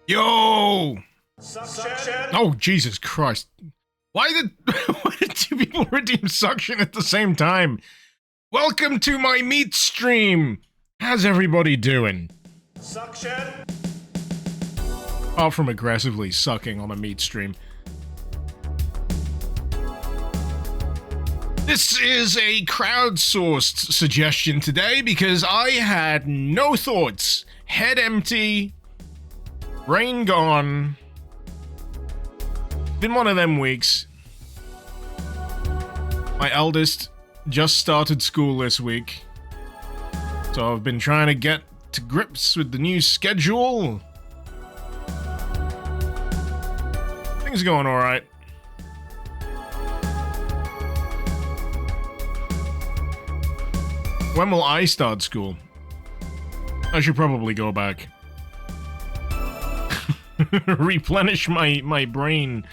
Yo! Suction. Oh, Jesus Christ. Why did two people redeem suction at the same time? Welcome to my meat stream! How's everybody doing? Suction. Apart from aggressively sucking on a meat stream. This is a crowdsourced suggestion today because I had no thoughts. Head empty. Brain gone. Been one of them weeks. My eldest just started school this week. So I've been trying to get to grips with the new schedule. Things are going alright. When will I start school? I should probably go back. Replenish my brain.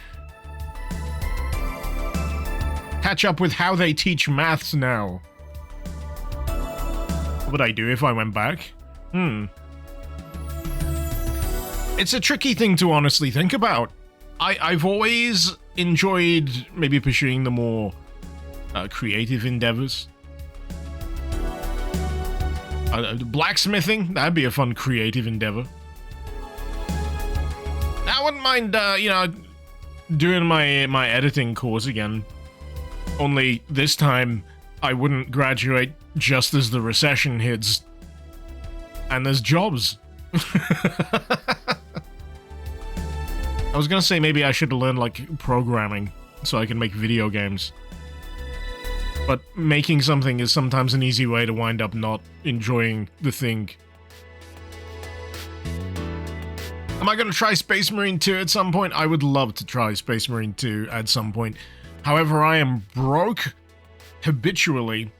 Catch up with how they teach maths now. What would I do if I went back? It's a tricky thing to honestly think about. I've always enjoyed maybe pursuing the more creative endeavors. Blacksmithing, that'd be a fun creative endeavor. I wouldn't mind, doing my editing course again. Only this time, I wouldn't graduate just as the recession hits. And there's jobs. I was gonna say maybe I should learn, like, programming so I can make video games. But making something is sometimes an easy way to wind up not enjoying the thing. Am I going to try Space Marine 2 at some point? I would love to try Space Marine 2 at some point. However, I am broke habitually.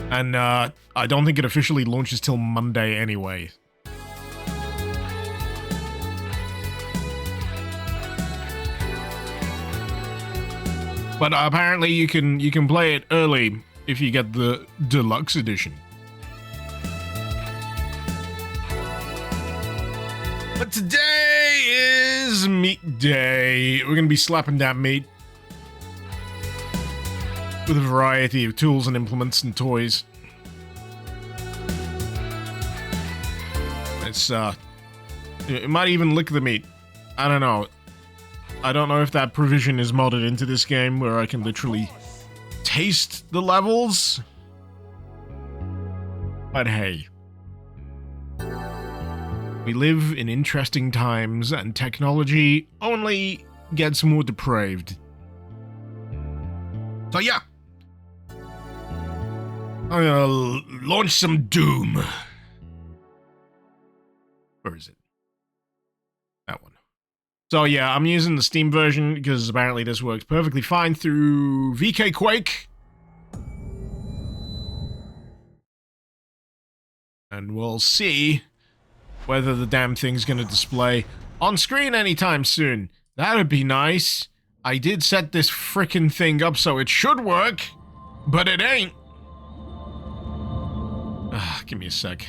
And I don't think it officially launches till Monday anyway. But apparently you can play it early if you get the deluxe edition. But today is meat day. We're gonna be slapping down meat with a variety of tools and implements and toys. It might even lick the meat. I don't know. I don't know if that provision is modded into this game where I can literally taste the levels. But hey. We live in interesting times and technology only gets more depraved. So yeah. I'm gonna launch some Doom. Where is it? That one. So yeah, I'm using the Steam version because apparently this works perfectly fine through VK Quake. And we'll see whether the damn thing's gonna display on screen anytime soon. That'd be nice. I did set this frickin' thing up so it should work, but it ain't. Give me a sec.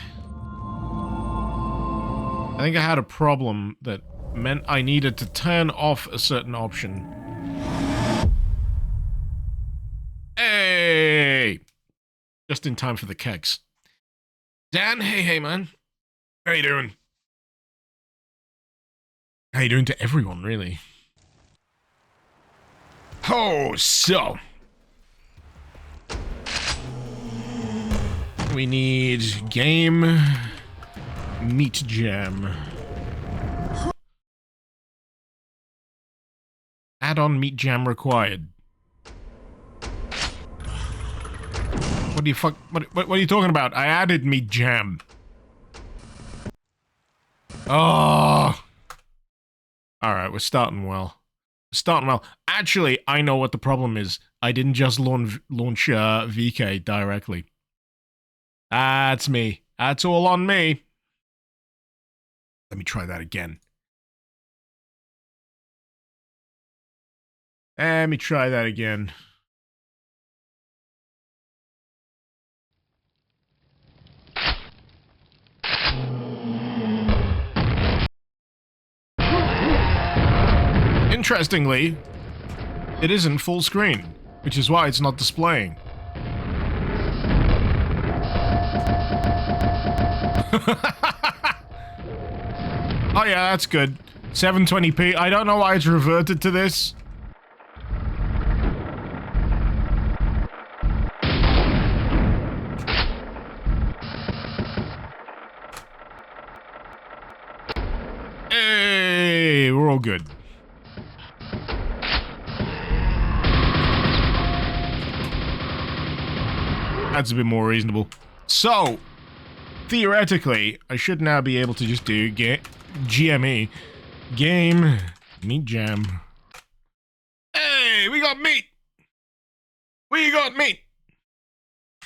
I think I had a problem that meant I needed to turn off a certain option. Hey! Just in time for the keks. Dan, hey man. How you doing? How you doing to everyone, really? Oh, so. We need game meat jam. Add-on meat jam required. What are you talking about? I added meat jam. Oh. Alright, we're starting well. Actually, I know what the problem is. I didn't just launch VK directly. That's me. That's all on me. Let me try that again. Let me try that again. interestingly, it isn't full screen, which is why it's not displaying. Oh yeah, that's good. 720p. I don't know why it's reverted to this. Hey, we're all good. That's a bit more reasonable. So, theoretically, I should now be able to just do GME. Game Meat Jam. Hey, we got meat! We got meat!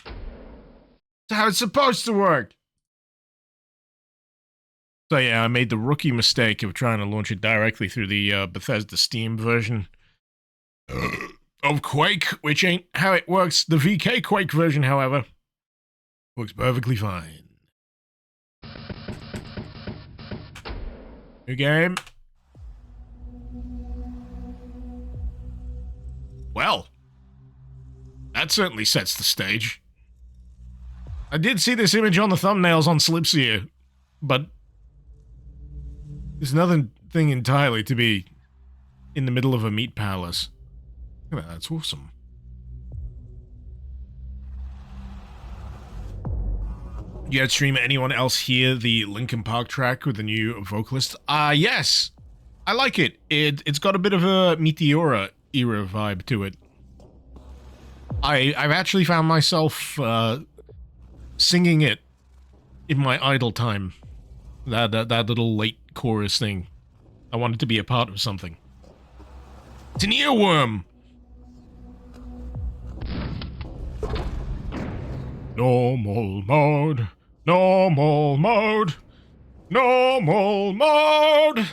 That's how it's supposed to work. So yeah, I made the rookie mistake of trying to launch it directly through the Bethesda Steam version of Quake, which ain't how it works. The VK Quake version, however, works perfectly fine. New game. Well, that certainly sets the stage. I did see this image on the thumbnails on Slipseer, but it's another thing entirely to be in the middle of a meat palace. Look at that, that's awesome. You had stream anyone else hear the Linkin Park track with the new vocalist? Yes! I like it. It's got a bit of a Meteora era vibe to it. I've actually found myself singing it in my idle time. That little late chorus thing. I wanted to be a part of something. It's an earworm! Normal mode. Normal mode. Normal mode.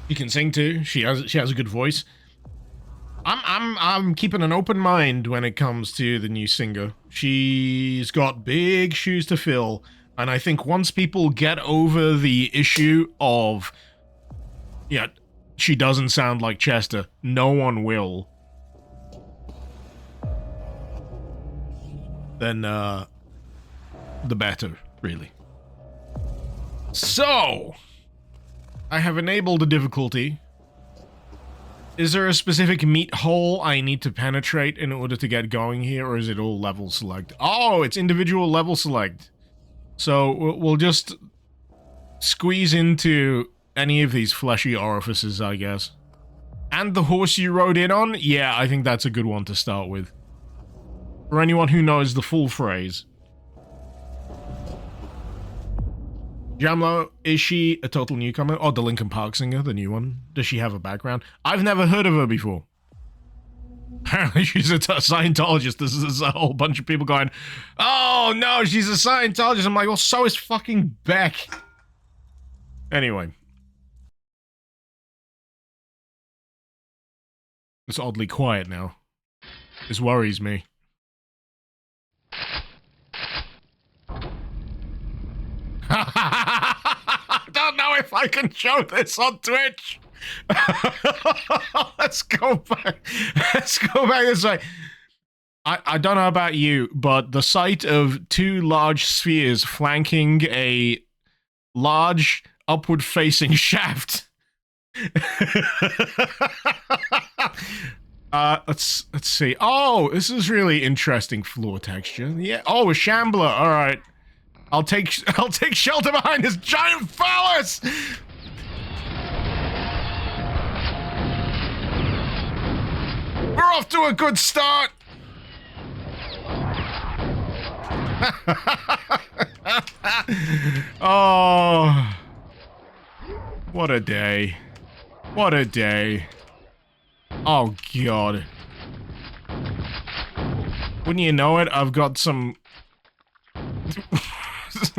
She can sing too. She has a good voice. I'm keeping an open mind when it comes to the new singer. She's got big shoes to fill, and I think once people get over the issue of, yeah, she doesn't sound like Chester, no one will. Then the better, really. So, I have enabled the difficulty. Is there a specific meat hole I need to penetrate in order to get going here, or is it all level select? Oh, it's individual level select. So we'll just squeeze into any of these fleshy orifices, I guess. And the horse you rode in on? Yeah, I think that's a good one to start with. For anyone who knows the full phrase. Jamlo, is she a total newcomer? Oh, the Linkin Park singer, the new one. Does she have a background? I've never heard of her before. Apparently she's a Scientologist. This is a whole bunch of people going, oh no, she's a Scientologist. I'm like, well, so is fucking Beck. Anyway. It's oddly quiet now. This worries me. I don't know if I can show this on Twitch. Let's go back. Let's go back this way. I don't know about you, but the sight of two large spheres flanking a large upward-facing shaft. Let's see. Oh, this is really interesting floor texture. Yeah. Oh, a shambler. All right. I'll take shelter behind this giant phallus. We're off to a good start. Oh, what a day. What a day. Oh, God. Wouldn't you know it, I've got some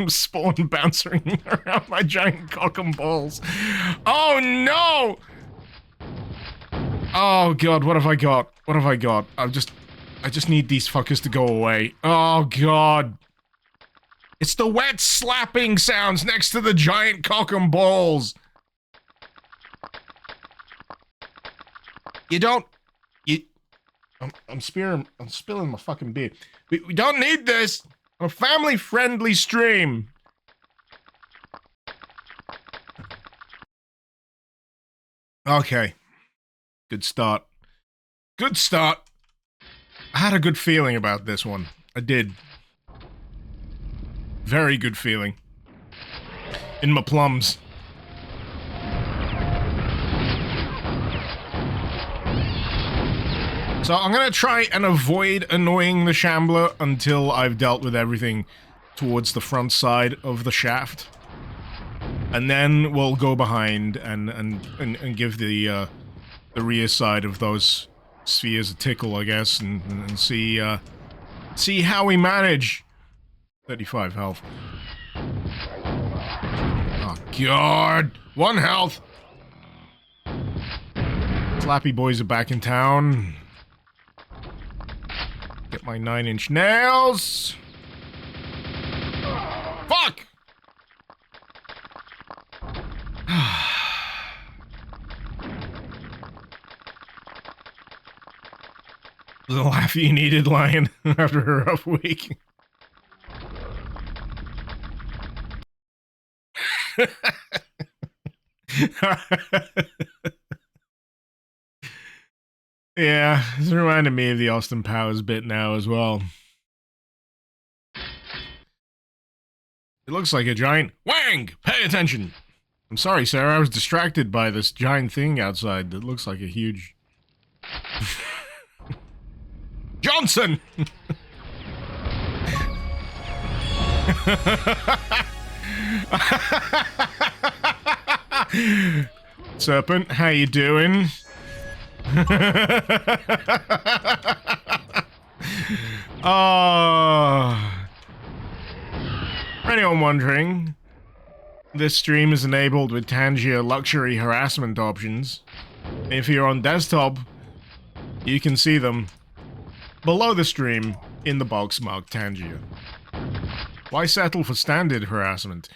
spawn bouncing around my giant cock and balls. Oh, no! Oh, God, what have I got? What have I got? I just need these fuckers to go away. Oh, God. It's the wet slapping sounds next to the giant cock and balls. You don't... I'm spilling my fucking beer. We don't need this on a family-friendly stream. Okay. Good start. Good start. I had a good feeling about this one. I did. Very good feeling. In my plums. So I'm gonna try and avoid annoying the Shambler until I've dealt with everything towards the front side of the shaft. And then we'll go behind and give the rear side of those spheres a tickle, I guess, and see how we manage. 35 health. Oh god! 1 health! Slappy boys are back in town. Get my 9-inch nails! Fuck! The laugh you needed, Lion, after a rough week. Yeah, it's reminding me of the Austin Powers bit now as well. It looks like a giant... Wang! Pay attention! I'm sorry, Sarah, I was distracted by this giant thing outside that looks like a huge... Johnson! Serpent, how you doing? Oh. For anyone wondering, this stream is enabled with Tangier luxury harassment options. If you're on desktop, you can see them below the stream in the box marked Tangier. Why settle for standard harassment?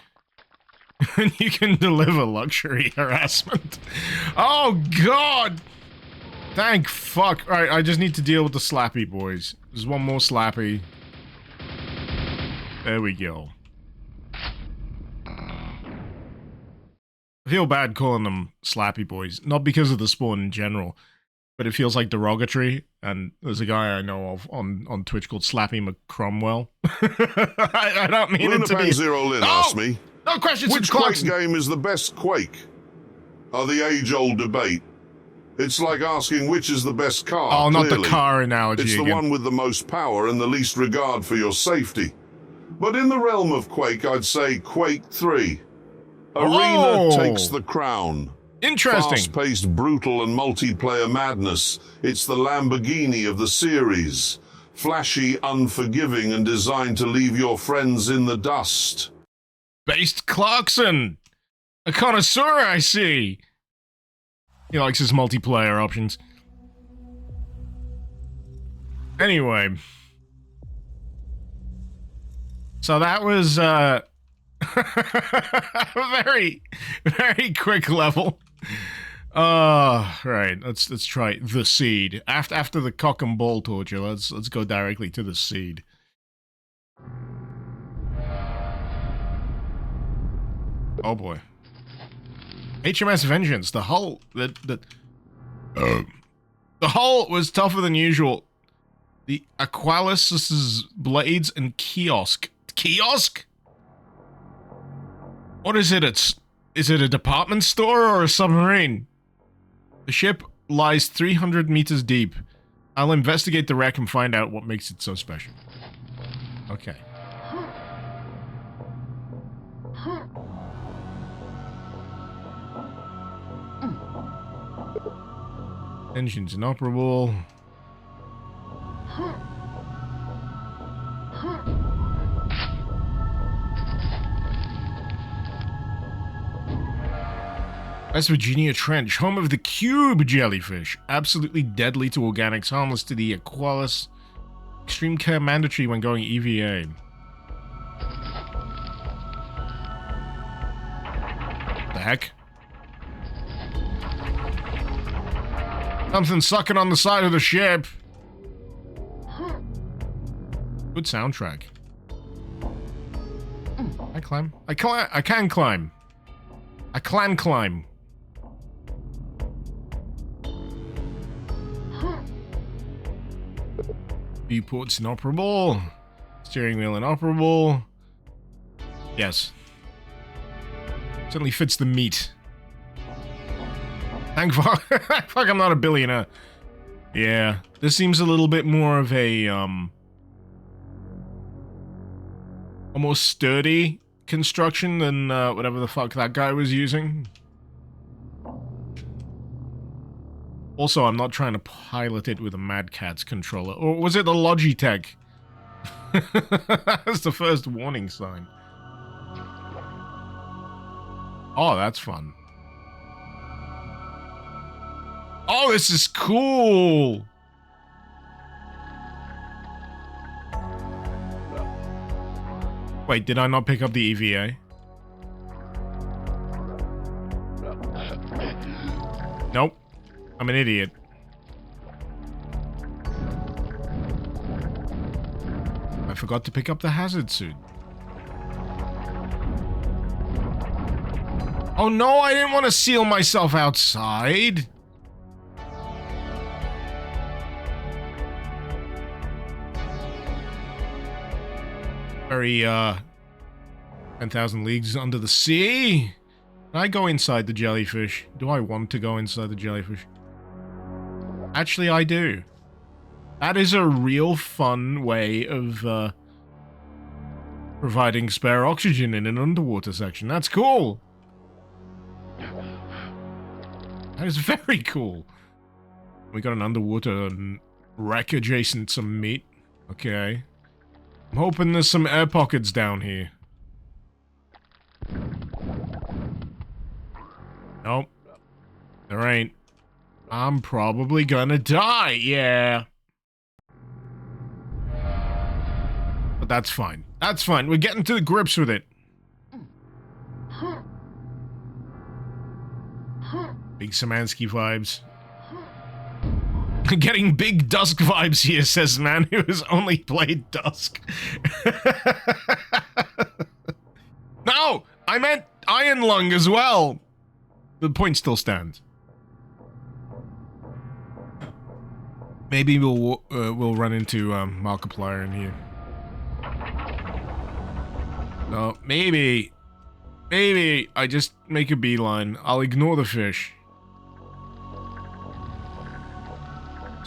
You can deliver luxury harassment. Oh god! Thank fuck. Alright, I just need to deal with the Slappy boys. There's one more Slappy. There we go. I feel bad calling them Slappy boys. Not because of the spawn in general, but it feels like derogatory. And there's a guy I know of on Twitch called Slappy McCromwell. I don't mean it to be... Zero Lin asked me, no questions. which Quake game is the best Quake? The age-old debate. It's like asking which is the best car. Oh, not clearly. the car analogy It's the again. one with the most power and the least regard for your safety. But in the realm of Quake, I'd say Quake 3. Arena takes the crown. Interesting. Fast-paced, brutal, and multiplayer madness. It's the Lamborghini of the series. Flashy, unforgiving, and designed to leave your friends in the dust. Based Clarkson! A connoisseur, I see! He likes his multiplayer options. Anyway. So that was, a very, very quick level. Right, let's try the seed. After the cock and ball torture, let's go directly to the seed. Oh boy. HMS Vengeance, the hull the hull was tougher than usual. The Aqualis's blades and kiosk. Kiosk? What is it? Is it a department store or a submarine? The ship lies 300 meters deep. I'll investigate the wreck and find out what makes it so special. Okay. Engines inoperable. West Virginia Trench, home of the cube jellyfish. Absolutely deadly to organics, harmless to the Aqualis. Extreme care mandatory when going EVA. The heck? Something sucking on the side of the ship. Good soundtrack. I climb. I can climb. I can climb. Viewport's inoperable. Steering wheel inoperable. Yes. Certainly fits the meat. Thank fuck. Fuck, I'm not a billionaire. Yeah. This seems a little bit more of a more sturdy construction than whatever the fuck that guy was using. Also, I'm not trying to pilot it with a Mad Catz controller. Or was it the Logitech? That's the first warning sign. Oh, that's fun. Oh, this is cool! Wait, did I not pick up the EVA? Nope. I'm an idiot. I forgot to pick up the hazard suit. Oh no, I didn't want to seal myself outside. Very, 10,000 leagues under the sea? Can I go inside the jellyfish? Do I want to go inside the jellyfish? Actually, I do. That is a real fun way of, providing spare oxygen in an underwater section. That's cool! That is very cool. We got an underwater wreck adjacent to some meat. Okay. I'm hoping there's some air pockets down here. Nope. There ain't. I'm probably gonna die, yeah. But that's fine. That's fine. We're getting to the grips with it. Big Samansky vibes. Getting big Dusk vibes here, says man who has only played Dusk. No! I meant Iron Lung as well! The point still stands. Maybe we'll run into Markiplier in here. No, maybe I just make a beeline. I'll ignore the fish.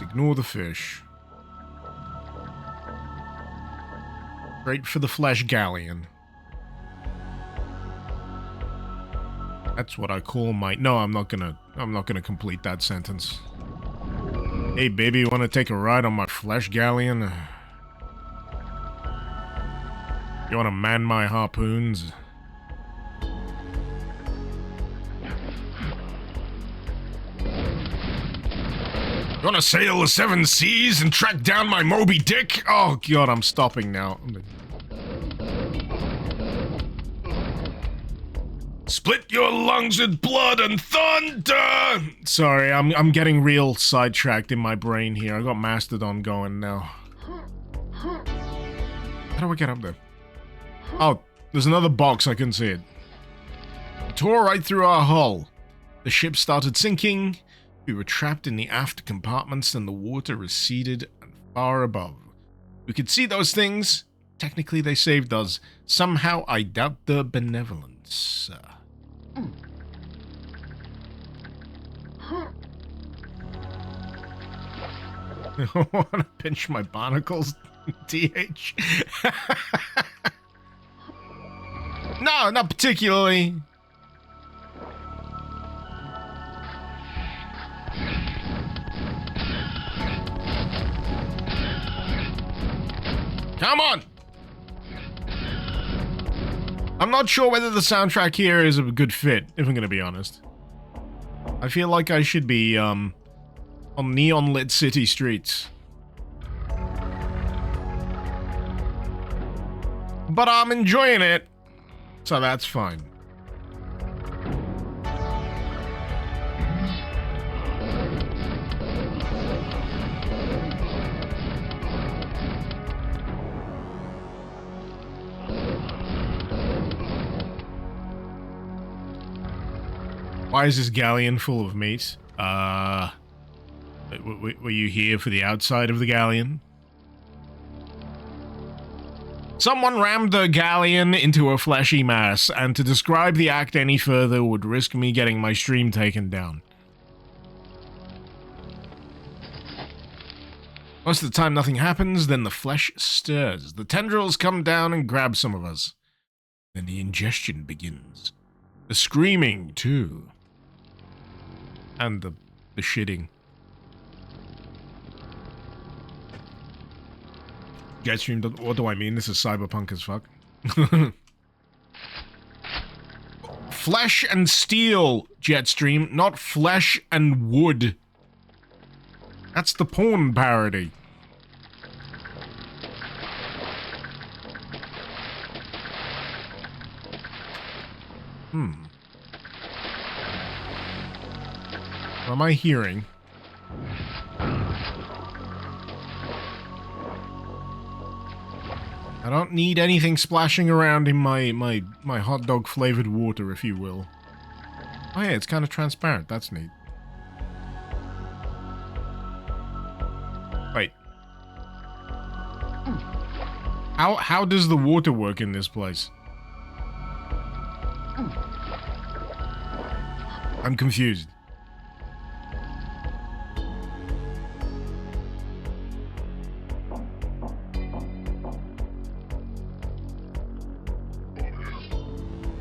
Ignore the fish. Straight for the flesh galleon. That's what I call my... No, I'm not gonna complete that sentence. Hey, baby, you wanna take a ride on my flesh galleon? You wanna man my harpoons? You wanna sail the seven seas and track down my Moby Dick? Oh god, I'm stopping now. Split your lungs with blood and thunder! Sorry, I'm getting real sidetracked in my brain here. I got Mastodon going now. How do I get up there? Oh, there's another box, I can see it. It tore right through our hull. The ship started sinking. We were trapped in the aft compartments and the water receded and far above. We could see those things. Technically, they saved us. Somehow, I doubt their benevolence. I want to pinch my barnacles, TH. No, not particularly. Come on! I'm not sure whether the soundtrack here is a good fit, if I'm gonna be honest. I feel like I should be, on neon-lit city streets. But I'm enjoying it, so that's fine. Why is this galleon full of meat? Were you here for the outside of the galleon? Someone rammed the galleon into a fleshy mass, and to describe the act any further would risk me getting my stream taken down. Most of the time nothing happens, then the flesh stirs. The tendrils come down and grab some of us. Then the ingestion begins. The screaming, too. And the shitting. Jetstream, what do I mean? This is cyberpunk as fuck. Flesh and steel, Jetstream, not flesh and wood. That's the porn parody. What am I hearing? I don't need anything splashing around in my hot dog flavored water, if you will. Oh yeah, it's kind of transparent. That's neat. Wait. How does the water work in this place? I'm confused.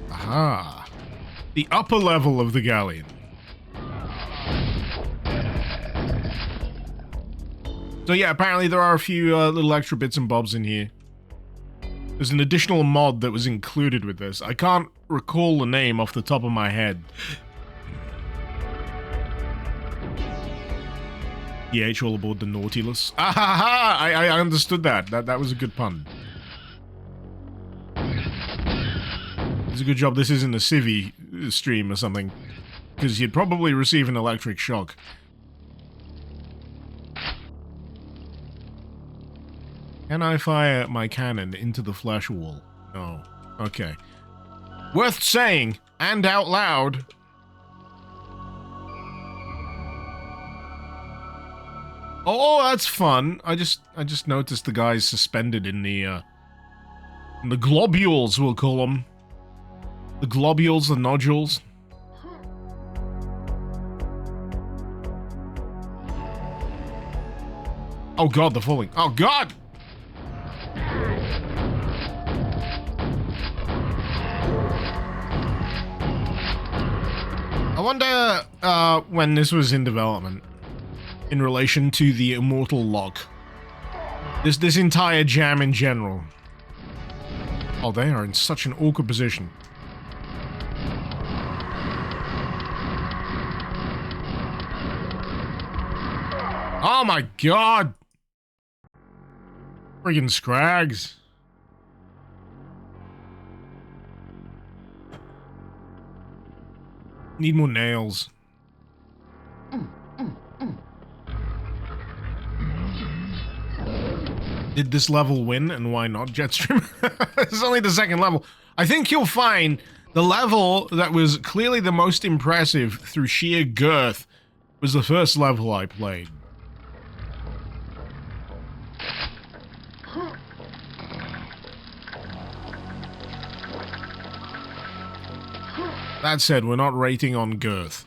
Aha. The upper level of the galleon. So yeah, apparently there are a few little extra bits and bobs in here. There's an additional mod that was included with this. I can't recall the name off the top of my head. EH all aboard the Nautilus. Ah ha ha! I understood that. That was a good pun. It's a good job this isn't a Civi stream or something, because you'd probably receive an electric shock. Can I fire my cannon into the flesh wall? No. Okay. Worth saying, and out loud. Oh, that's fun. I just noticed the guys suspended in the globules, we'll call them. The globules, the nodules. Oh god, they're falling. Oh god! I wonder when this was in development in relation to the Immortal Lock. This entire jam in general. Oh, they are in such an awkward position. Oh my god! Friggin' scrags. Need more nails. Did this level win, and why not, Jetstream? It's only the second level. I think you'll find the level that was clearly the most impressive through sheer girth was the first level I played. That said, we're not rating on girth.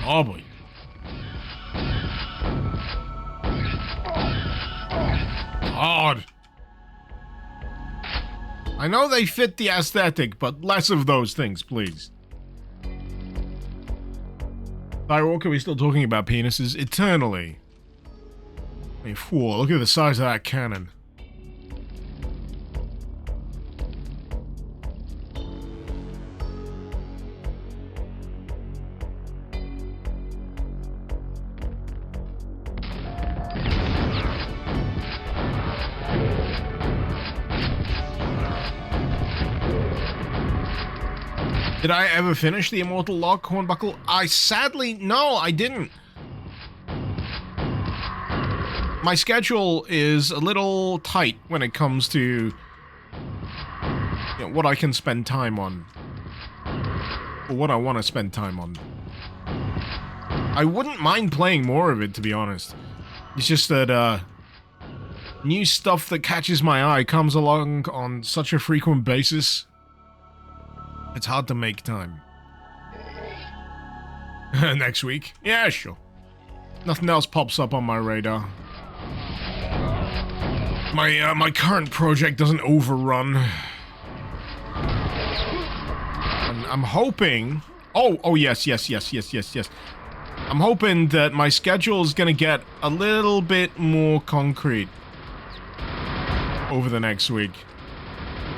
Oh boy. Hard. I know they fit the aesthetic, but less of those things, please. Skywalker, are we still talking about penises? Eternally. I mean, whoa, look at the size of that cannon. Did I ever finish the Immortal Log Hornbuckle? No, I didn't. My schedule is a little tight when it comes to what I can spend time on. Or what I want to spend time on. I wouldn't mind playing more of it, to be honest. It's just that, new stuff that catches my eye comes along on such a frequent basis. It's hard to make time. Next week? Yeah, sure. Nothing else pops up on my radar. My current project doesn't overrun. I'm hoping... Oh, yes. I'm hoping that my schedule is gonna get a little bit more concrete over the next week.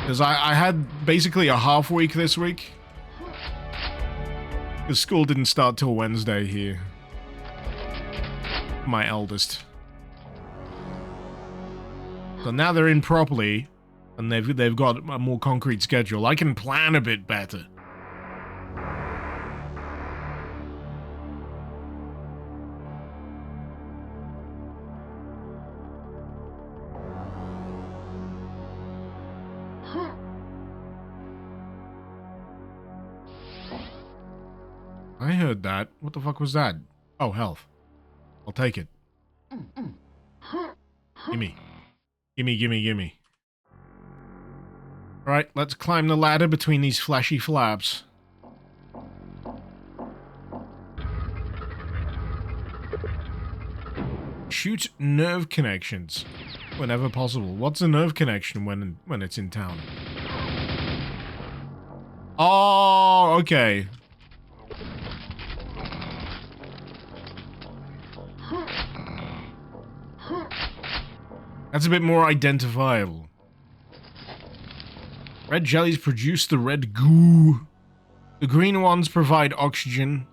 Because I had basically a half week this week. Because school didn't start till Wednesday here. My eldest. So now they're in properly, and they've got a more concrete schedule. I can plan a bit better. I heard that. What the fuck was that? Oh, health. I'll take it. Gimme. Gimme. Alright, let's climb the ladder between these fleshy flaps. Shoot nerve connections whenever possible. What's a nerve connection when it's in town? Oh, okay. That's a bit more identifiable. Red jellies produce the red goo. The green ones provide oxygen.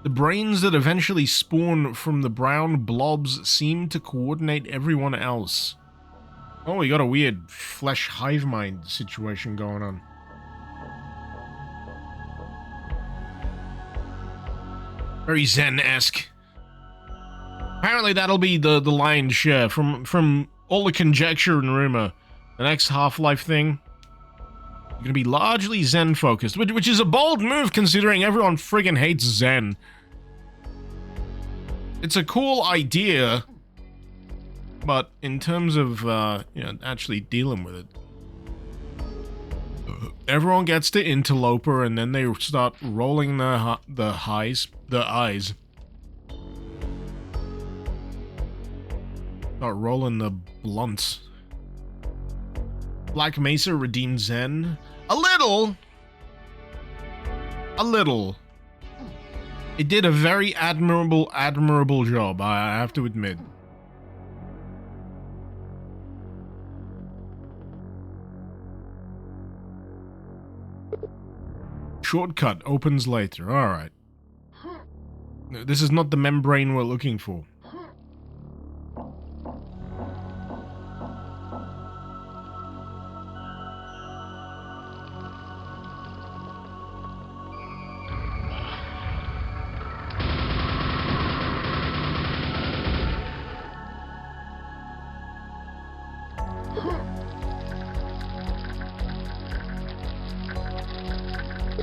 The brains that eventually spawn from the brown blobs seem to coordinate everyone else. Oh, we got a weird flesh hive mind situation going on. Very Zen-esque. Apparently that'll be the lion's share from all the conjecture and rumor. The next Half-Life thing, you're gonna be largely Zen-focused, which is a bold move considering everyone friggin' hates Zen. It's a cool idea, but in terms of, actually dealing with it, everyone gets to interloper and then they start rolling the eyes. Start rolling the blunts. Black Mesa redeemed Zen. A little. It did a very admirable job, I have to admit. Shortcut opens later, alright. This is not the membrane we're looking for.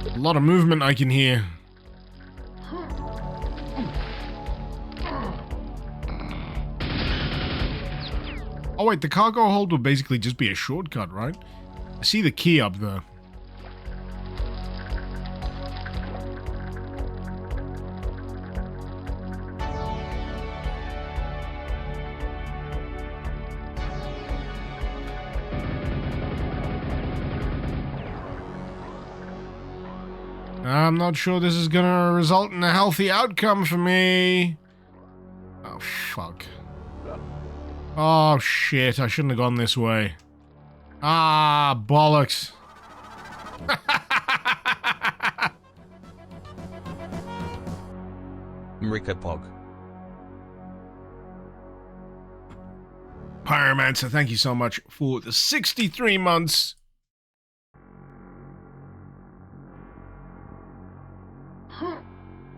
A lot of movement I can hear. Oh wait, the cargo hold will basically just be a shortcut, right? I see the key up there. I'm not sure this is gonna result in a healthy outcome for me. Oh, fuck. Oh, shit. I shouldn't have gone this way. Ah, bollocks. Marika Pog. Pyromancer, thank you so much for the 63 months.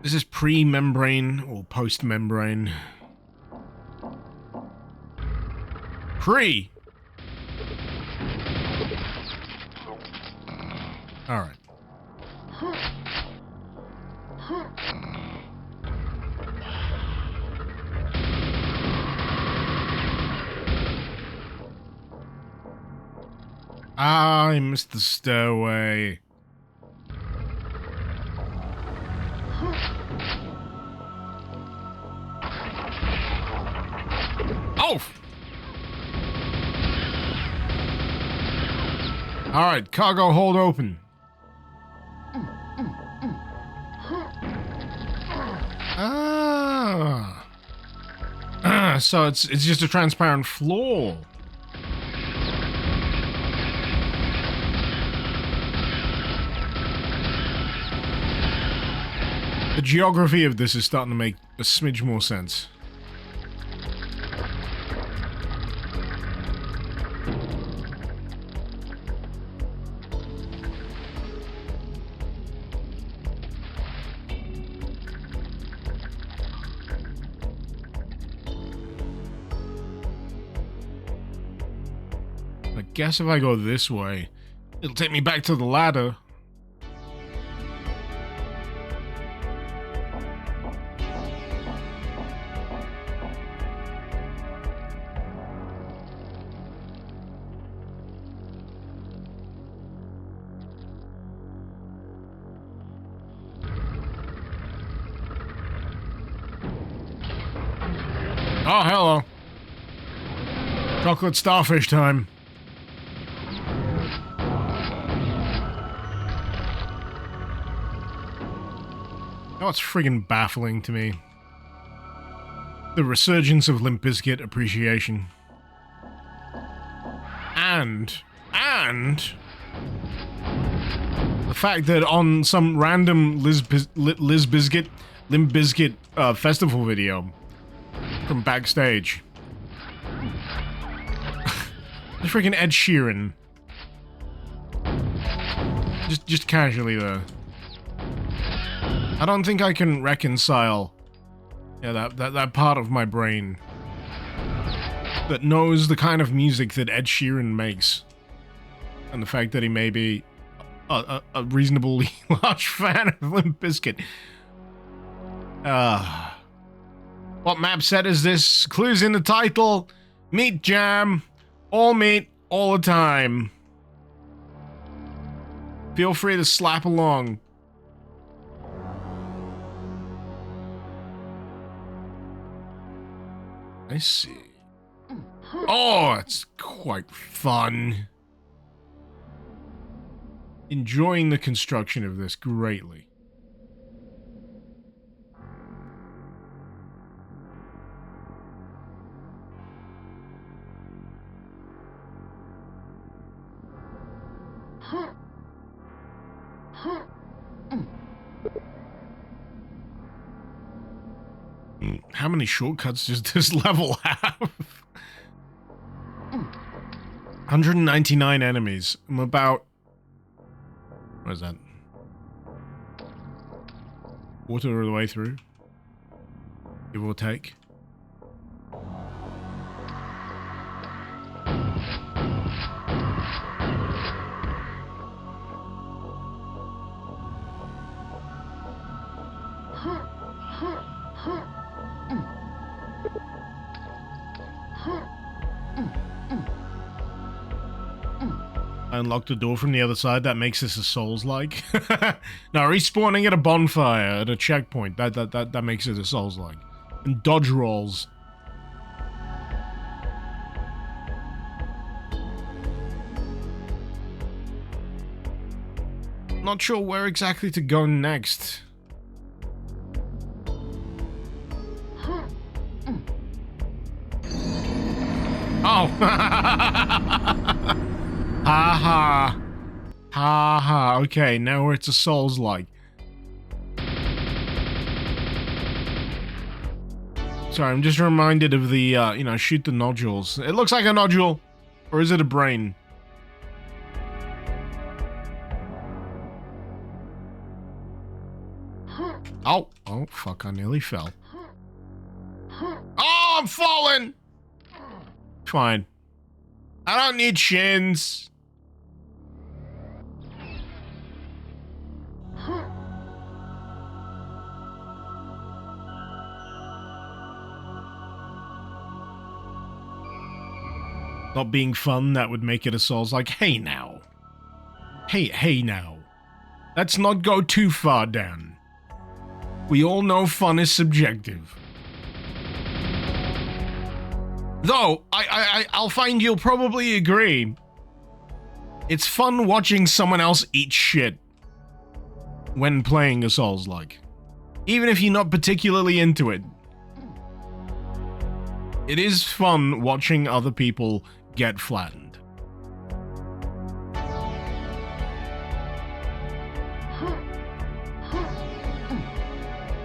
This is pre-membrane or post-membrane. Pre! Alright. I missed the stairway. Oh! Alright, cargo hold open. So it's just a transparent floor. The geography of this is starting to make a smidge more sense. I guess if I go this way, it'll take me back to the ladder. Oh, hello. Chocolate starfish time. Oh, it's friggin' baffling to me. The resurgence of Limp Bizkit appreciation. And the fact that on some random Limp Bizkit festival video from backstage, the freaking Ed Sheeran, just casually there. I don't think I can reconcile, that part of my brain that knows the kind of music that Ed Sheeran makes, and the fact that he may be a reasonably large fan of Limp Bizkit. What map set is this? Clues in the title. Meat jam. All meat, all the time. Feel free to slap along. I see. Oh, it's quite fun. Enjoying the construction of this greatly. How many shortcuts does this level have? 199 enemies. I'm about... what is that? Quarter of the way through? Give or take. I unlocked the door from the other side. That makes this a Souls-like. No, respawning at a bonfire at a checkpoint. That makes it a Souls-like. And dodge rolls. Not sure where exactly to go next. Oh! Ha ha. Ha ha. Okay, now it's a Souls-like. Sorry, I'm just reminded of the, shoot the nodules. It looks like a nodule. Or is it a brain? Oh, Oh, fuck, I nearly fell. Oh, I'm falling! Fine. I don't need shins. Not being fun, that would make it a Souls like, hey now. Hey now. Let's not go too far down. We all know fun is subjective. Though, I'll find you'll probably agree. It's fun watching someone else eat shit when playing a Souls-like. Even if you're not particularly into it. It is fun watching other people get flattened.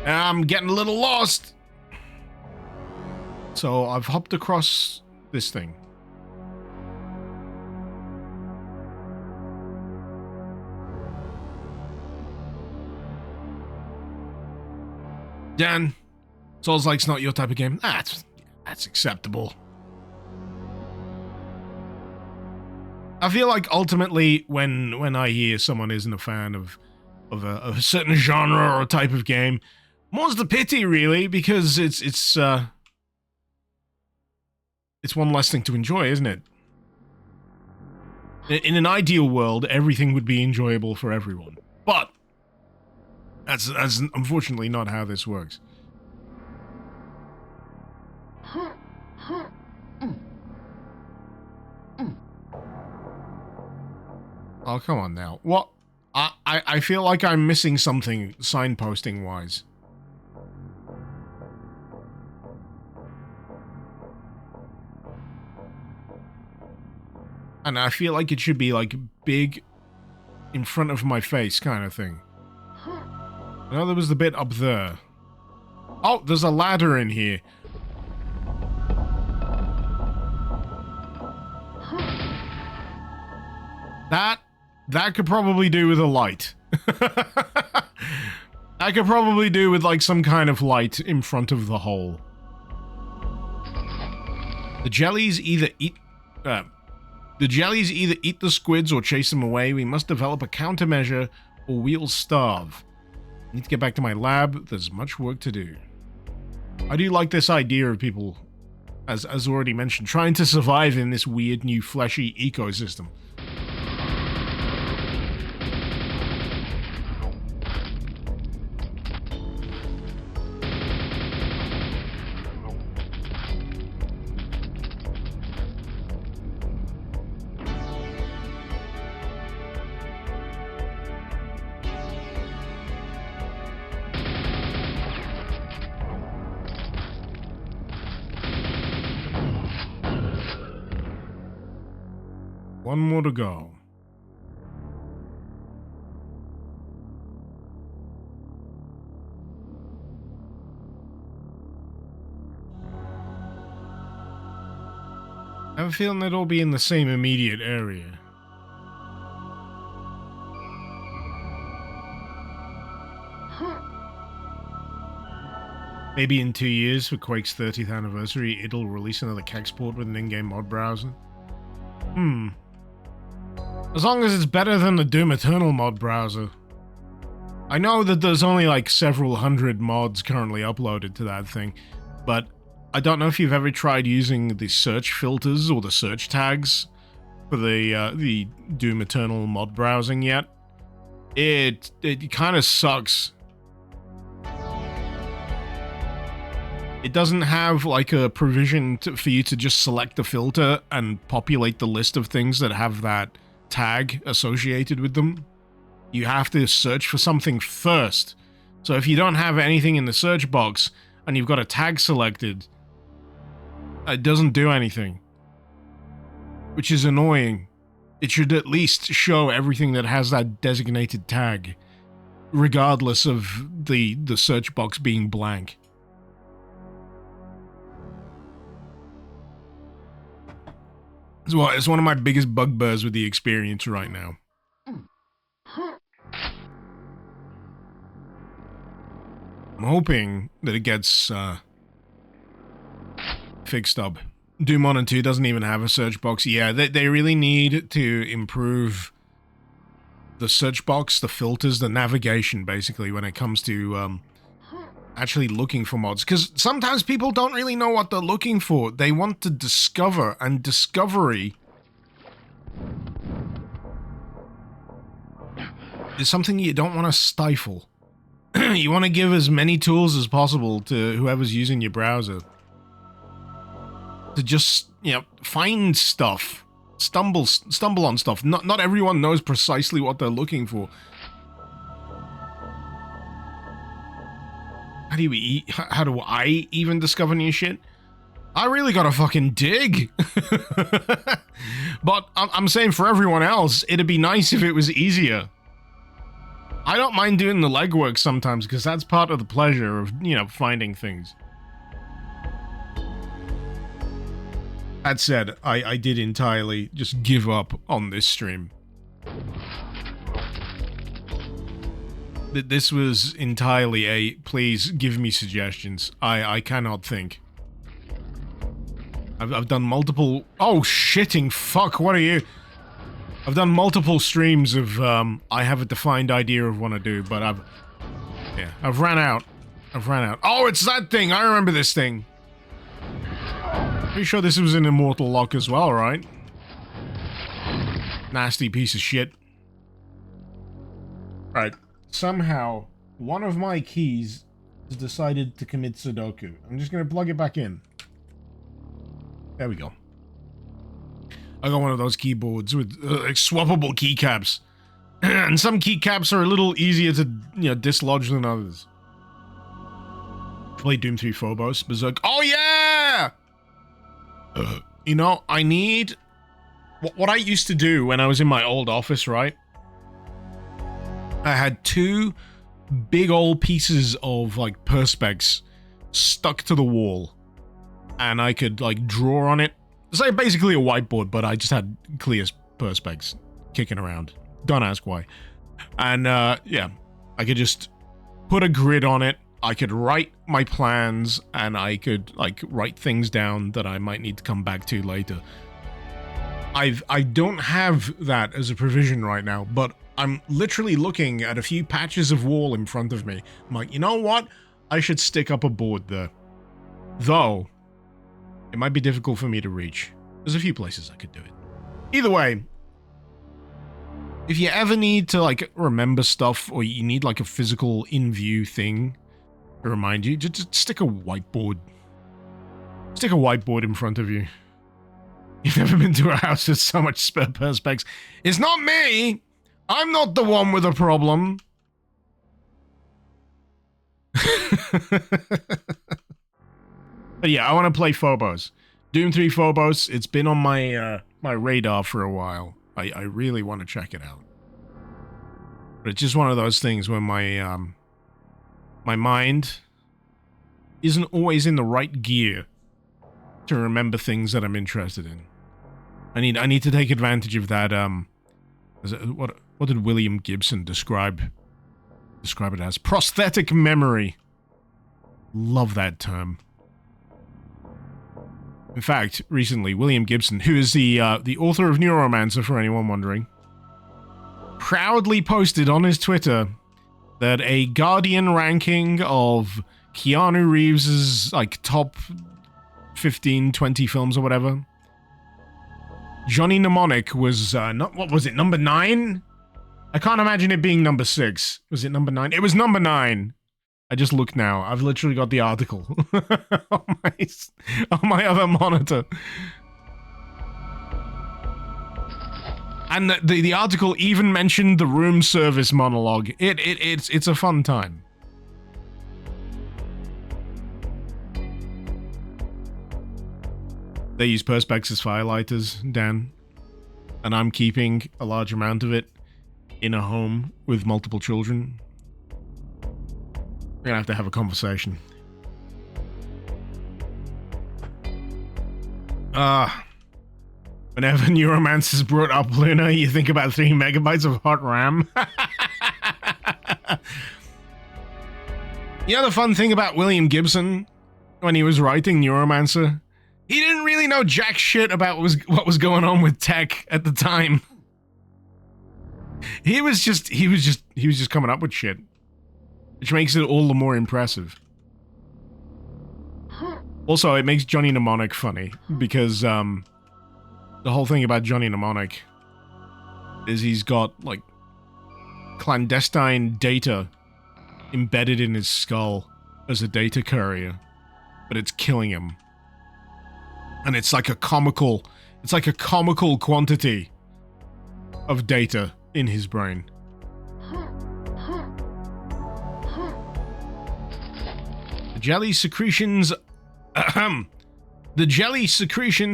I'm getting a little lost. So I've hopped across this thing. Dan, Souls-like's not your type of game. That's acceptable. I feel like ultimately when I hear someone isn't a fan of a certain genre or type of game, more's the pity, really, because it's one less thing to enjoy, isn't it? In an ideal world, everything would be enjoyable for everyone. But that's unfortunately not how this works. Oh, come on now. What? I feel like I'm missing something signposting-wise. And I feel like it should be, like, big in front of my face kind of thing. I know there was the bit up there. Oh, there's a ladder in here. That could probably do with a light. I could probably do with, like, some kind of light in front of the hole. The jellies either eat the squids or chase them away. We must develop a countermeasure or we'll starve. I need to get back to my lab. There's much work to do. I do like this idea of people, as already mentioned, trying to survive in this weird new fleshy ecosystem. One more to go. I have a feeling they'd all be in the same immediate area. Maybe in 2 years, for Quake's 30th anniversary, it'll release another Kexport with an in-game mod browser. As long as it's better than the Doom Eternal mod browser. I know that there's only like several hundred mods currently uploaded to that thing, but I don't know if you've ever tried using the search filters or the search tags for the Doom Eternal mod browsing yet. It kind of sucks. It doesn't have like a provision for you to just select the filter and populate the list of things that have that tag associated with them. You have to search for something first. So if you don't have anything in the search box and you've got a tag selected, it doesn't do anything, which is annoying. It should at least show everything that has that designated tag, regardless of the search box being blank. It's one of my biggest bugbears with the experience right now. I'm hoping that it gets fixed up. Doom 1 and 2 doesn't even have a search box. Yeah, they really need to improve the search box, the filters, the navigation, basically, when it comes to actually looking for mods. Because sometimes people don't really know what they're looking for. They want to discover, and discovery is something you don't want to stifle. You want to give as many tools as possible to whoever's using your browser to just, you know, find stuff, stumble on stuff. Not everyone knows precisely what they're looking for. How do I even discover new shit? I really gotta fucking dig. But I'm saying for everyone else, it'd be nice if it was easier. I don't mind doing the legwork sometimes, because that's part of the pleasure of, you know, finding things. That said, I did entirely just give up on this stream. This was entirely a, please give me suggestions. I cannot think. I've done multiple... Oh, shitting fuck, what are you? I've done multiple streams of, I have a defined idea of what I do, but I've ran out. Oh, it's that thing! I remember this thing. Pretty sure this was an immortal lock as well, right? Nasty piece of shit. Right. Somehow, one of my keys has decided to commit Sudoku. I'm just gonna plug it back in. There we go. I got one of those keyboards with like swappable keycaps. And some keycaps are a little easier to, you know, dislodge than others. Play Doom 3 Phobos, Berserk. Oh yeah! You know, I need... What I used to do when I was in my old office, right? I had two big old pieces of, like, perspex stuck to the wall. And I could, like, draw on it. It's like basically a whiteboard, but I just had clear perspex kicking around. Don't ask why. And, yeah. I could just put a grid on it. I could write my plans, and I could, like, write things down that I might need to come back to later. I don't have that as a provision right now, but I'm literally looking at a few patches of wall in front of me. I'm like, you know what? I should stick up a board there. Though, it might be difficult for me to reach. There's a few places I could do it. Either way, if you ever need to, like, remember stuff, or you need, like, a physical in-view thing to remind you, just stick a whiteboard. Stick a whiteboard in front of you. You've never been to a house with so much spare perspex. It's not me! I'm not the one with a problem. But yeah, I want to play Phobos. Doom 3 Phobos, it's been on my my radar for a while. I really want to check it out. But it's just one of those things where my my mind isn't always in the right gear to remember things that I'm interested in. I need to take advantage of that, what did William Gibson describe it as? Prosthetic memory. Love that term. In fact, recently, William Gibson, who is the author of Neuromancer, for anyone wondering, proudly posted on his Twitter that a Guardian ranking of Keanu Reeves's, like, top 15, 20 films or whatever, Johnny Mnemonic was, what was it, number 9? I can't imagine it being number 6. Was it number 9? It was number 9. I just looked now. I've literally got the article on my other monitor. And the article even mentioned the room service monologue. It's a fun time. They use perspex as firelighters, Dan. And I'm keeping a large amount of it in a home with multiple children. We're gonna have a conversation. Whenever Neuromancer is brought up, Luna, you think about 3 megabytes of hot RAM. You know the fun thing about William Gibson, when he was writing Neuromancer? He didn't really know jack shit about what was going on with tech at the time. He was just coming up with shit, which makes it all the more impressive. Also, it makes Johnny Mnemonic funny, because, the whole thing about Johnny Mnemonic is he's got, like, clandestine data embedded in his skull as a data courier, but it's killing him. And it's like a comical quantity of data in his brain. The jelly secretions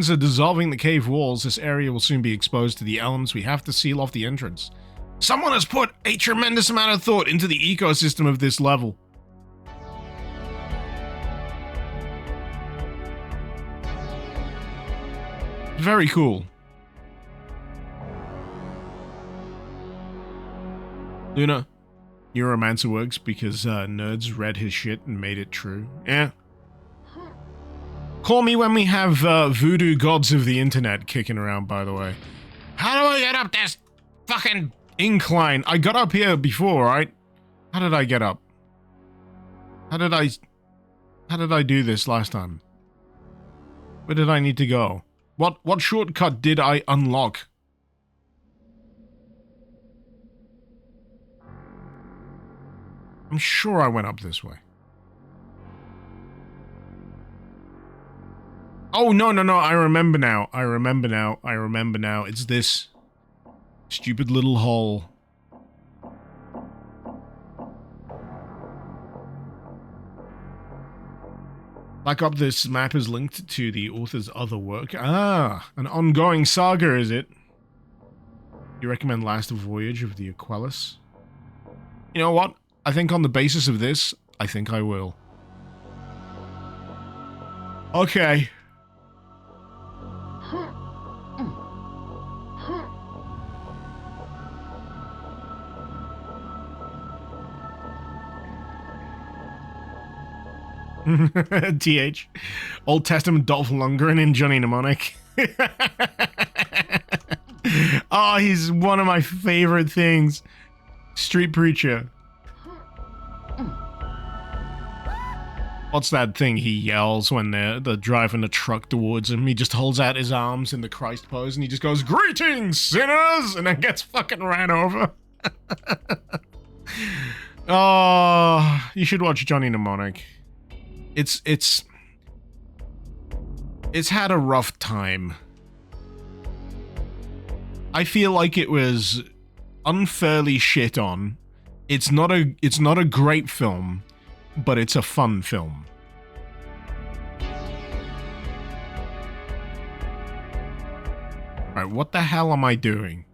are dissolving the cave walls. This area will soon be exposed to the elements. We have to seal off the entrance. Someone has put a tremendous amount of thought into the ecosystem of this level. Very cool. Luna, Neuromancer works because nerds read his shit and made it true. Yeah. Call me when we have voodoo gods of the internet kicking around, by the way. How do I get up this fucking incline? I got up here before, right? How did I get up? How did I do this last time? Where did I need to go? What shortcut did I unlock? I'm sure I went up this way. Oh, no. I remember now. It's this stupid little hole. Back up, this map is linked to the author's other work. Ah, an ongoing saga, is it? You recommend Last Voyage of the Aquelus? You know what? I think on the basis of this, I think I will. Okay. TH. Old Testament Dolph Lundgren and Johnny Mnemonic. Oh, he's one of my favorite things. Street Preacher. What's that thing he yells when they're driving the truck towards him? He just holds out his arms in the Christ pose and he just goes, "Greetings, sinners!" and then gets fucking ran over. Oh, you should watch Johnny Mnemonic. It's had a rough time. I feel like it was unfairly shit on. It's not a great film, but it's a fun film. Alright, what the hell am I doing?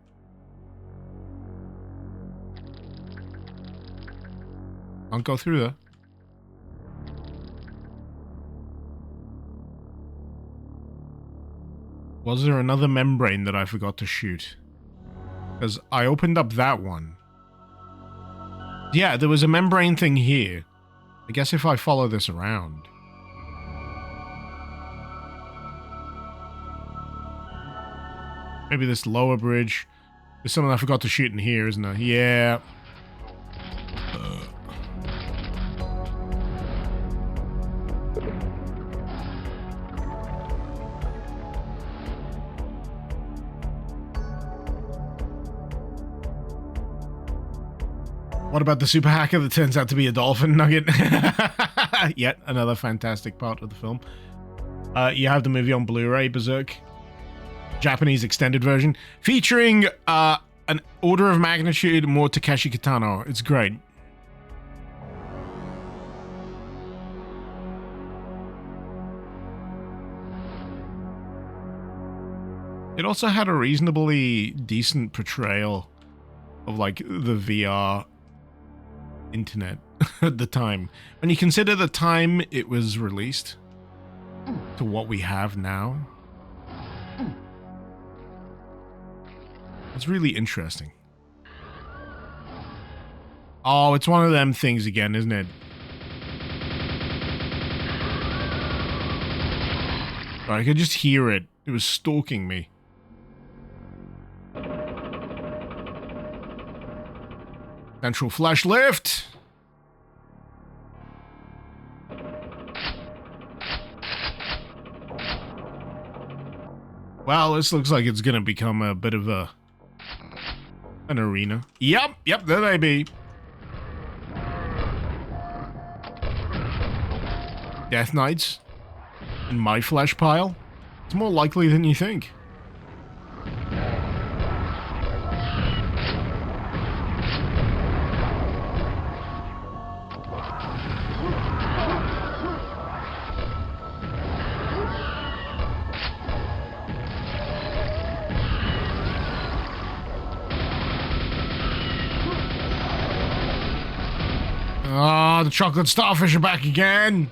I'll go through there. Was there another membrane that I forgot to shoot? Because I opened up that one. Yeah, there was a membrane thing here. I guess if I follow this around. Maybe this lower bridge. There's something I forgot to shoot in here, isn't there? Yeah. What about the super hacker that turns out to be a dolphin nugget? Yet another fantastic part of the film. You have the movie on Blu-ray, Berserk. Japanese extended version. Featuring an order of magnitude more Takeshi Kitano. It's great. It also had a reasonably decent portrayal of, like, the VR internet at the time. When you consider the time it was released to what we have now, it's really interesting. Oh, it's one of them things again, isn't it? I could just hear it. It was stalking me. Central flash lift. Well, this looks like it's gonna become a bit of an arena. Yep, there they be. Death Knights in my flesh pile. It's more likely than you think. Ah, the chocolate starfish are back again.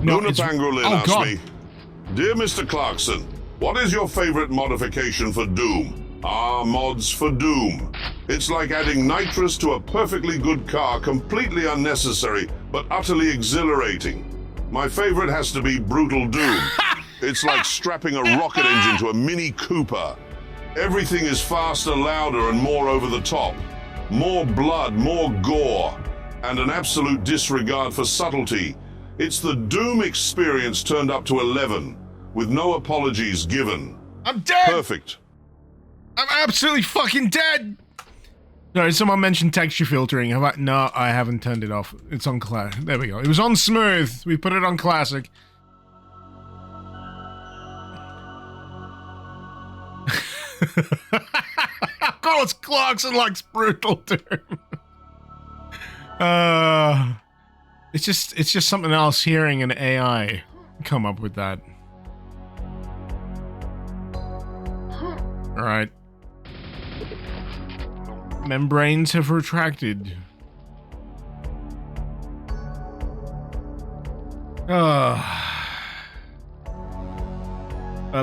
No, Luna Pangolin asked God. me, Dear Mr. Clarkson, what is your favorite modification for Doom? Mods for Doom. It's like adding nitrous to a perfectly good car, completely unnecessary, but utterly exhilarating. My favorite has to be Brutal Doom. It's like strapping a rocket engine to a Mini Cooper. Everything is faster, louder, and more over the top. More blood, more gore, and an absolute disregard for subtlety. It's the Doom experience turned up to 11, with no apologies given. I'm dead! Perfect. I'm absolutely fucking dead! Sorry, someone mentioned texture filtering. Have I? No, I haven't turned it off. It's on classic. There we go. It was on smooth. We put it on classic. Of course, Clarkson likes Brutal Doom. It's just something else hearing an AI come up with that. All right. Membranes have retracted.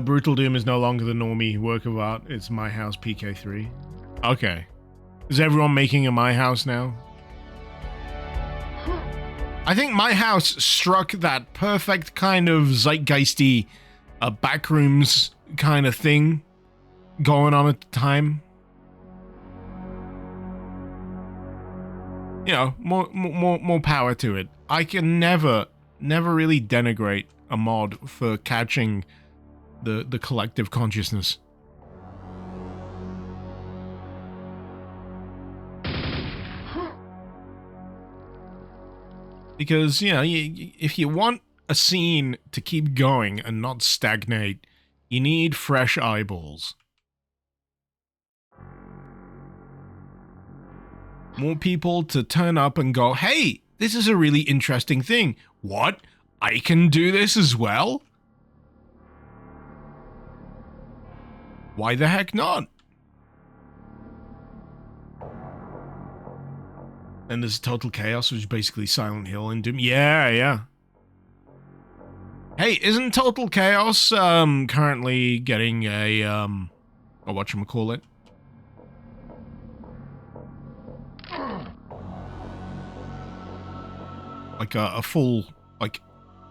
Brutal Doom is no longer the normie work of art. It's My House PK3. Okay. Is everyone making a My House now? I think My House struck that perfect kind of zeitgeisty backrooms kind of thing going on at the time. You know, more power to it. I can never really denigrate a mod for catching the collective consciousness. Because, you know, if you want a scene to keep going and not stagnate, you need fresh eyeballs. More people to turn up and go, hey, this is a really interesting thing. What? I can do this as well? Why the heck not? And there's Total Chaos, which is basically Silent Hill and Doom. Yeah. Hey, isn't Total Chaos currently getting a whatchamacallit? Like a full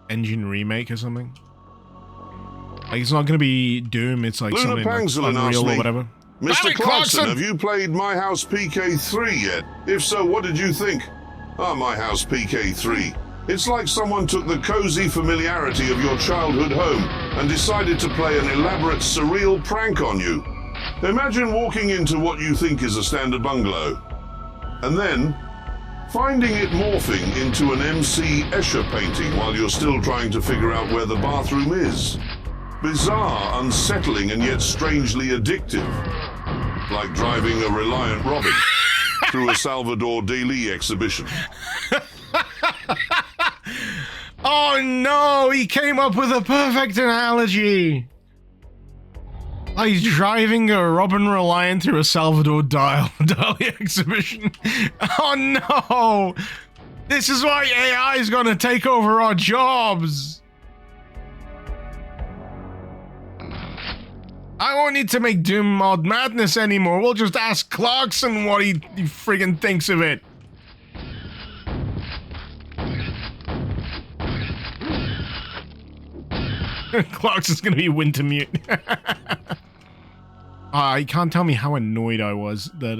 engine remake or something? Like it's not gonna be Doom, it's like Luna something like Unreal or whatever. Mr. Clarkson, have you played My House PK3 yet? If so, what did you think? My House PK3. It's like someone took the cozy familiarity of your childhood home and decided to play an elaborate, surreal prank on you. Imagine walking into what you think is a standard bungalow, and then finding it morphing into an MC Escher painting while you're still trying to figure out where the bathroom is. Bizarre, unsettling, and yet strangely addictive. Like driving a Reliant Robin through a Salvador Dali exhibition. Oh no, he came up with a perfect analogy. Like driving a Robin Reliant through a Salvador Dali exhibition. Oh no! This is why AI is gonna take over our jobs. I won't need to make Doom Mod Madness anymore. We'll just ask Clarkson what he friggin' thinks of it. Clarkson's gonna be Wintermute. You can't tell me how annoyed I was that,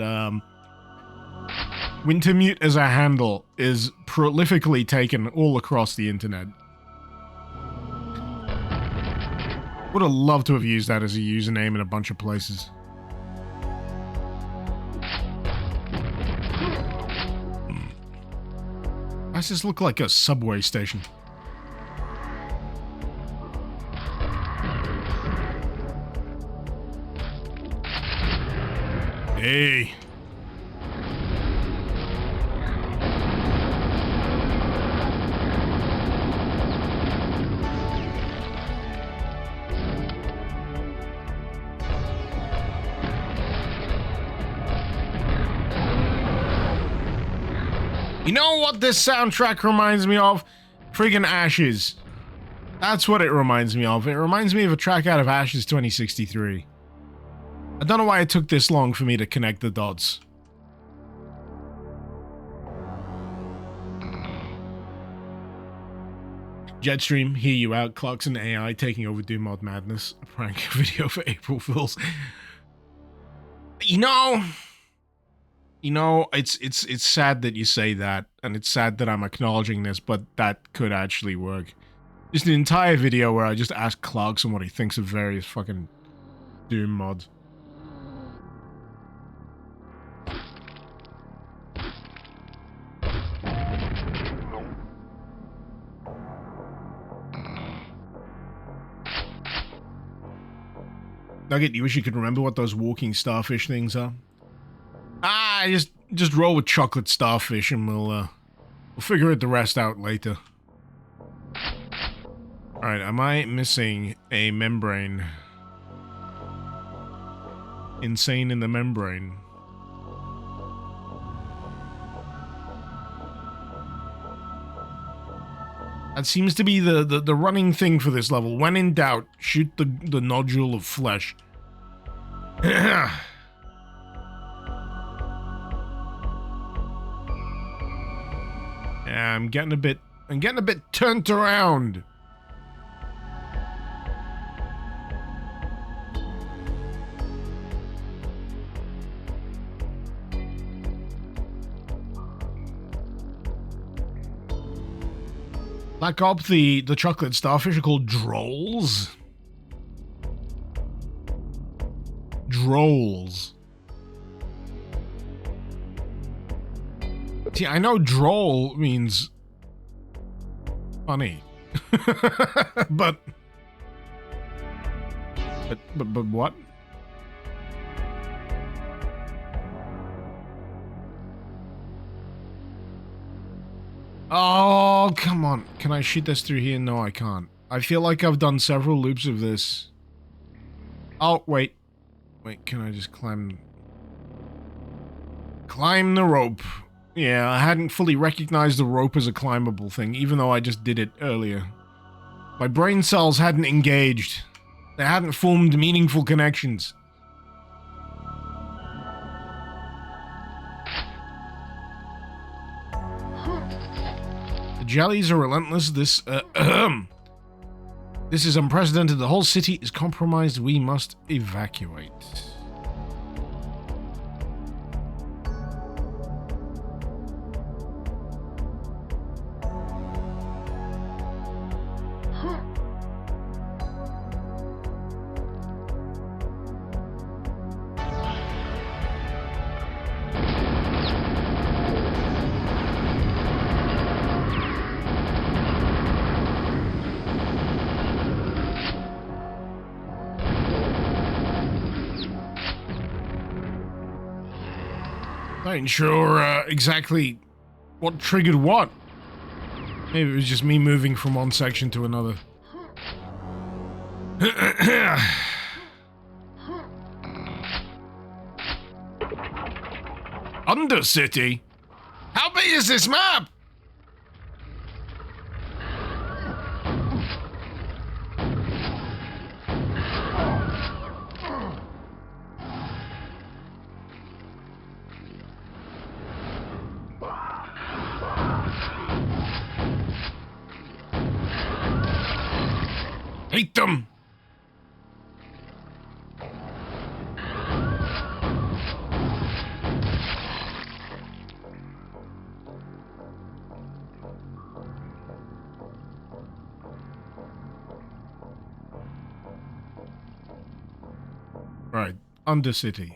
Wintermute as a handle is prolifically taken all across the internet. Would have loved to have used that as a username in a bunch of places. Why does this look like a subway station? Hey. You know what this soundtrack reminds me of? Friggin' Ashes. That's what it reminds me of. It reminds me of a track out of Ashes 2063. I don't know why it took this long for me to connect the dots. Jetstream, hear you out. Clarkson AI taking over Doom Mod Madness. A prank video for April Fools. You know, it's sad that you say that, and it's sad that I'm acknowledging this, but that could actually work. Just an entire video where I just ask Clarkson what he thinks of various fucking Doom mods. Nugget, you wish you could remember what those walking starfish things are? Just roll with chocolate starfish and we'll figure the rest out later. Alright, am I missing a membrane? Insane in the membrane. That seems to be the running thing for this level. When in doubt, shoot the nodule of flesh. Yeah, I'm getting a bit turned around. Black Op, the chocolate starfish are called drolls. Drolls. See, I know droll means funny. but what? Oh, come on. Can I shoot this through here? No, I can't. I feel like I've done several loops of this. Oh, wait. Wait, can I just climb the rope? Yeah, I hadn't fully recognized the rope as a climbable thing, even though I just did it earlier. My brain cells hadn't engaged. They hadn't formed meaningful connections. The jellies are relentless. This is unprecedented. The whole city is compromised. We must evacuate. I ain't sure exactly what triggered what. Maybe it was just me moving from one section to another. Undercity? How big is this map? Meet them! Right, Undercity.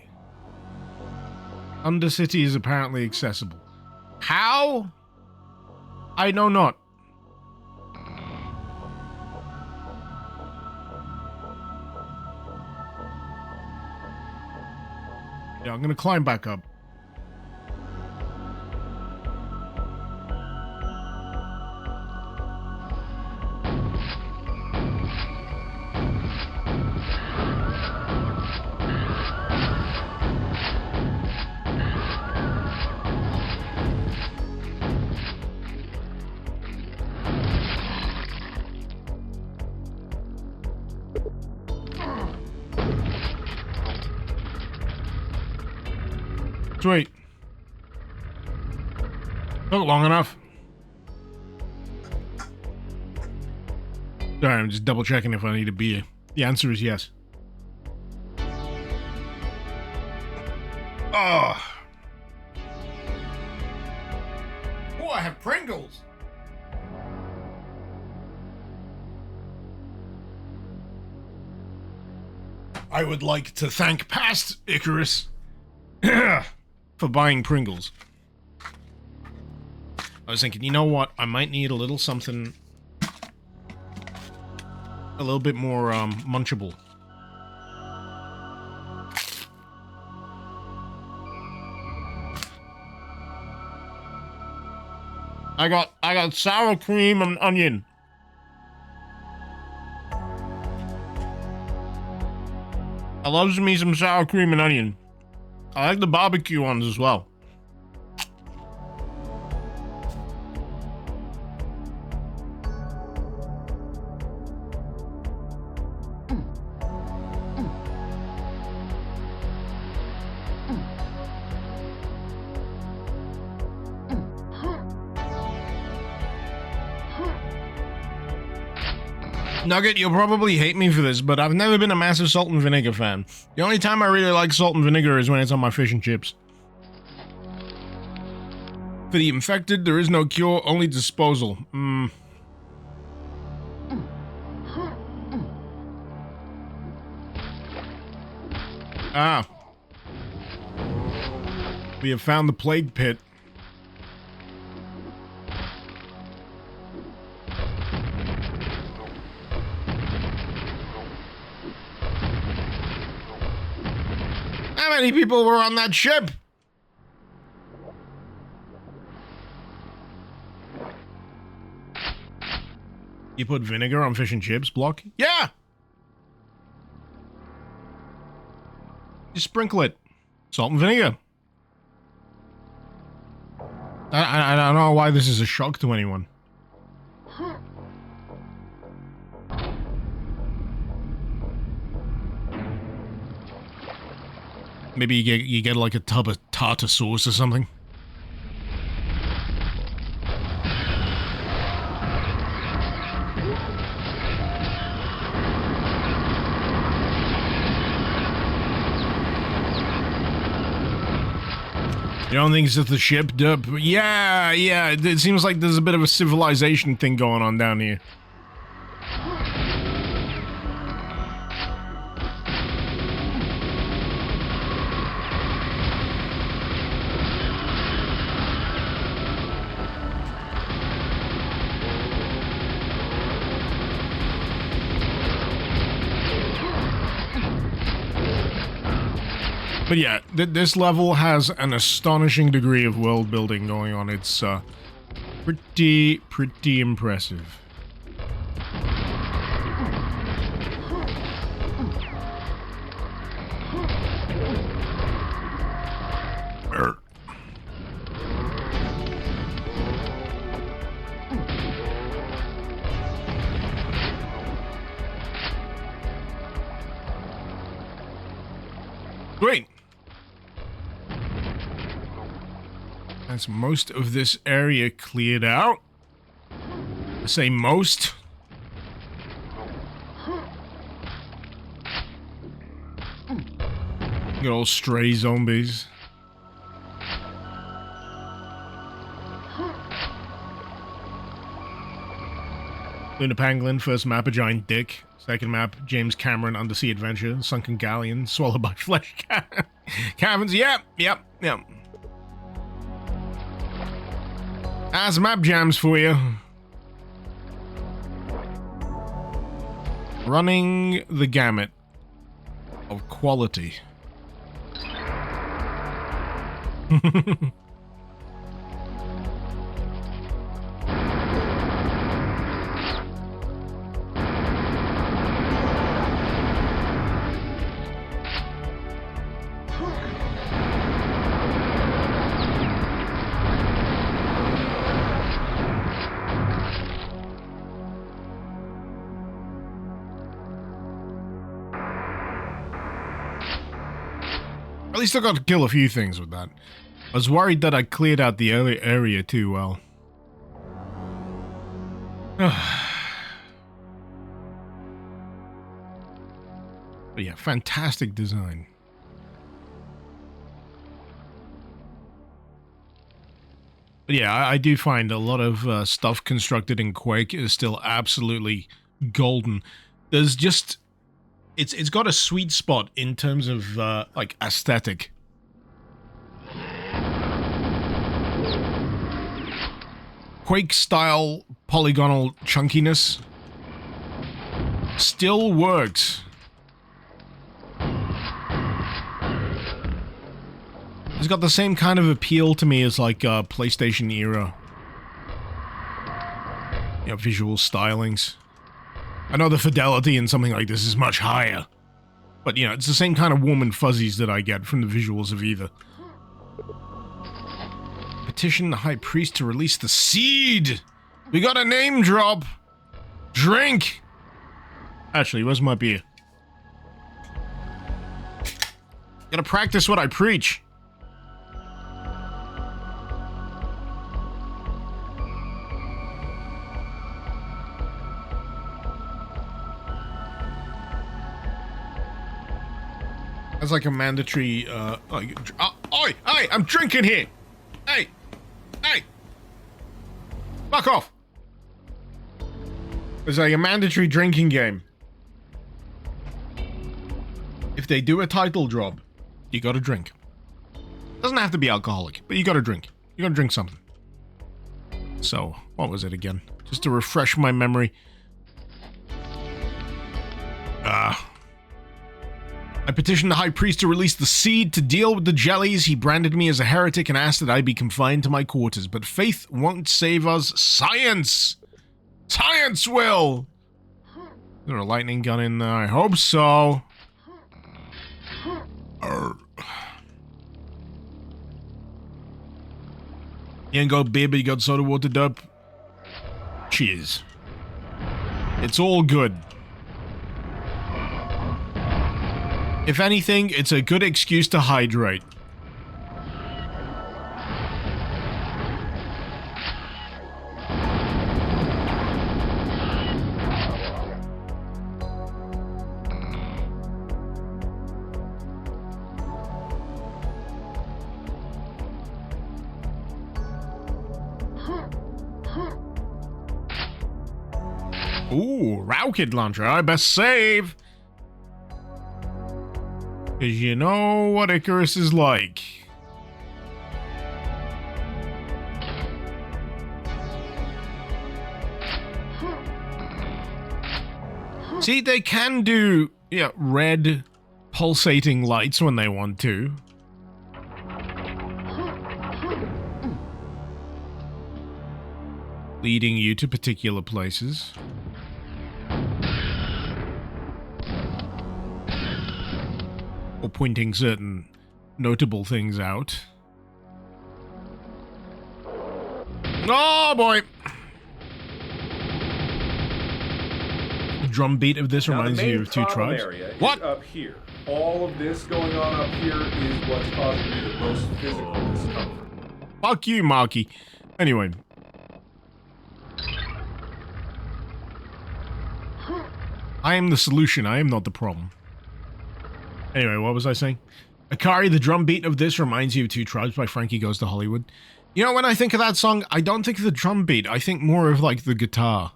Undercity is apparently accessible. How? I know not. Yeah, I'm gonna climb back up. Sweet. Took long enough. Sorry, I'm just double checking if I need a beer. The answer is yes. Oh, I have Pringles. I would like to thank past Icarus for buying Pringles. I was thinking, you know what? I might need a little something a little bit more munchable. I got sour cream and onion. I loves me some sour cream and onion. I like the barbecue ones as well. Nugget, you'll probably hate me for this, but I've never been a massive salt and vinegar fan. The only time I really like salt and vinegar is when it's on my fish and chips. For the infected, there is no cure, only disposal. Ah. We have found the plague pit. How many people were on that ship? You put vinegar on fish and chips, Block? Yeah! You sprinkle it. Salt and vinegar. I don't know why this is a shock to anyone. Maybe you get like a tub of tartar sauce or something. You don't think it's just the ship? Yeah, it seems like there's a bit of a civilization thing going on down here. But yeah, this level has an astonishing degree of world building going on. It's pretty impressive. Great. That's most of this area cleared out. I say most. Good old stray zombies. Luna Pangolin, first map, a giant dick. Second map, James Cameron, undersea adventure. Sunken galleon, swallowed by flesh caverns. Yep. That's map jams for you. Running the gamut of quality. At least I got to kill a few things with that. I was worried that I cleared out the area too well. But yeah, fantastic design. But yeah, I do find a lot of stuff constructed in Quake is still absolutely golden. There's just... It's got a sweet spot in terms of, like, aesthetic. Quake-style polygonal chunkiness still works. It's got the same kind of appeal to me as, like, PlayStation era. You know, visual stylings. I know the fidelity in something like this is much higher. But, you know, it's the same kind of warm and fuzzies that I get from the visuals of either. Petition the High Priest to release the seed! We got a name drop! Drink! Actually, where's my beer? Gotta practice what I preach. That's like a mandatory, oi, I'm drinking here! Hey! Fuck off! It's like a mandatory drinking game. If they do a title drop, you gotta drink. Doesn't have to be alcoholic, but you gotta drink. You gotta drink something. So, what was it again? Just to refresh my memory. I petitioned the High Priest to release the seed to deal with the jellies. He branded me as a heretic and asked that I be confined to my quarters. But faith won't save us. Science! Science will! Is there a lightning gun in there? I hope so. You ain't got beer, but you got soda water, dope. Cheers. It's all good. If anything, it's a good excuse to hydrate. Ooh, rocket launcher. I best save. Because you know what Icarus is like. See, they can do, yeah, red pulsating lights when they want to. Leading you to particular places. Or pointing certain notable things out. Oh boy! The drum beat of this reminds you of Two Tribes. What? Up here. All of this going on up here is what's causing me the most physical discomfort. Fuck you, Marky. Anyway. I am the solution, I am not the problem. Anyway, what was I saying? Akari, the drum beat of this reminds you of Two Tribes by Frankie Goes to Hollywood. You know, when I think of that song, I don't think of the drum beat. I think more of, like, the guitar.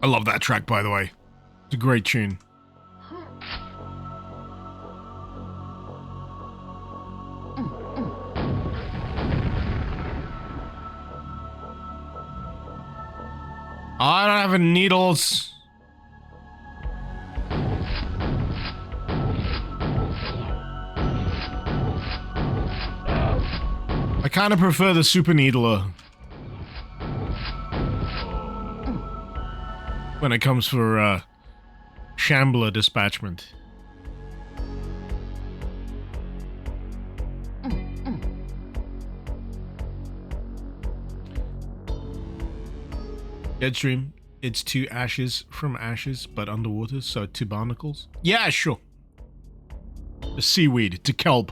I love that track, by the way. It's a great tune. I don't have any needles. I kind of prefer the Super Needler when it comes for Shambler dispatchment. Deadstream, it's two ashes from ashes, but underwater, so two barnacles. Yeah, sure. The seaweed, to kelp.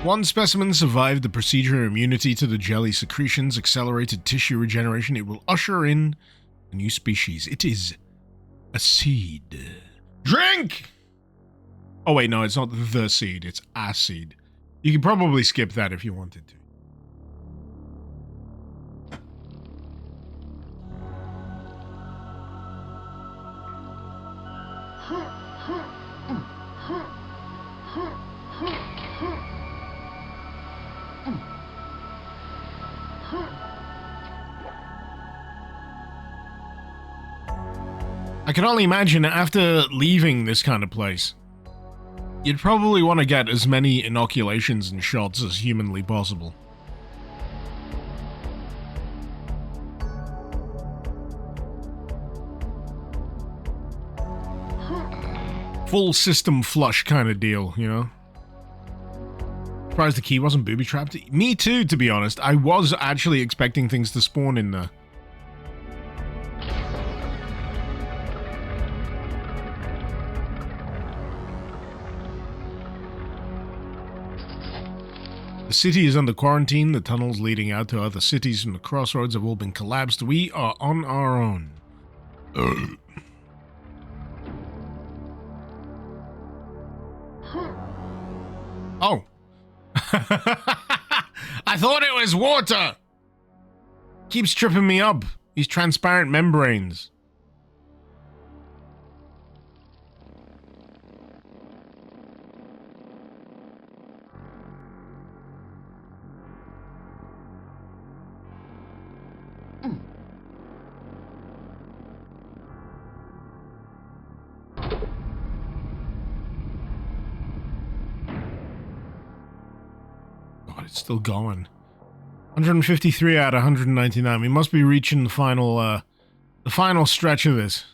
One specimen survived the procedure. Immunity to the jelly secretions, accelerated tissue regeneration. It will usher in a new species. It is a seed. Drink! Oh wait, no, it's not the seed, it's a seed. You could probably skip that if you wanted to. I can only imagine after leaving this kind of place, you'd probably want to get as many inoculations and shots as humanly possible. Full system flush kind of deal, you know? Surprised the key wasn't booby-trapped. Me too, to be honest. I was actually expecting things to spawn in there. The city is under quarantine. The tunnels leading out to other cities from the crossroads have all been collapsed. We are on our own. Oh. I thought it was water. Keeps tripping me up. These transparent membranes. It's still going. 153 out of 199. We must be reaching the final stretch of this.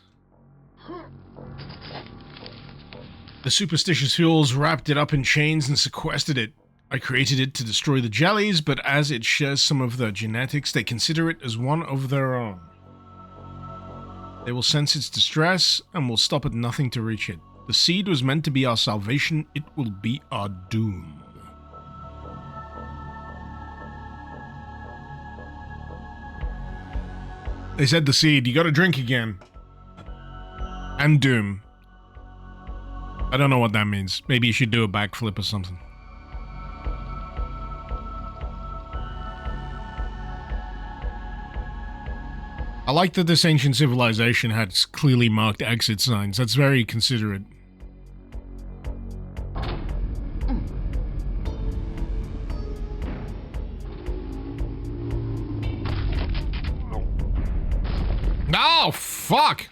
The superstitious fuels wrapped it up in chains and sequestered it. I created it to destroy the jellies, but as it shares some of their genetics, they consider it as one of their own. They will sense its distress and will stop at nothing to reach it. The seed was meant to be our salvation. It will be our doom. They said the seed, you gotta drink again. And doom. I don't know what that means. Maybe you should do a backflip or something. I like that this ancient civilization had clearly marked exit signs. That's very considerate. Oh, fuck!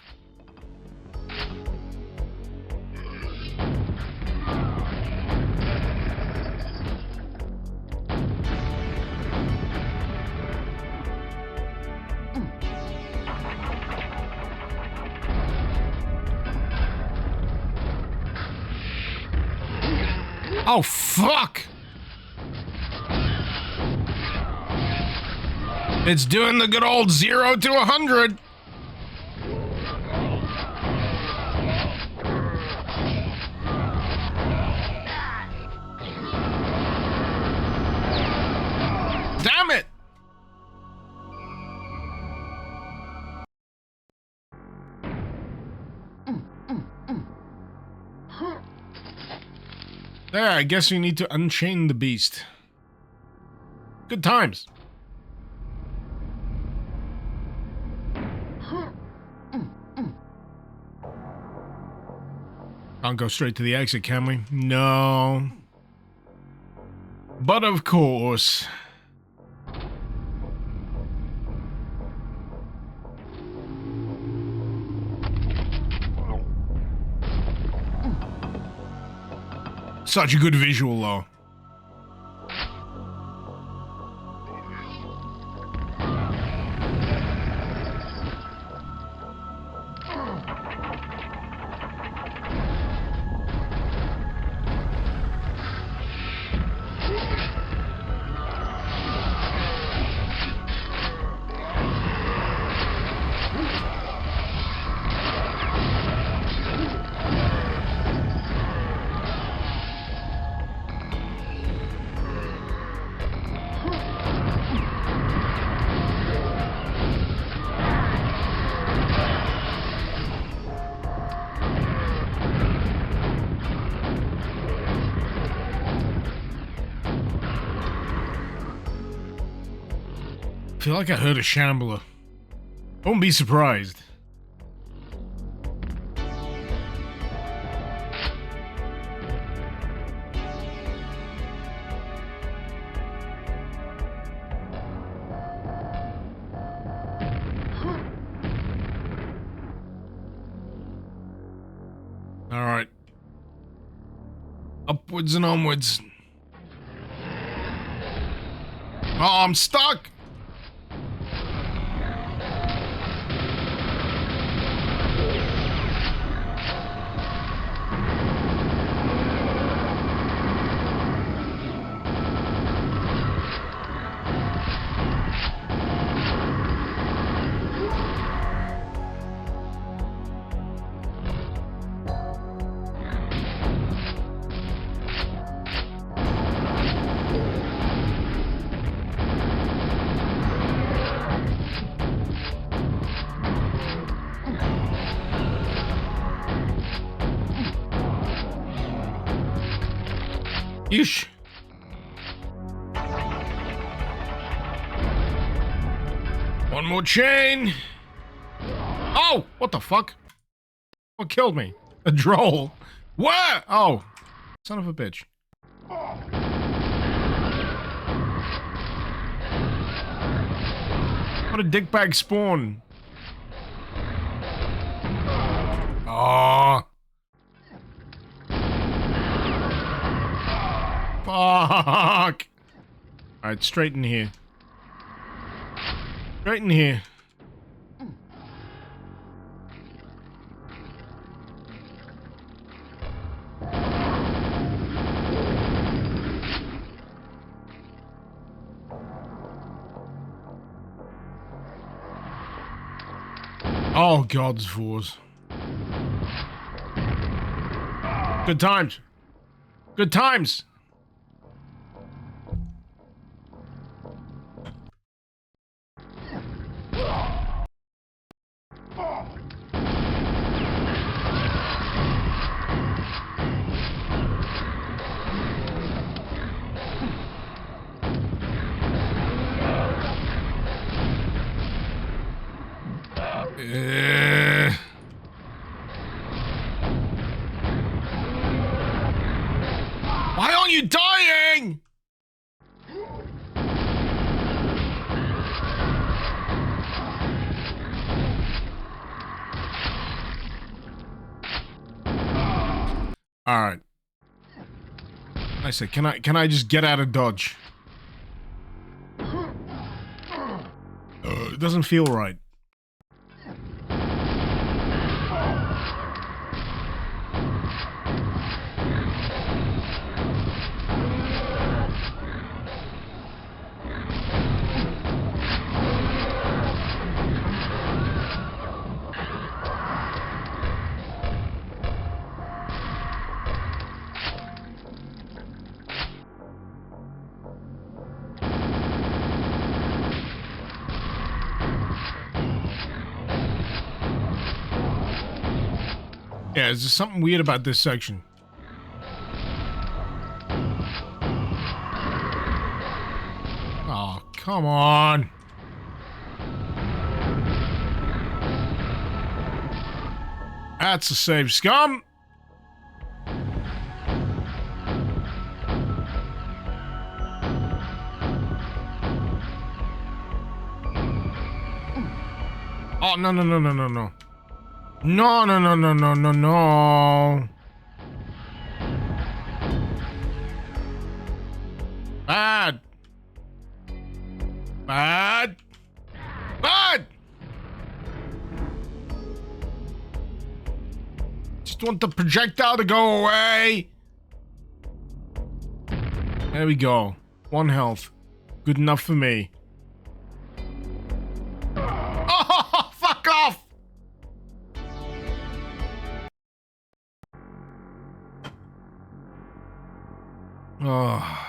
Oh, fuck! It's doing the good old 0 to 100! There, I guess you need to unchain the beast. Good times. Can't go straight to the exit, can we? No. But of course. Such a good visual, though. I feel like I heard a shambler. Won't be surprised. All right. Upwards and onwards. Oh, I'm stuck! Yeesh. One more chain. Oh, what the fuck? What killed me? A droll. What? Oh, son of a bitch. What a dickbag spawn. Oh. Fuck! Alright, straight in here. Straight in here. Oh, God's fours. Good times. Good times. Why aren't you dying? All right. I said, can I just get out of dodge? It doesn't feel right. Yeah, there's just something weird about this section. Come on. That's a save, scum. Oh, no, no, no, no, no, no. No, no, no, no, no, no, no. Bad. Bad. Bad. Just want the projectile to go away. There we go. 1 health. Good enough for me. Oh, fuck off! Oh.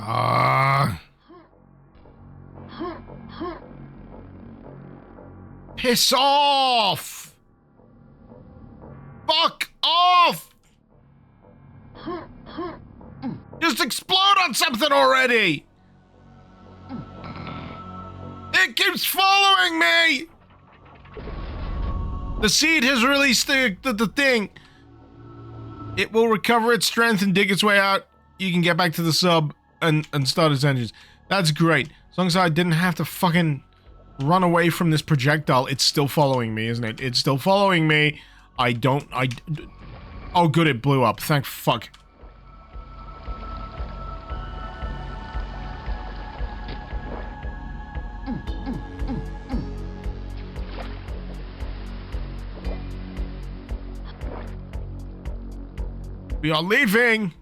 Ah. Piss off! Fuck off! Just explode on something already! It keeps following me! The seed has released the thing. It will recover its strength and dig its way out. You can get back to the sub and start its engines. That's great. As long as I didn't have to fucking run away from this projectile. It's still following me, isn't it? It's still following me. Oh, good, it blew up. Thank fuck. We are leaving.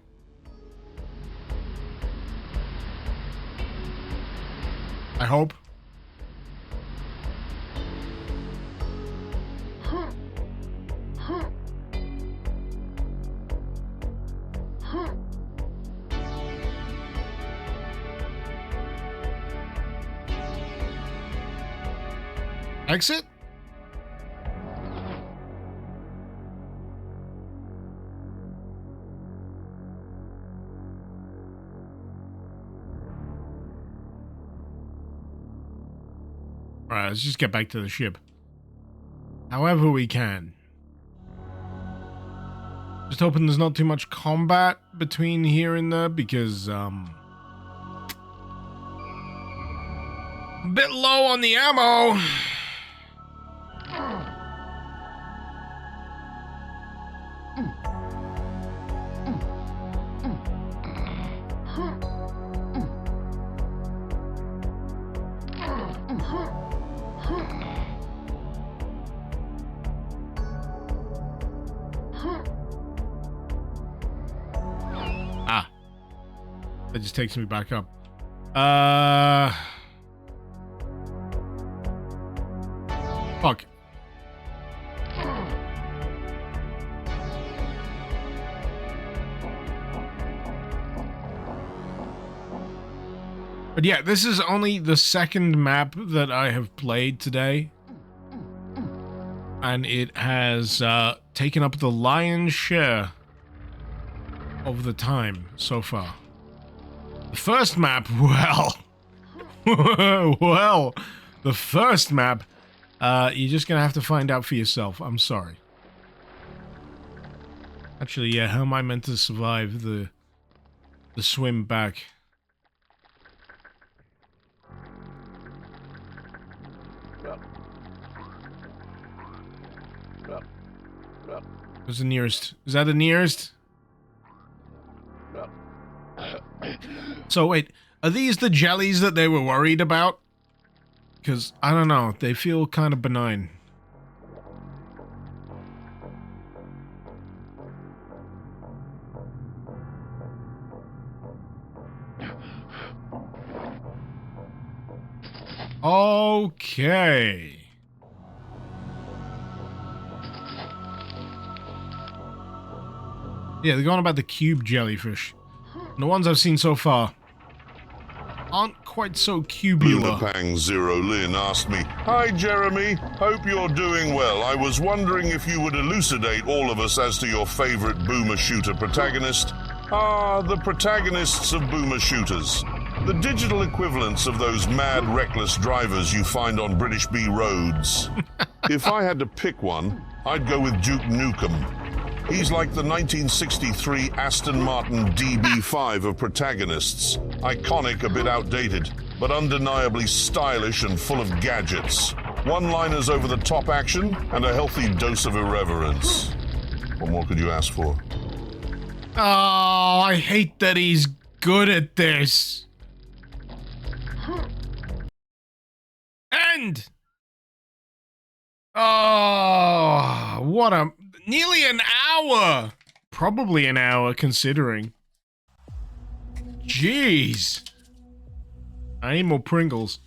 I hope. Exit? Alright, let's just get back to the ship. However we can. Just hoping there's not too much combat between here and there, because, a bit low on the ammo. That just takes me back up. Fuck. But yeah, this is only the second map that I have played today. And it has taken up the lion's share of the time so far. The first map, well, well, the first map, you're just gonna have to find out for yourself. I'm sorry. Actually, yeah, how am I meant to survive the swim back? Where's the nearest? Is that the nearest? So wait, are these the jellies that they were worried about? Because, I don't know, they feel kind of benign. Okay. Yeah, they're going about the cube jellyfish. And the ones I've seen so far aren't quite so cubular. Lunapang Zero Lin asked me, "Hi Jeremy, hope you're doing well. I was wondering if you would elucidate all of us as to your favorite boomer shooter protagonist." The protagonists of boomer shooters. The digital equivalents of those mad, reckless drivers you find on British B roads. If I had to pick one, I'd go with Duke Nukem. He's like the 1963 Aston Martin DB5 of protagonists. Iconic, a bit outdated, but undeniably stylish and full of gadgets. One-liners over the top action and a healthy dose of irreverence. What more could you ask for? Oh, I hate that he's good at this. End! Oh, what a... Nearly an hour! Probably an hour, considering. Jeez. I need more Pringles.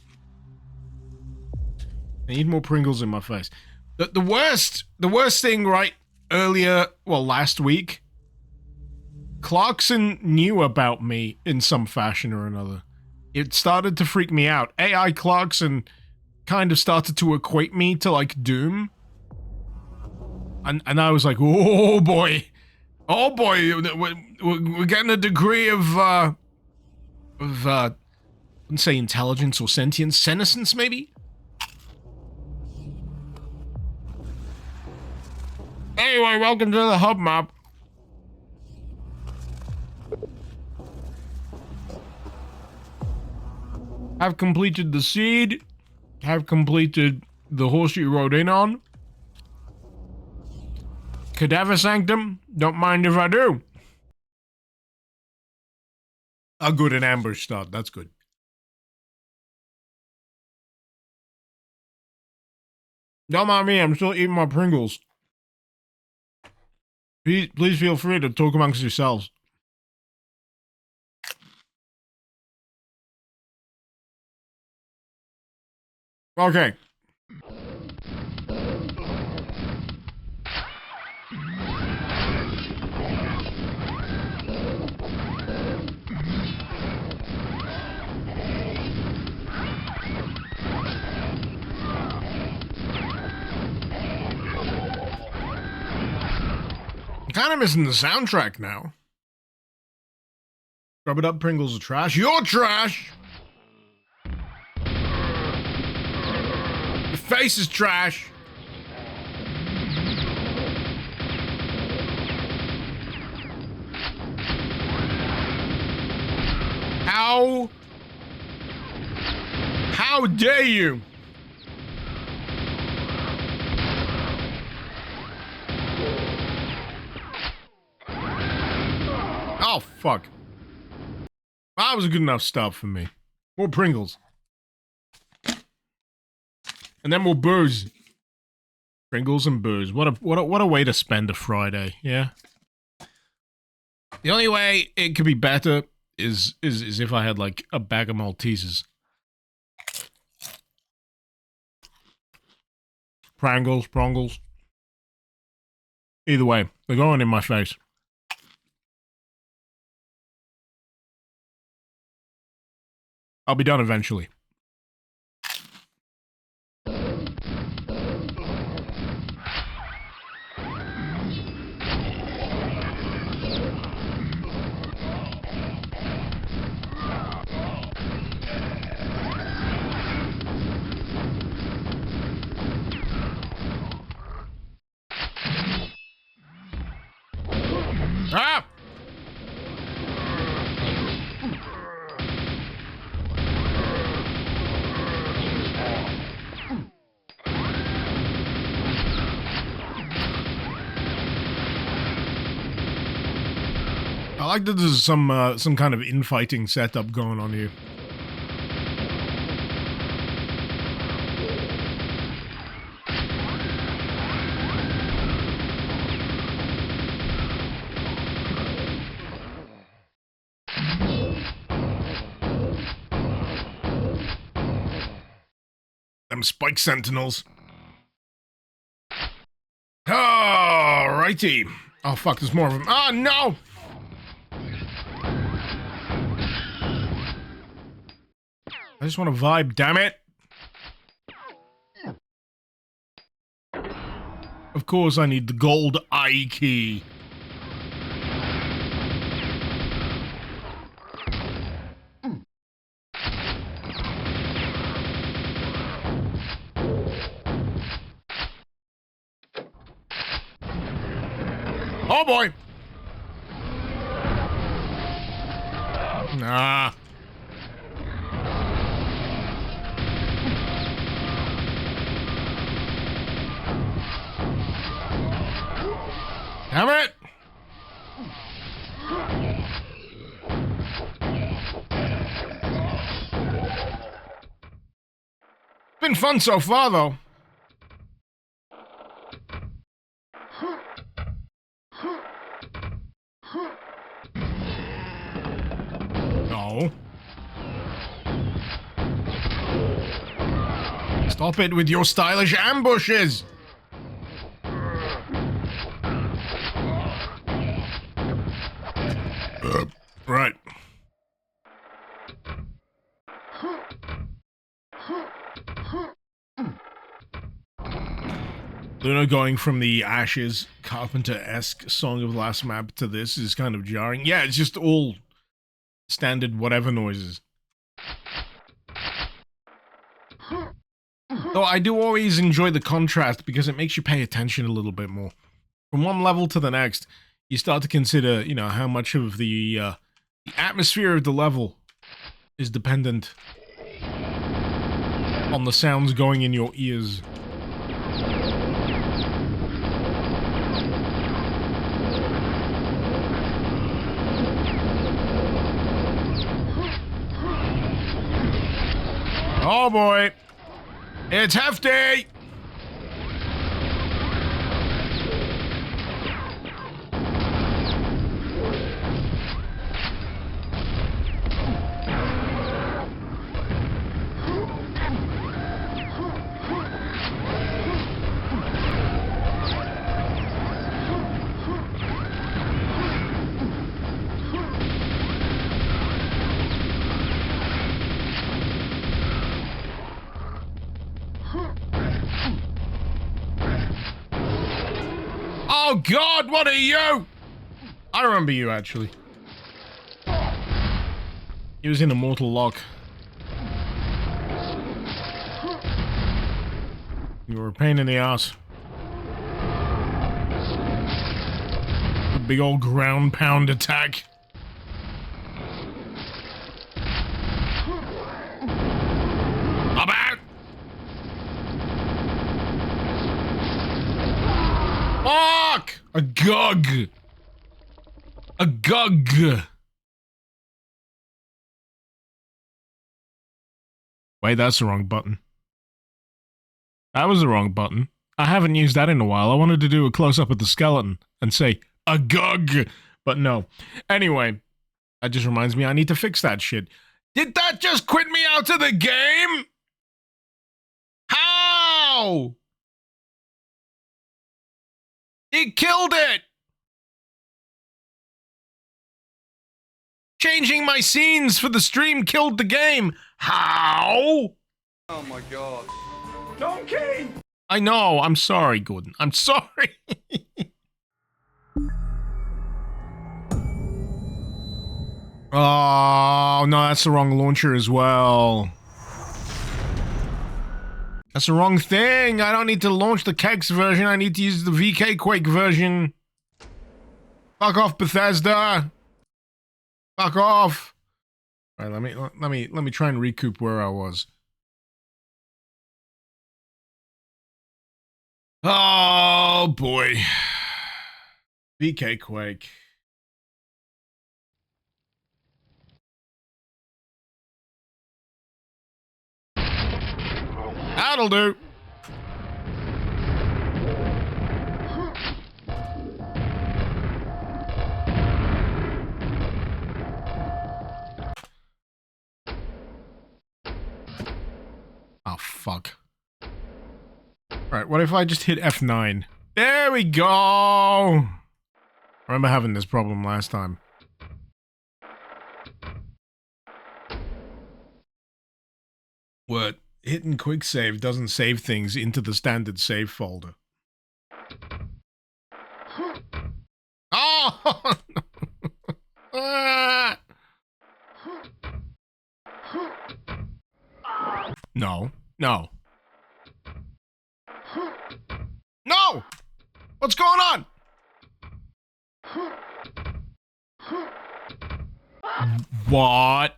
I need more Pringles in my face. The worst thing, right, earlier, well, last week, Clarkson knew about me in some fashion or another. It started to freak me out. AI Clarkson kind of started to equate me to, like, Doom. And I was like, oh boy, we're getting a degree of I wouldn't say intelligence or sentience, senescence maybe? Anyway, welcome to the hub map. Have completed the seed. Have completed the horse you rode in on. Cadaver Sanctum, don't mind if I do. A good an ambush start, that's good. Don't mind me, I'm still eating my Pringles. Please feel free to talk amongst yourselves. Okay. Kind of missing the soundtrack now. Rub it up, Pringles are trash. You're trash! Your face is trash! How dare you? Oh, fuck. That was a good enough stop for me. More Pringles. And then more booze. Pringles and booze. What a way to spend a Friday, yeah? The only way it could be better is if I had, like, a bag of Maltesers. Prongles. Either way, they're going in my face. I'll be done eventually. Ah! I like that there's some kind of infighting setup going on here. Them spike sentinels. Alrighty. Oh fuck, there's more of them. Oh no! just want to vibe, damn it! Of course I need the gold eye key. Oh boy! Nah. Damn it! Been fun so far, though. No. Stop it with your stylish ambushes! Right. Luna going from the Ashes Carpenter-esque Song of Last Map to this is kind of jarring. Yeah, it's just all standard whatever noises. Though I do always enjoy the contrast because it makes you pay attention a little bit more. From one level to the next, you start to consider, you know, how much of the atmosphere of the level is dependent on the sounds going in your ears. Oh boy, it's hefty! Oh God, what are you? I remember you, actually. He was in a mortal lock. You were a pain in the ass. A big old ground pound attack. Up out! Fuck! A gug! A gug! Wait, that's the wrong button. That was the wrong button. I haven't used that in a while. I wanted to do a close-up of the skeleton and say, a gug! But no. Anyway, that just reminds me I need to fix that shit. Did that just quit me out of the game? How? It killed it! Changing my scenes for the stream killed the game. How? Oh my god. Donkey! I know, I'm sorry, Gordon. I'm sorry. Oh, no, that's the wrong launcher as well. That's the wrong thing. I don't need to launch the Kex version. I need to use the VK Quake version. Fuck off, Bethesda. Fuck off. All right, let me try and recoup where I was. Oh boy. VK Quake. That'll do. Oh, fuck. Right, what if I just hit F9? There we go! I remember having this problem last time. What? Hitting quick save doesn't save things into the standard save folder. Oh! No. No. No! What's going on? What?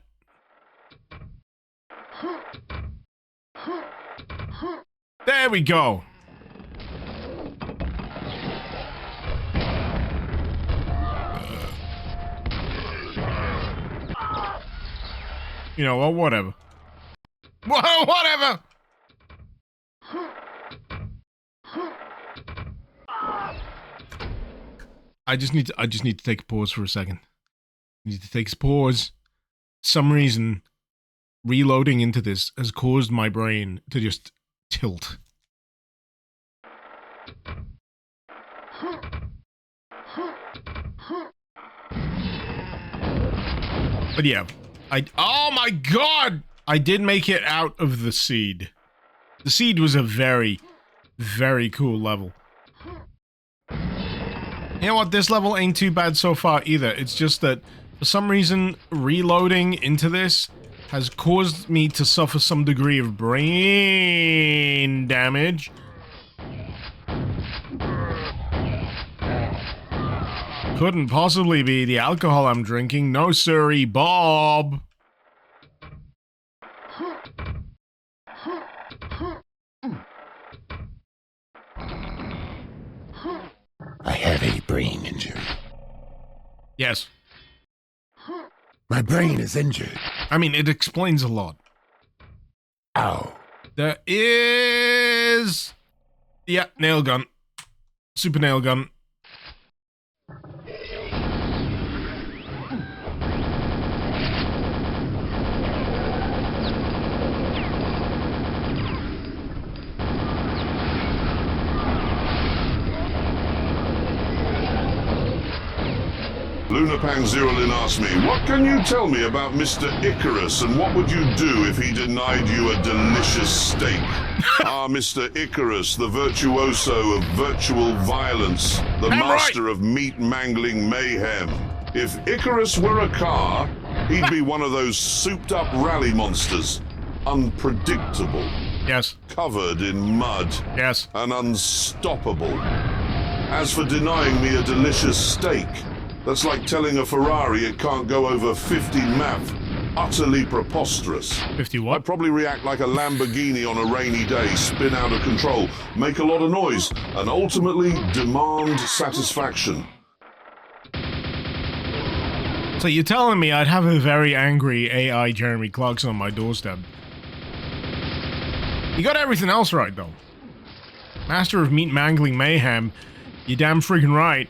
There we go. You know what? Whatever. Whatever. I just need to take a pause for a second. I need to take a pause. For some reason, reloading into this has caused my brain to just tilt. But yeah, oh my god! I did make it out of the seed. The seed was a very, very cool level. You know what? This level ain't too bad so far either. It's just that, for some reason, reloading into this has caused me to suffer some degree of brain damage. Couldn't possibly be the alcohol I'm drinking. No, sirree, Bob. I have a brain injury. Yes. My brain is injured. I mean, it explains a lot. Ow. There is... Yeah, nail gun. Super nail gun. Lunapang Zerolin asked me, what can you tell me about Mr. Icarus and what would you do if he denied you a delicious steak? Mr. Icarus, the virtuoso of virtual violence, the master of meat-mangling mayhem. If Icarus were a car, he'd be one of those souped-up rally monsters. Unpredictable. Yes. Covered in mud. Yes. And unstoppable. As for denying me a delicious steak, that's like telling a Ferrari it can't go over 50 MAF. Utterly preposterous. 50 what? I'd probably react like a Lamborghini on a rainy day, spin out of control, make a lot of noise, and ultimately demand satisfaction. So you're telling me I'd have a very angry AI Jeremy Clarkson on my doorstep. You got everything else right, though. Master of meat mangling mayhem. You damn freaking right.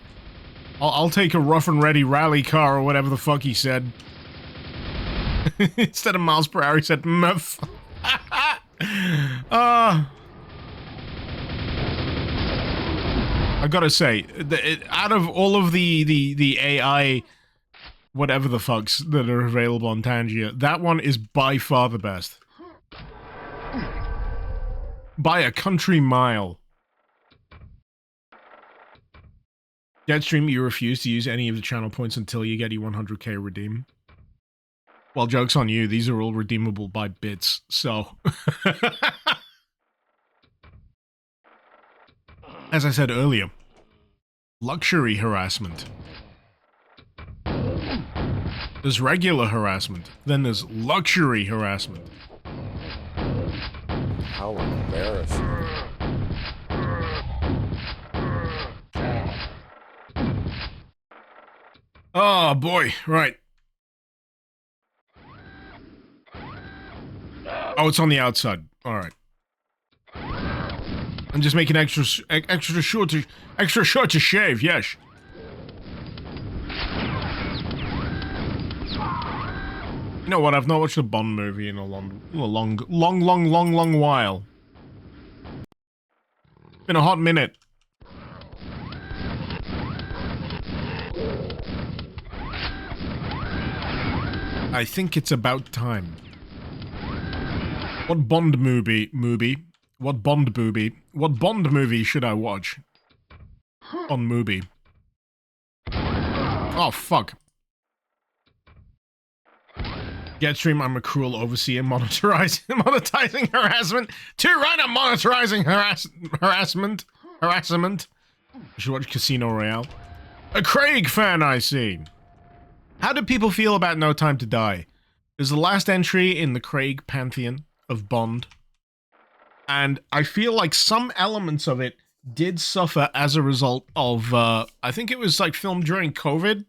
I'll take a rough and ready rally car or whatever the fuck he said. Instead of miles per hour, he said muff. I gotta say, out of all of the AI, whatever the fucks that are available on Tangia, that one is by far the best. By a country mile. Deadstream, you refuse to use any of the channel points until you get your 100k redeem. Well, joke's on you, these are all redeemable by bits, so... As I said earlier, luxury harassment. There's regular harassment, then there's luxury harassment. How embarrassing. Oh boy, right. Oh, it's on the outside. All right. I'm just making extra short to shave. Yes. You know what? I've not watched a Bond movie in a long while. Been a hot minute. I think it's about time. What Bond movie? What Bond movie should I watch? On Mubi. Oh, fuck. Getstream, I'm a cruel overseer monetizing harassment. Too right, I'm monetizing harassment. You should watch Casino Royale. A Craig fan, I see. How do people feel about No Time to Die? It's the last entry in the Craig pantheon of Bond. And I feel like some elements of it did suffer as a result of, I think it was like filmed during COVID.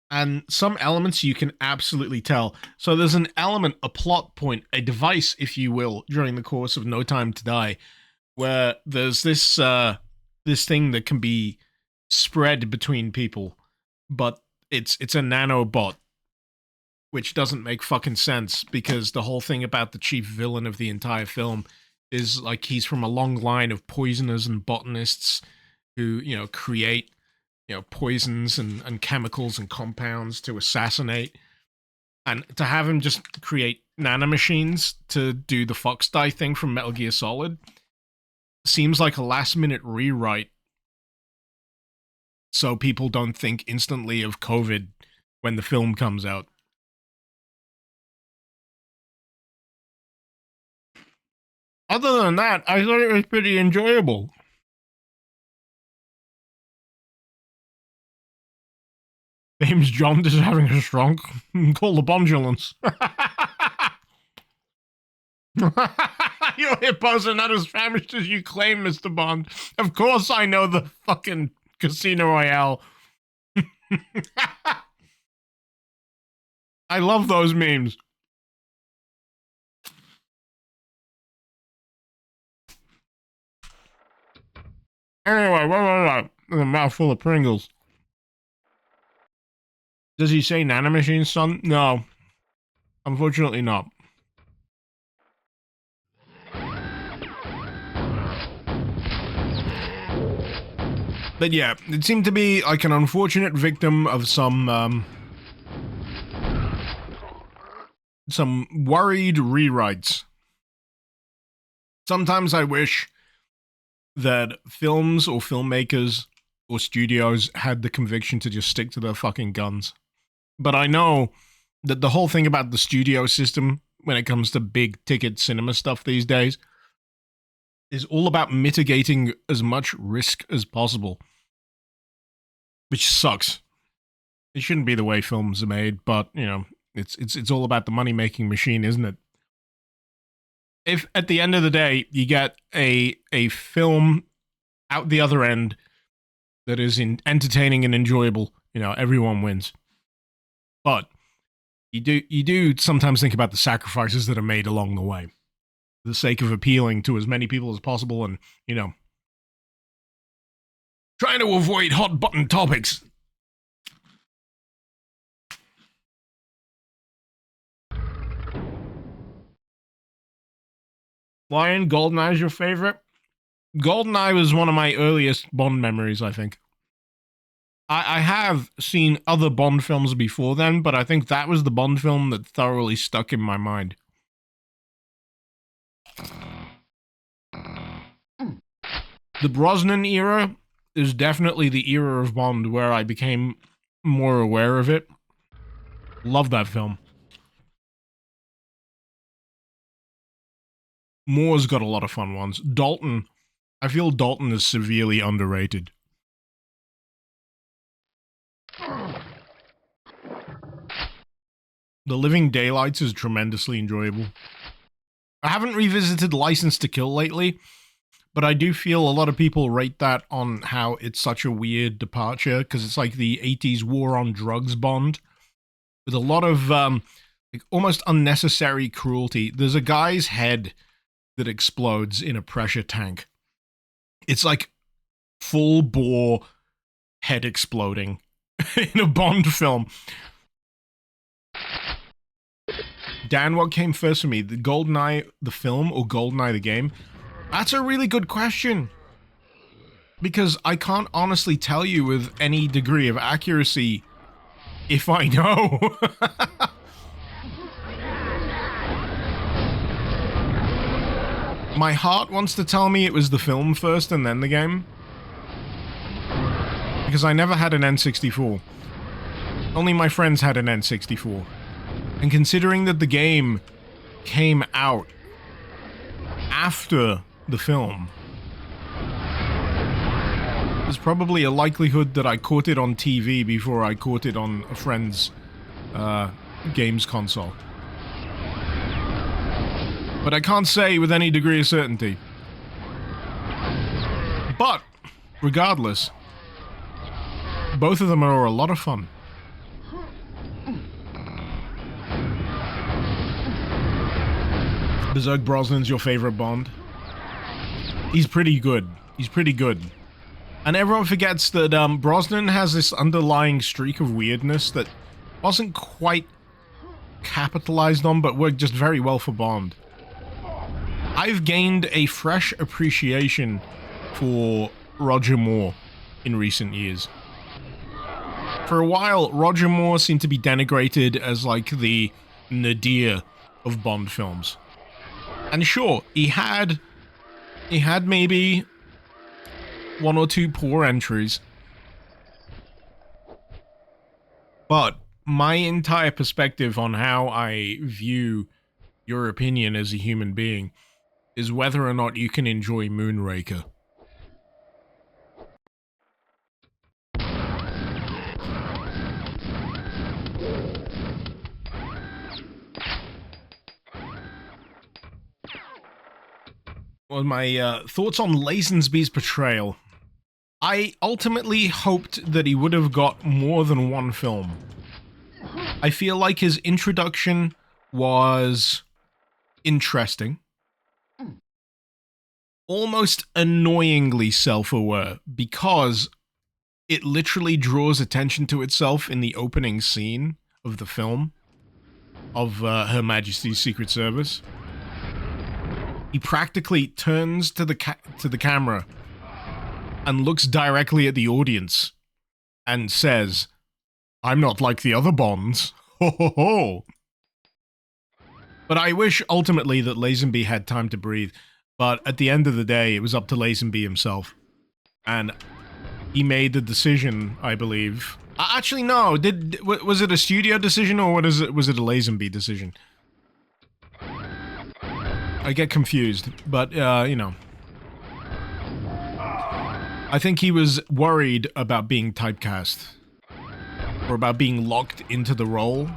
And some elements you can absolutely tell. So there's an element, a plot point, a device, if you will, during the course of No Time to Die, where there's this this thing that can be spread between people, but it's a nanobot, which doesn't make fucking sense, because the whole thing about the chief villain of the entire film is like he's from a long line of poisoners and botanists who, you know, create, you know, poisons and chemicals and compounds to assassinate. And to have him just create nanomachines to do the Fox Die thing from Metal Gear Solid seems like a last-minute rewrite, so people don't think instantly of COVID when the film comes out. Other than that, I thought it was pretty enjoyable. James John is having a stroke. Call the Bondulance. Your hippos are not as famished as you claim, Mr. Bond. Of course I know the fucking Casino Royale. I love those memes. Anyway, what was that? A mouthful of Pringles. Does he say nanomachines, son? No. Unfortunately not. But yeah, it seemed to be like an unfortunate victim of some worried rewrites. Sometimes I wish that films or filmmakers or studios had the conviction to just stick to their fucking guns. But I know that the whole thing about the studio system when it comes to big ticket cinema stuff these days is all about mitigating as much risk as possible. Which sucks. It shouldn't be the way films are made, but, you know, it's all about the money-making machine, isn't it? If at the end of the day you get a film out the other end that is entertaining and enjoyable, you know, everyone wins. But you do sometimes think about the sacrifices that are made along the way, for the sake of appealing to as many people as possible, and, you know, trying to avoid hot button topics. Lion, GoldenEye is your favorite? GoldenEye was one of my earliest Bond memories, I think. I have seen other Bond films before then, but I think that was the Bond film that thoroughly stuck in my mind. The Brosnan era is definitely the era of Bond where I became more aware of it. Love that film. Moore's got a lot of fun ones. Dalton, I feel Dalton is severely underrated. The Living Daylights is tremendously enjoyable. I haven't revisited License to Kill lately, but I do feel a lot of people rate that on how it's such a weird departure, because it's like the 80s war on drugs Bond, with a lot of like almost unnecessary cruelty. There's a guy's head that explodes in a pressure tank. It's like full bore head exploding in a Bond film. Dan, what came first for me? The GoldenEye the film or GoldenEye the game? That's a really good question. Because I can't honestly tell you with any degree of accuracy if I know. My heart wants to tell me it was the film first and then the game. Because I never had an N64. Only my friends had an N64. And considering that the game came out after the film, there's probably a likelihood that I caught it on TV before I caught it on a friend's games console. But I can't say with any degree of certainty. But, regardless, both of them are a lot of fun. Berserk Brosnan's your favorite Bond? He's pretty good. He's pretty good. And everyone forgets that Brosnan has this underlying streak of weirdness that wasn't quite capitalized on, but worked just very well for Bond. I've gained a fresh appreciation for Roger Moore in recent years. For a while, Roger Moore seemed to be denigrated as like the nadir of Bond films. And sure, he had maybe one or two poor entries. But my entire perspective on how I view your opinion as a human being is whether or not you can enjoy Moonraker. Well, my thoughts on Lazenby's portrayal. I ultimately hoped that he would have got more than one film. I feel like his introduction was interesting. Almost annoyingly self-aware, because it literally draws attention to itself in the opening scene of the film of Her Majesty's Secret Service. He practically turns to the camera and looks directly at the audience and says, "I'm not like the other Bonds. Ho ho ho." But I wish ultimately that Lazenby had time to breathe. But at the end of the day, it was up to Lazenby himself. And he made the decision, I believe. Actually, no. Was it a studio decision or was it a Lazenby decision? I get confused, but, you know. I think he was worried about being typecast. Or about being locked into the role.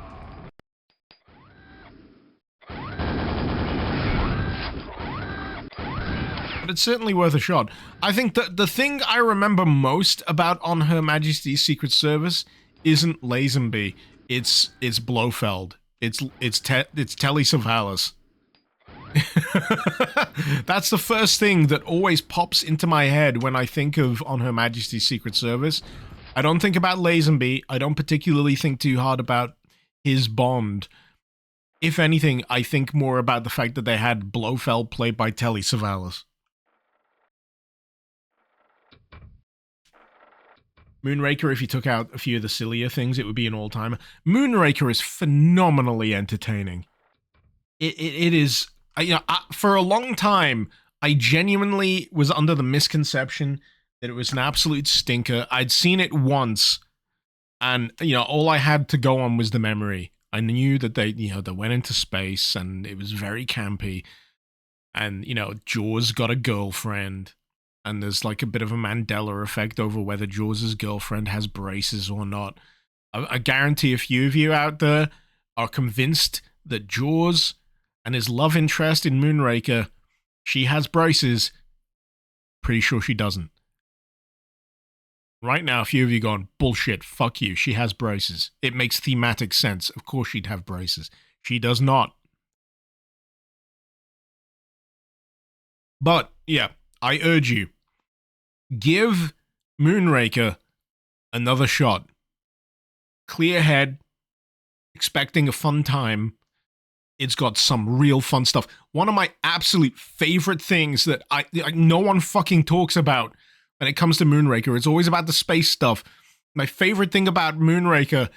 But it's certainly worth a shot. I think that the thing I remember most about On Her Majesty's Secret Service isn't Lazenby. It's Blofeld. It's Telly Savalas. That's the first thing that always pops into my head when I think of On Her Majesty's Secret Service. I don't think about Lazenby. I don't particularly think too hard about his Bond. If anything, I think more about the fact that they had Blofeld played by Telly Savalas. Moonraker, if you took out a few of the sillier things, it would be an all-timer. Moonraker is phenomenally entertaining. It is... for a long time, I genuinely was under the misconception that it was an absolute stinker. I'd seen it once, and, all I had to go on was the memory. I knew that they went into space, and it was very campy. And, Jaws got a girlfriend, and there's like a bit of a Mandela effect over whether Jaws' girlfriend has braces or not. I guarantee a few of you out there are convinced that Jaws and his love interest in Moonraker, she has braces. Pretty sure she doesn't. Right now, a few of you going, bullshit, fuck you, she has braces. It makes thematic sense. Of course she'd have braces. She does not. But, yeah, I urge you, give Moonraker another shot. Clear head, expecting a fun time. It's got some real fun stuff. One of my absolute favorite things that no one fucking talks about when it comes to Moonraker, it's always about the space stuff. My favorite thing about Moonraker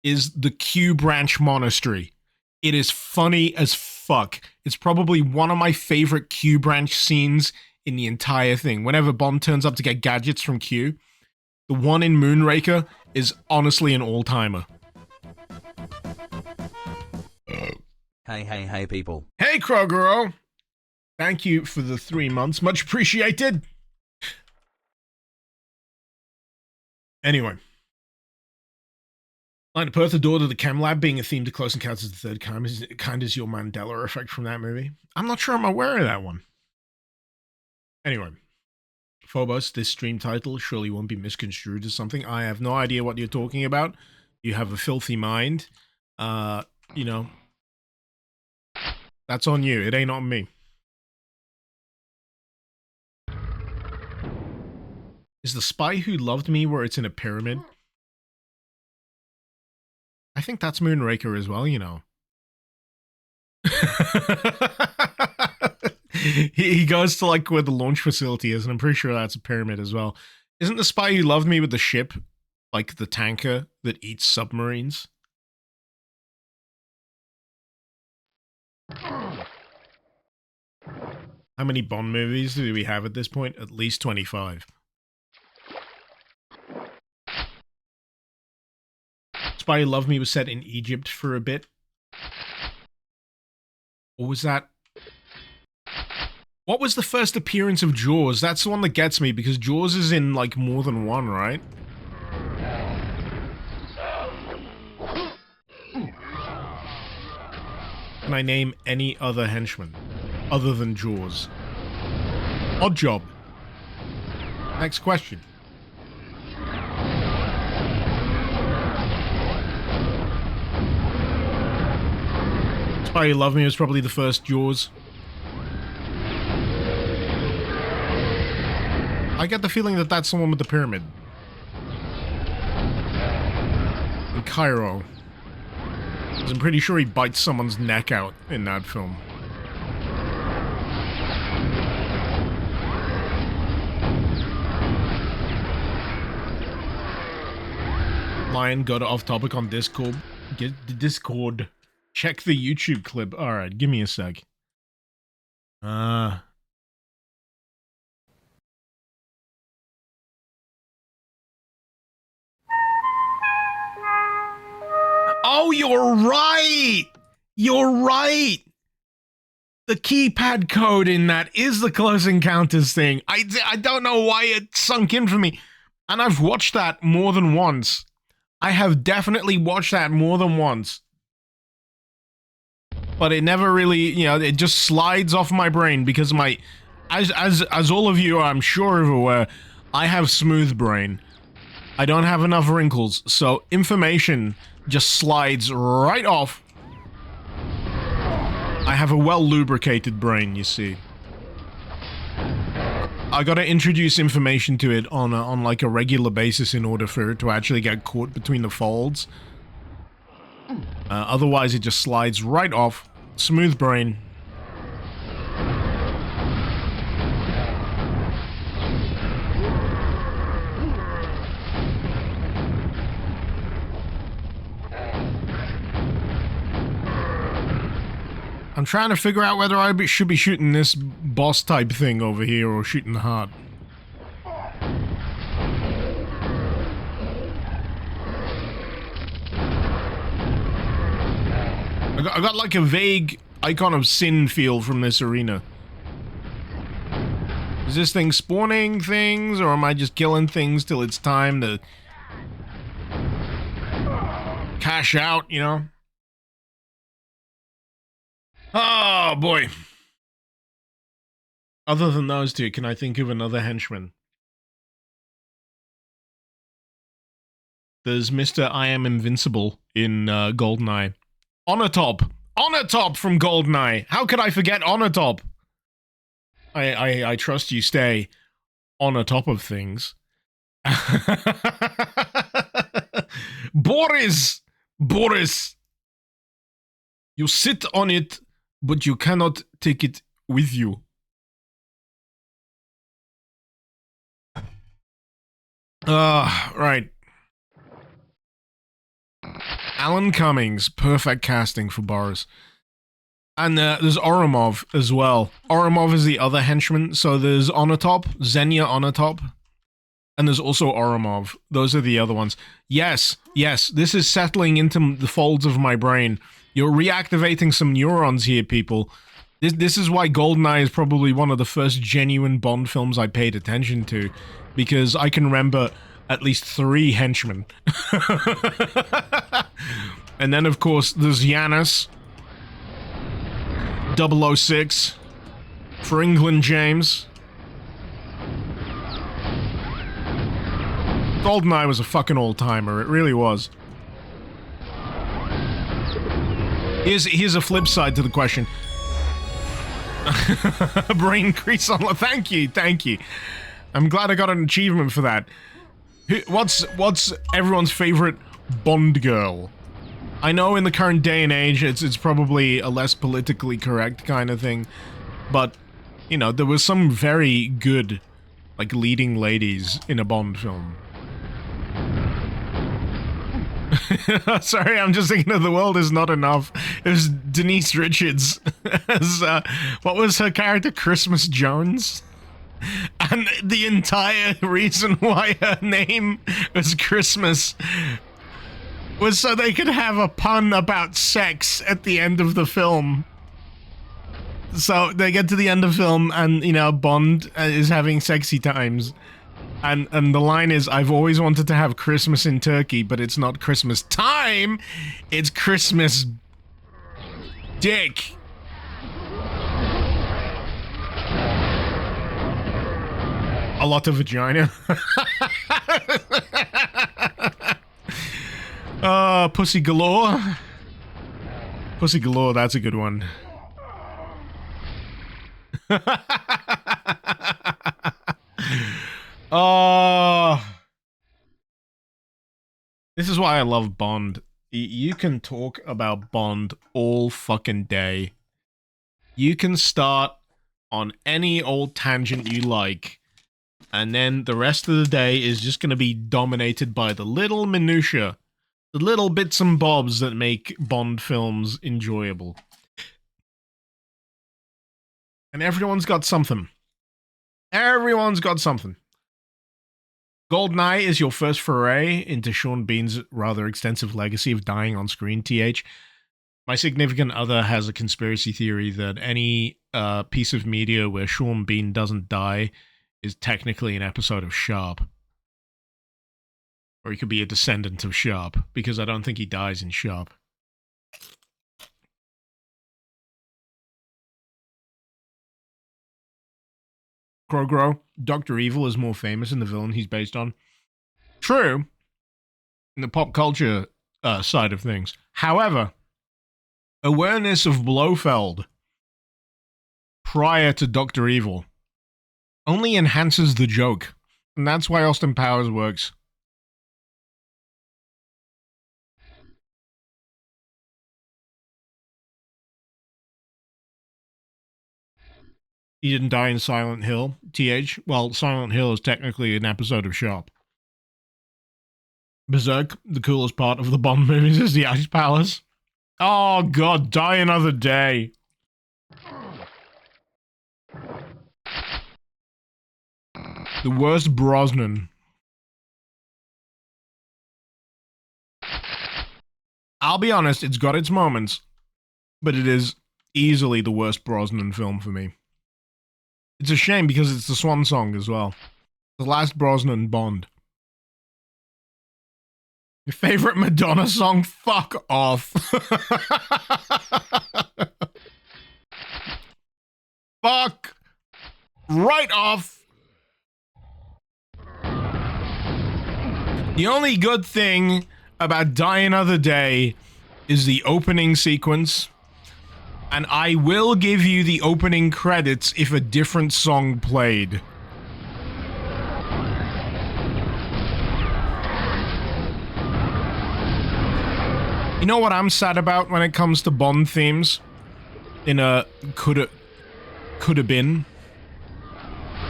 is the Q Branch Monastery. It is funny as fuck. It's probably one of my favorite Q branch scenes in the entire thing. Whenever Bond turns up to get gadgets from Q, the one in Moonraker is honestly an all-timer. Hey, people. Hey, Krogero! Thank you for the 3 months. Much appreciated. Anyway. Line of Perth, the door to the chem lab being a theme to Close Encounters of the Third Kind is your Mandela effect from that movie. I'm not sure I'm aware of that one. Anyway. Phobos, this stream title surely won't be misconstrued as something. I have no idea what you're talking about. You have a filthy mind. You know. That's on you. It ain't on me. Is The Spy Who Loved Me where it's in a pyramid? I think that's Moonraker as well, you know. he goes to like where the launch facility is, and I'm pretty sure that's a pyramid as well. Isn't The Spy Who Loved Me with the ship, like the tanker that eats submarines? How many Bond movies do we have at this point? At least 25. Spy Who Loved Me was set in Egypt for a bit. Or was that... What was the first appearance of Jaws? That's the one that gets me, because Jaws is in, like, more than one, right? Can I name any other henchman? Other than Jaws? Odd Job. Next question. Spy Who Loved Me was probably the first Jaws. I get the feeling that that's the one with the pyramid. In Cairo. Because I'm pretty sure he bites someone's neck out in that film. Lion got off topic on Discord. Get the Discord. Check the YouTube clip. Alright, give me a sec. Oh, you're right! You're right! The keypad code in that is the Close Encounters thing. I don't know why it sunk in for me. And I've watched that more than once. I have definitely watched that more than once. But it never really, you know, it just slides off my brain because my... As all of you, I'm sure, are aware, I have smooth brain. I don't have enough wrinkles, so information just slides right off. I have a well-lubricated brain, you see. I gotta introduce information to it on like a regular basis in order for it to actually get caught between the folds. Otherwise it just slides right off. Smooth brain. I'm trying to figure out whether I should be shooting this boss type thing over here or shooting the heart. I got like a vague Icon of Sin feel from this arena. Is this thing spawning things, or am I just killing things till it's time to cash out, you know? Oh, boy. Other than those two, can I think of another henchman? There's Mr. I Am Invincible in GoldenEye. Onatop! Onatop from GoldenEye! How could I forget Onatop? I trust you stay on a top of things. Boris! Boris! You sit on it, but you cannot take it with you. Right. Alan Cummings, perfect casting for Boris. And there's Oromov as well. Oromov is the other henchman. So there's Onatop, Xenia Onatop, and there's also Oromov. Those are the other ones. Yes, this is settling into the folds of my brain. You're reactivating some neurons here, people. This is why GoldenEye is probably one of the first genuine Bond films I paid attention to, because I can remember at least 3 henchmen. And then, of course, there's Yanis, 006, for England James. GoldenEye was a fucking all-timer, it really was. Here's a flip side to the question. Brain crease on... Thank you. I'm glad I got an achievement for that. What's everyone's favorite Bond girl? I know in the current day and age, it's probably a less politically correct kind of thing, but, you know, there was some very good, like, leading ladies in a Bond film. Sorry, I'm just thinking of The World Is Not Enough. It was Denise Richards as, what was her character? Christmas Jones? And the entire reason why her name was Christmas was so they could have a pun about sex at the end of the film. So they get to the end of the film and, you know, Bond is having sexy times. And the line is, I've always wanted to have Christmas in Turkey, but it's not Christmas time, it's Christmas dick. A lot of vagina. Pussy galore. Pussy galore, that's a good one. This is why I love Bond. You can talk about Bond all fucking day. You can start on any old tangent you like, and then the rest of the day is just going to be dominated by the little minutiae, the little bits and bobs that make Bond films enjoyable. And everyone's got something. Everyone's got something. GoldenEye is your first foray into Sean Bean's rather extensive legacy of dying on screen, TH. My significant other has a conspiracy theory that any piece of media where Sean Bean doesn't die is technically an episode of Sharp. Or he could be a descendant of Sharp, because I don't think he dies in Sharp. Krogro, Dr. Evil is more famous than the villain he's based on. True, in the pop culture side of things. However, awareness of Blofeld prior to Dr. Evil only enhances the joke, and that's why Austin Powers works. He didn't die in Silent Hill, TH. Well, Silent Hill is technically an episode of Sharp. Berserk, the coolest part of the Bond movies is the Ice Palace. Oh god, die another day. The worst Brosnan. I'll be honest, it's got its moments, but it is easily the worst Brosnan film for me. It's a shame because it's the swan song as well. The last Brosnan Bond. Your favorite Madonna song? Fuck off. Fuck right off. The only good thing about Die Another Day is the opening sequence. And I will give you the opening credits if a different song played. You know what I'm sad about when it comes to Bond themes? In a coulda been.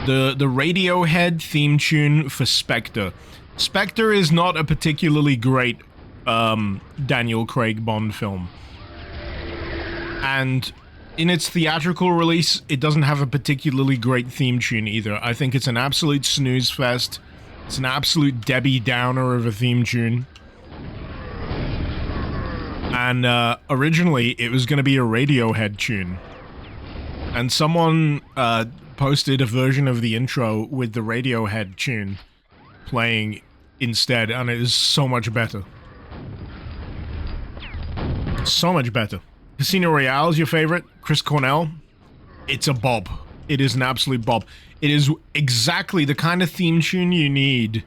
The Radiohead theme tune for Spectre. Spectre is not a particularly great Daniel Craig Bond film. And in its theatrical release, it doesn't have a particularly great theme tune either. I think it's an absolute snooze fest. It's an absolute Debbie Downer of a theme tune. And originally, it was going to be a Radiohead tune. And someone posted a version of the intro with the Radiohead tune playing instead, and it is so much better. So much better. Casino Royale is your favorite? Chris Cornell? It's a bob. It is an absolute bob. It is exactly the kind of theme tune you need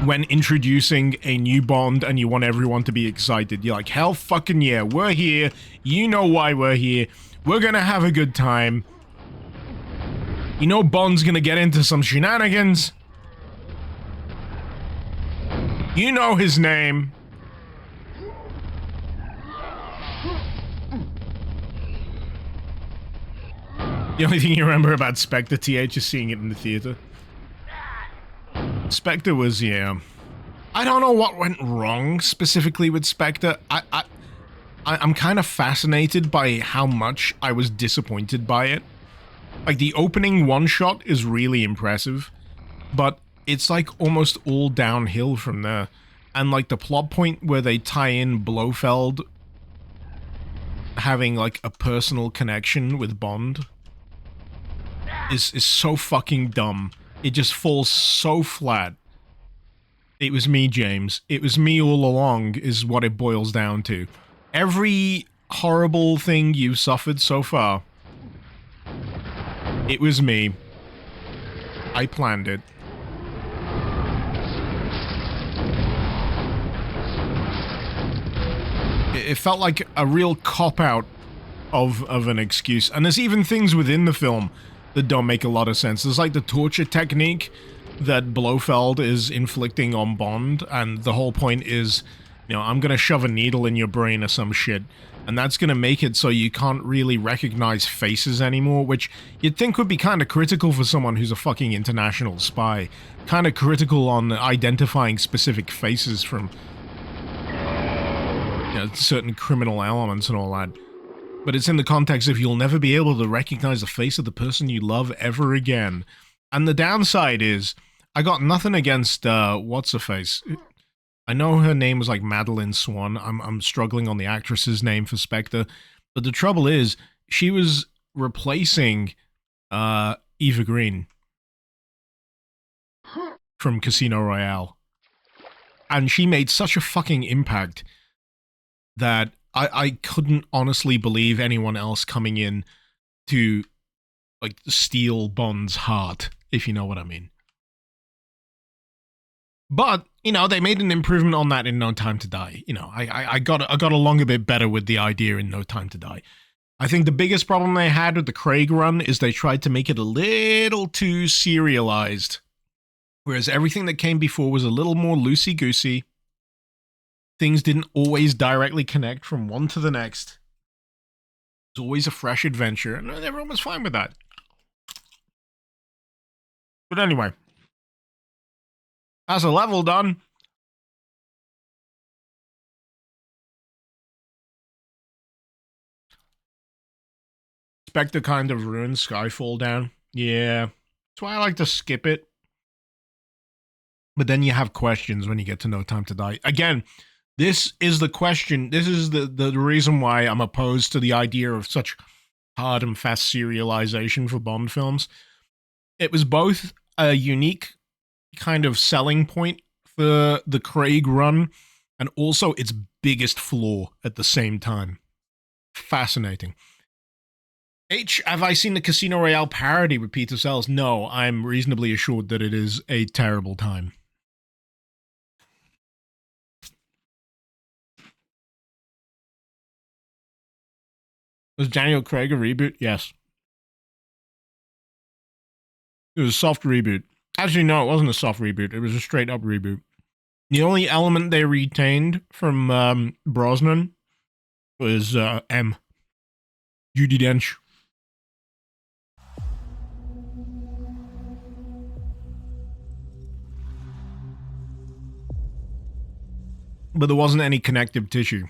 when introducing a new Bond and you want everyone to be excited. You're like, hell fucking yeah, we're here. You know why we're here. We're gonna have a good time. You know Bond's gonna get into some shenanigans. You know his name. The only thing you remember about Spectre, TH, is seeing it in the theater. Spectre was, yeah. I don't know what went wrong specifically with Spectre. I'm kind of fascinated by how much I was disappointed by it. Like, the opening one-shot is really impressive, but it's like almost all downhill from there. And like the plot point where they tie in Blofeld having like a personal connection with Bond is so fucking dumb. It just falls so flat. It was me, James. It was me all along, is what it boils down to. Every horrible thing you've suffered so far, it was me. I planned it. It felt like a real cop-out of an excuse. And there's even things within the film that don't make a lot of sense. There's like the torture technique that Blofeld is inflicting on Bond, and the whole point is, you know, I'm gonna shove a needle in your brain or some shit, and that's gonna make it so you can't really recognize faces anymore, which you'd think would be kind of critical for someone who's a fucking international spy. Kind of critical on identifying specific faces from, you know, certain criminal elements and all that. But it's in the context of you'll never be able to recognize the face of the person you love ever again. And the downside is, I got nothing against, what's-her-face. I know her name was like Madeline Swan. I'm struggling on the actress's name for Spectre. But the trouble is, she was replacing, Eva Green from Casino Royale. And she made such a fucking impact that I couldn't honestly believe anyone else coming in to, like, steal Bond's heart, if you know what I mean. But, you know, they made an improvement on that in No Time to Die. You know, I got along a bit better with the idea in No Time to Die. I think the biggest problem they had with the Craig run is they tried to make it a little too serialized. Whereas everything that came before was a little more loosey-goosey. Things didn't always directly connect from one to the next. It was always a fresh adventure, and everyone was fine with that. But anyway, that's a level done. Spectre kind of ruined Skyfall down. Yeah, that's why I like to skip it. But then you have questions when you get to No Time to Die. Again, this is the question. This is the reason why I'm opposed to the idea of such hard and fast serialization for Bond films. It was both a unique kind of selling point for the Craig run, and also its biggest flaw at the same time. Fascinating. H, have I seen the Casino Royale parody with Peter Sellers? No, I'm reasonably assured that it is a terrible time. Was Daniel Craig a reboot? Yes. It was a soft reboot. Actually, no, it wasn't a soft reboot. It was a straight-up reboot. The only element they retained from Brosnan was M. Judi Dench. but there wasn't any connective tissue.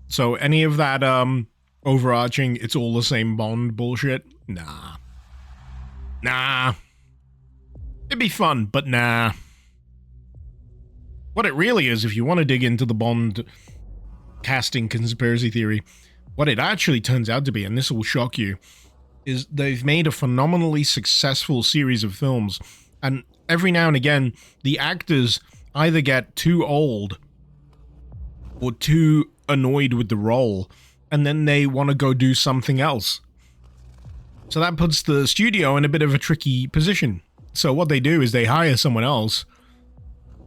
So any of that overarching, it's all the same Bond bullshit, nah. It'd be fun, but nah. What it really is, if you want to dig into the Bond casting conspiracy theory, what it actually turns out to be, and this will shock you, is they've made a phenomenally successful series of films, and every now and again, the actors either get too old or too annoyed with the role, and then they want to go do something else. So that puts the studio in a bit of a tricky position. So what they do is they hire someone else,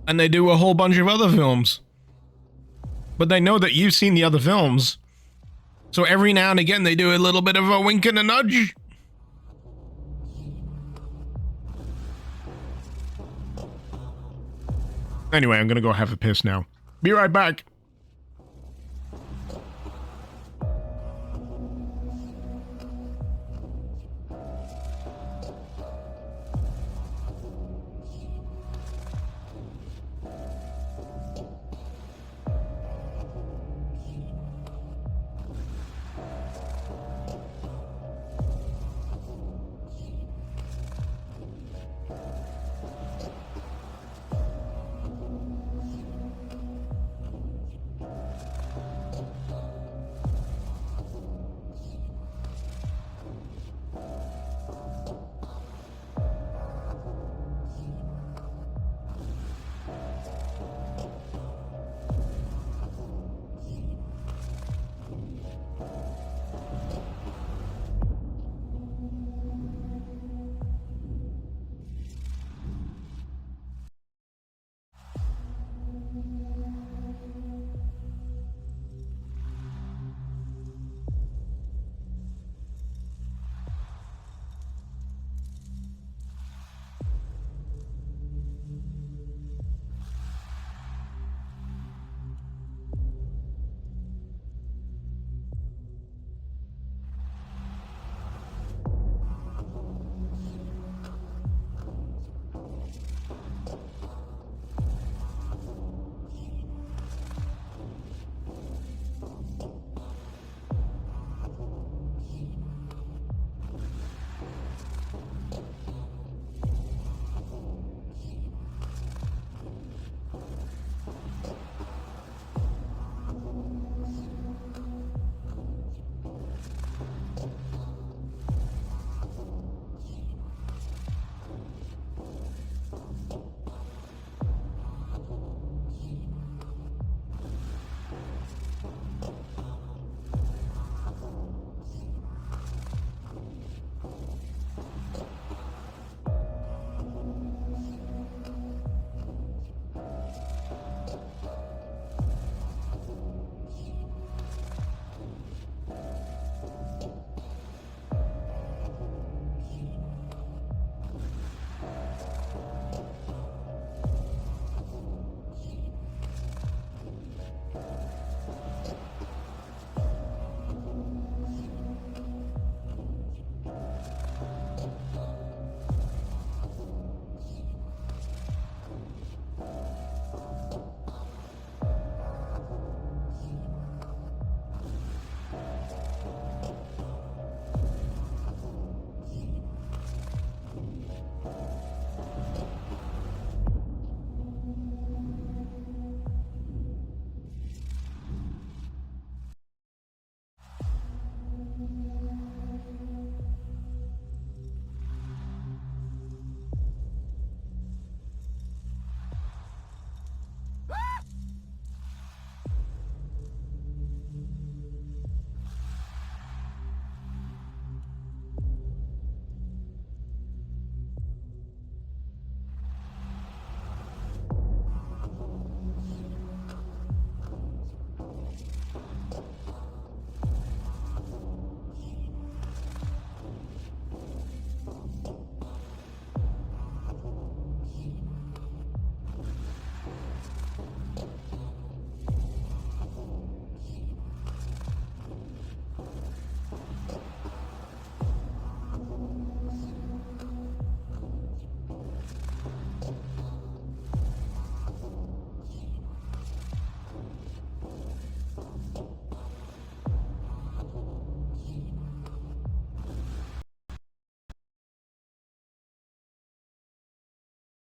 and they do a whole bunch of other films. But they know that you've seen the other films, so every now and again they do a little bit of a wink and a nudge. Anyway, I'm gonna go have a piss now. Be right back.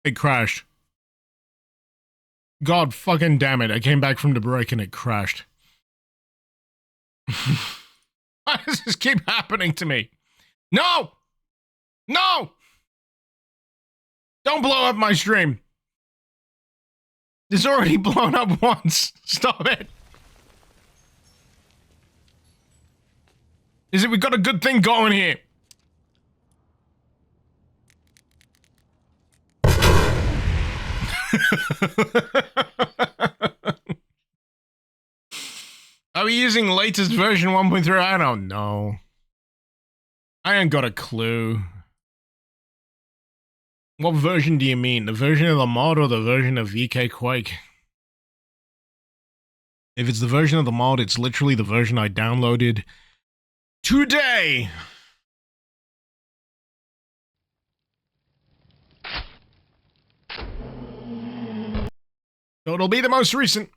It crashed. God fucking damn it. I came back from the break and it crashed. Why does this keep happening to me? No! No! Don't blow up my stream. It's already blown up once. Stop it. Is it we got a good thing going here? Are we using latest version 1.3? I don't know. I ain't got a clue. What version do you mean? The version of the mod or the version of VK Quake? If it's the version of the mod, it's literally the version I downloaded today. So it'll be the most recent.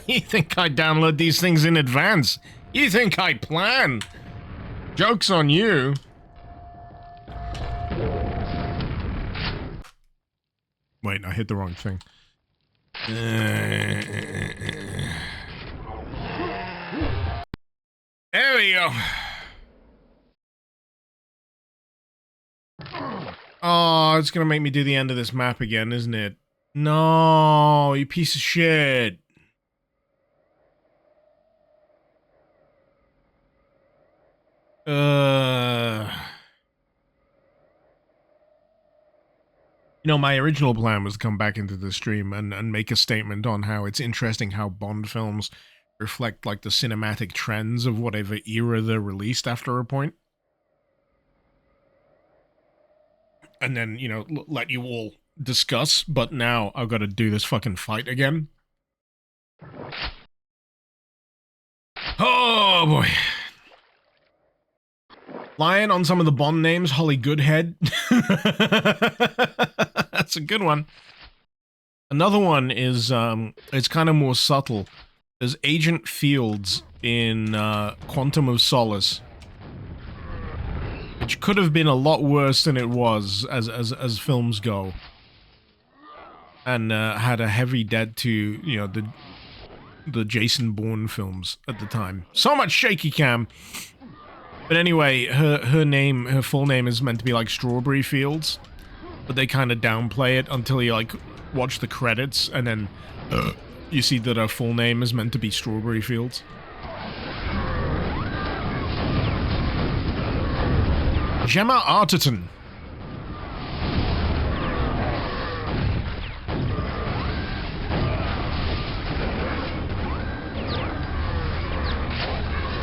You think I download these things in advance? You think I plan? Joke's on you. Wait, I hit the wrong thing. There we go. Oh, it's gonna make me do the end of this map again, isn't it? No, you piece of shit. You know, my original plan was to come back into the stream and make a statement on how it's interesting how Bond films reflect, like, the cinematic trends of whatever era they're released after a point. And then, you know, let you all discuss, but now I've got to do this fucking fight again. Oh, boy. Lying on some of the Bond names, Holly Goodhead. That's a good one. Another one is, it's kind of more subtle. There's Agent Fields in Quantum of Solace, which could have been a lot worse than it was as films go, and had a heavy debt to, you know, the Jason Bourne films at the time. So much shaky cam. But anyway, her full name is meant to be like Strawberry Fields, but they kind of downplay it until you like watch the credits, and then you see that her full name is meant to be Strawberry Fields. Gemma Arterton.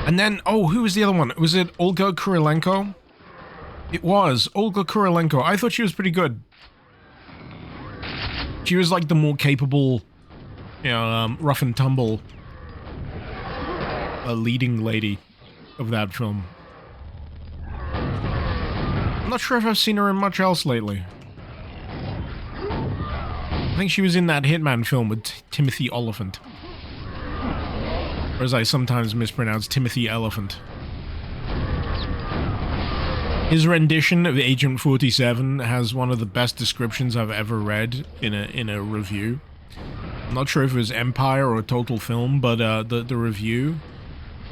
And then, oh, who was the other one? Was it Olga Kurilenko? It was Olga Kurilenko. I thought she was pretty good. She was like the more capable, you know, rough and tumble leading lady of that film. I'm not sure if I've seen her in much else lately. I think she was in that Hitman film with Timothy Oliphant. Or as I sometimes mispronounce, Timothy Elephant. His rendition of Agent 47 has one of the best descriptions I've ever read in a review. I'm not sure if it was Empire or Total Film, but the review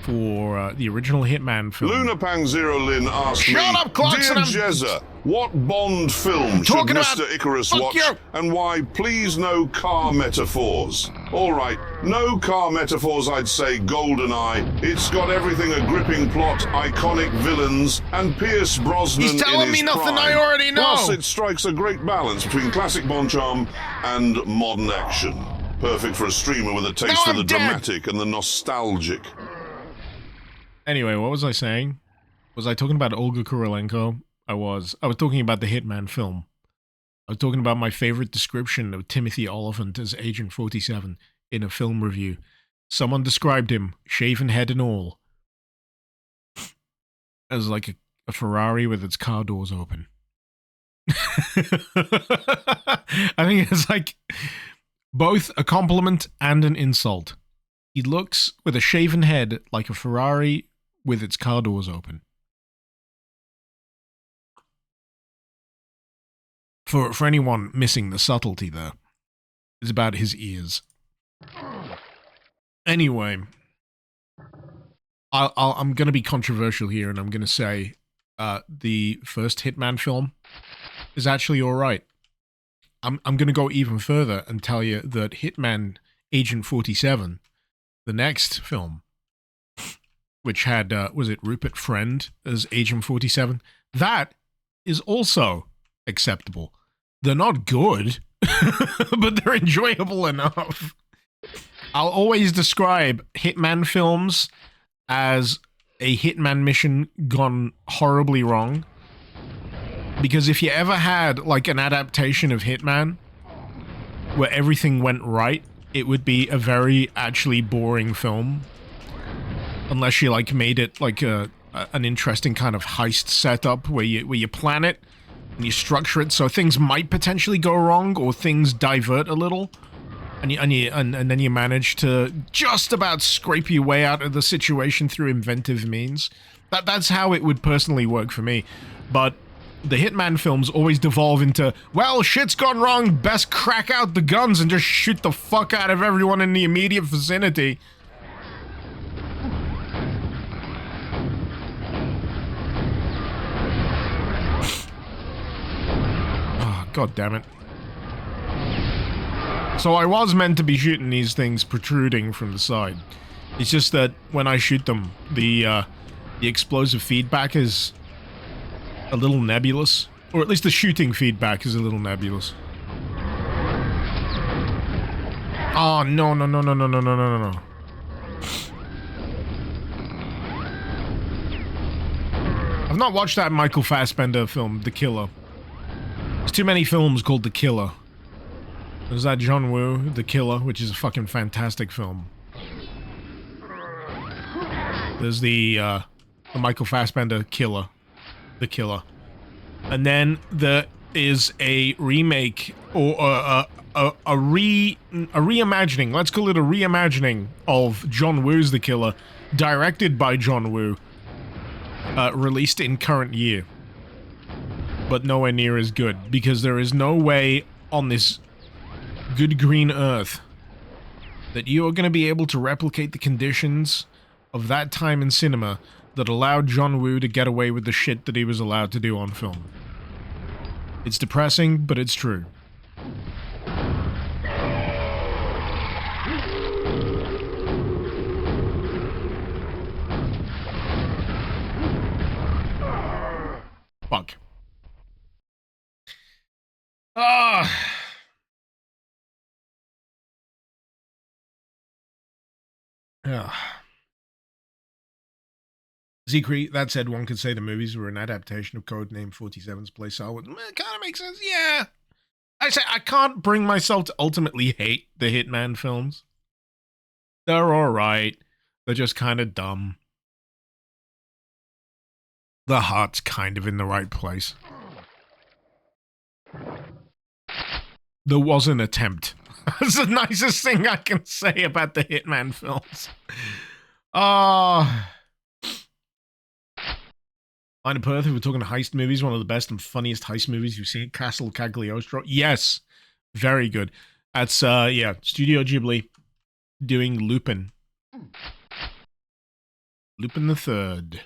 for the original Hitman film. Lunapang Zero Lin asked Shut me, up, Clarkson, Dear I'm Jezza, what Bond film should talking about- Mr. Icarus Fuck watch, you. and why? Please, no car metaphors. All right, no car metaphors. I'd say GoldenEye. It's got everything: a gripping plot, iconic villains, and Pierce Brosnan. He's telling in me his nothing prime. I already know. Plus, it strikes a great balance between classic Bond charm and modern action. Perfect for a streamer with a taste Now for I'm the dead. dramatic and the nostalgic. Anyway, what was I saying? Was I talking about Olga Kurilenko? I was talking about the Hitman film. I was talking about my favorite description of Timothy Oliphant as Agent 47 in a film review. Someone described him, shaven head and all, as like a Ferrari with its car doors open. I think it's like both a compliment and an insult. He looks with a shaven head like a Ferrari with its car doors open. For anyone missing the subtlety there, is about his ears. Anyway, I'm going to be controversial here, and I'm going to say the first Hitman film is actually all right. I'm going to go even further and tell you that Hitman Agent 47, the next film, which had, was it Rupert Friend as Agent 47? That is also acceptable. They're not good, but they're enjoyable enough. I'll always describe Hitman films as a Hitman mission gone horribly wrong. Because if you ever had, like, an adaptation of Hitman where everything went right, it would be a very, actually boring film. Unless you, like, made it, like, an interesting kind of heist setup where you plan it and you structure it so things might potentially go wrong or things divert a little. And then you manage to just about scrape your way out of the situation through inventive means. That's how it would personally work for me. But the Hitman films always devolve into, well, shit's gone wrong, best crack out the guns and just shoot the fuck out of everyone in the immediate vicinity. Oh, God damn it. So I was meant to be shooting these things protruding from the side. It's just that when I shoot them, the explosive feedback is a little nebulous. Or at least the shooting feedback is a little nebulous. Oh, no. I've not watched that Michael Fassbender film, The Killer. There's too many films called The Killer. There's that John Woo, The Killer, which is a fucking fantastic film. There's the Michael Fassbender Killer. The Killer. And then there is a remake, or a reimagining, let's call it a reimagining of John Woo's The Killer, directed by John Woo, released in current year. But nowhere near as good, because there is no way on this good green earth that you are going to be able to replicate the conditions of that time in cinema that allowed John Woo to get away with the shit that he was allowed to do on film. It's depressing, but it's true. Fuck. Ah. Yeah. Zekri, that said, one could say the movies were an adaptation of Codename 47's Play Solid. It kind of makes sense, yeah. I say I can't bring myself to ultimately hate the Hitman films. They're alright. They're just kind of dumb. The heart's kind of in the right place. There was an attempt. That's the nicest thing I can say about the Hitman films. Line of Perth, if we're talking heist movies, one of the best and funniest heist movies you've seen, Castle Cagliostro. Yes, very good. That's, yeah, Studio Ghibli doing Lupin. Lupin the Third.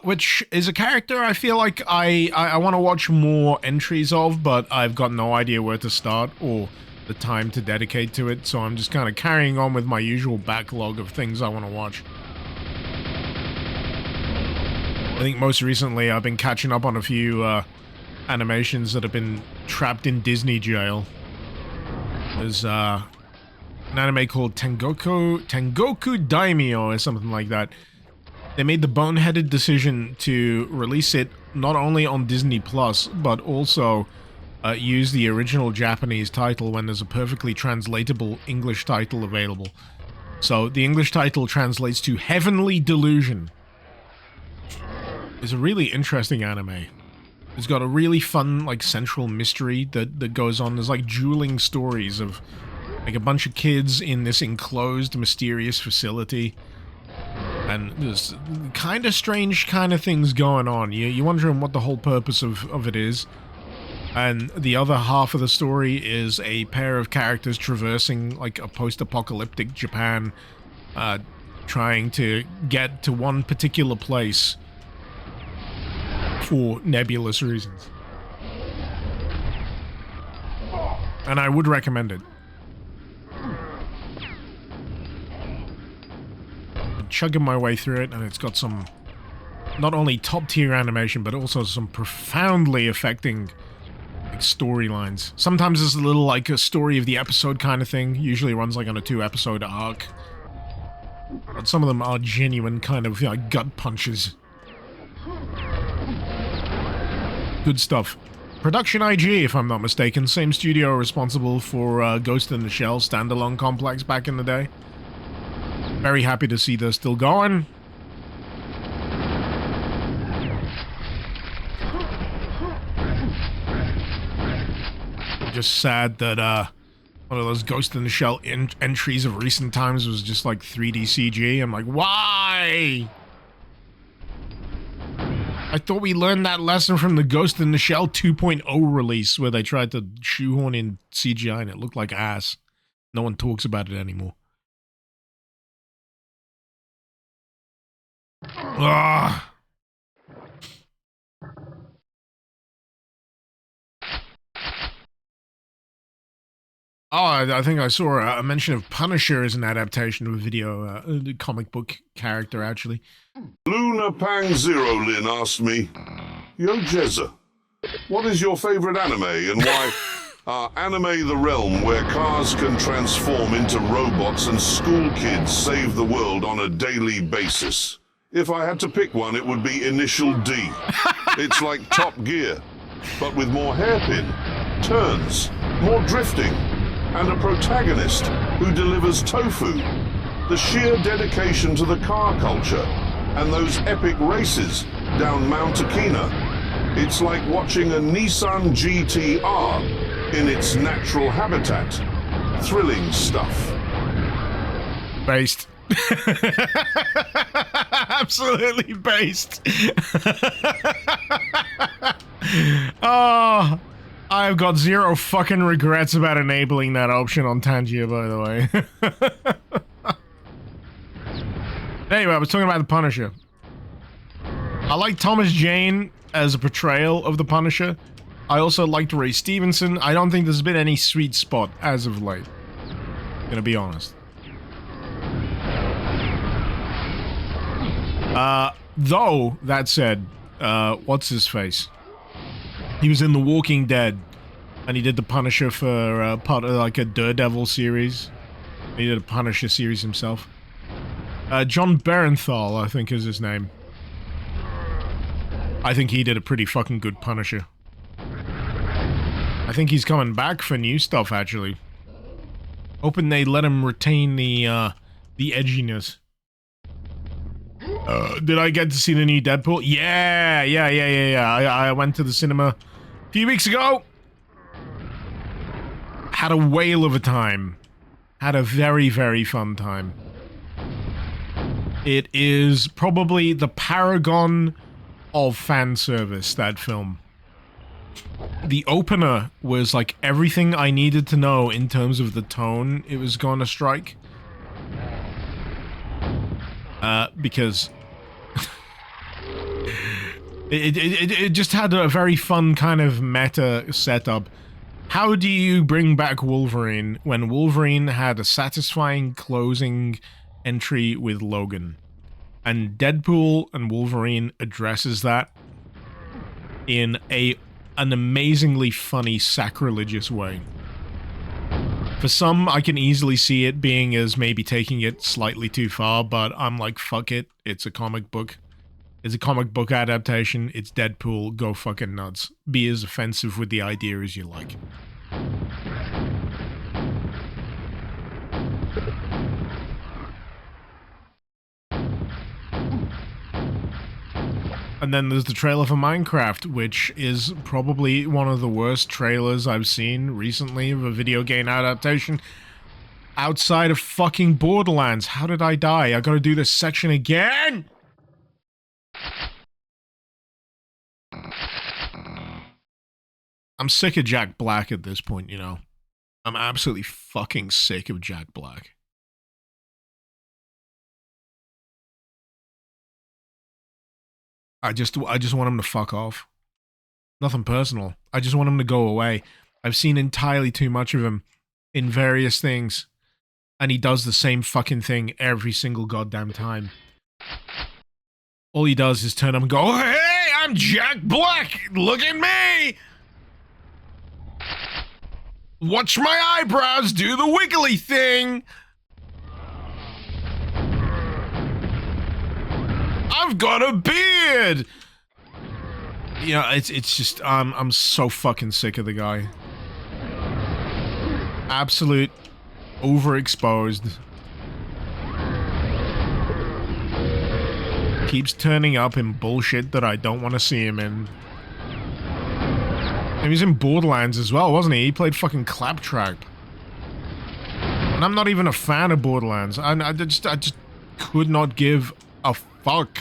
Which is a character I feel like I want to watch more entries of, but I've got no idea where to start or the time to dedicate to it, so I'm just kind of carrying on with my usual backlog of things I want to watch. I think most recently I've been catching up on a few animations that have been trapped in Disney jail. There's an anime called Tengoku Daimyo or something like that. They made the boneheaded decision to release it not only on Disney Plus, but also use the original Japanese title when there's a perfectly translatable English title available. So the English title translates to Heavenly Delusion. It's a really interesting anime. It's got a really fun, like, central mystery that goes on. There's, like, dueling stories of, like, a bunch of kids in this enclosed, mysterious facility. And there's kind of strange kind of things going on. You're wondering what the whole purpose of it is. And the other half of the story is a pair of characters traversing like a post-apocalyptic Japan, trying to get to one particular place for nebulous reasons. And I would recommend it. I'm chugging my way through it, and it's got some not only top-tier animation, but also some profoundly affecting like storylines. Sometimes it's a little like a story of the episode kind of thing. Usually runs like on a 2-episode arc. But some of them are genuine kind of like gut punches. Good stuff. Production IG, if I'm not mistaken. Same studio responsible for Ghost in the Shell standalone complex back in the day. Very happy to see they're still going. Just sad that one of those Ghost in the Shell entries of recent times was just like 3D CG. I'm like, why? I thought we learned that lesson from the Ghost in the Shell 2.0 release where they tried to shoehorn in CGI and it looked like ass. No one talks about it anymore. Ugh. Oh, I think I saw a mention of Punisher as an adaptation of a video, comic book character, actually. Luna Pang Zero Lin asked me, Yo Jezza, what is your favorite anime and why are anime the realm where cars can transform into robots and school kids save the world on a daily basis? If I had to pick one, it would be Initial D. It's like Top Gear, but with more hairpin, turns, more drifting, and a protagonist who delivers tofu. The sheer dedication to the car culture and those epic races down Mount Akina. It's like watching a Nissan GT-R in its natural habitat. Thrilling stuff. Based. Absolutely based. Oh, I've got zero fucking regrets about enabling that option on Tangier, by the way. Anyway, I was talking about the Punisher. I like Thomas Jane as a portrayal of the Punisher. I also liked Ray Stevenson. I don't think there's been any sweet spot as of late. Gonna be honest. Though, that said, what's his face? He was in The Walking Dead, and he did the Punisher for part of like a Daredevil series. He did a Punisher series himself. John Bernthal, I think is his name. I think he did a pretty fucking good Punisher. I think he's coming back for new stuff, actually. Hoping they let him retain the edginess. Did I get to see the new Deadpool? Yeah. I went to the cinema a few weeks ago. Had a whale of a time. Had a very, very fun time. It is probably the paragon of fan service, that film. The opener was like everything I needed to know in terms of the tone it was gonna strike. Because it just had a very fun kind of meta setup. How do you bring back Wolverine when Wolverine had a satisfying closing entry with Logan? And Deadpool and Wolverine addresses that in an amazingly funny, sacrilegious way. For some, I can easily see it being as maybe taking it slightly too far, but I'm like, fuck it, it's a comic book. It's a comic book adaptation, it's Deadpool, go fucking nuts. Be as offensive with the idea as you like. And then there's the trailer for Minecraft, which is probably one of the worst trailers I've seen recently of a video game adaptation outside of fucking Borderlands. How did I die? I gotta do this section again! I'm sick of Jack Black at this point, you know. I'm absolutely fucking sick of Jack Black. I just want him to fuck off. Nothing personal. I just want him to go away. I've seen entirely too much of him in various things, and he does the same fucking thing every single goddamn time. All he does is turn up and go, "Hey, I'm Jack Black! Look at me! Watch my eyebrows do the wiggly thing! I've got a beard!" You know, it's just, I'm so fucking sick of the guy. Absolute overexposed. Keeps turning up in bullshit that I don't want to see him in. He was in Borderlands as well, wasn't he? He played fucking Claptrap. And I'm not even a fan of Borderlands. I just could not give a fuck.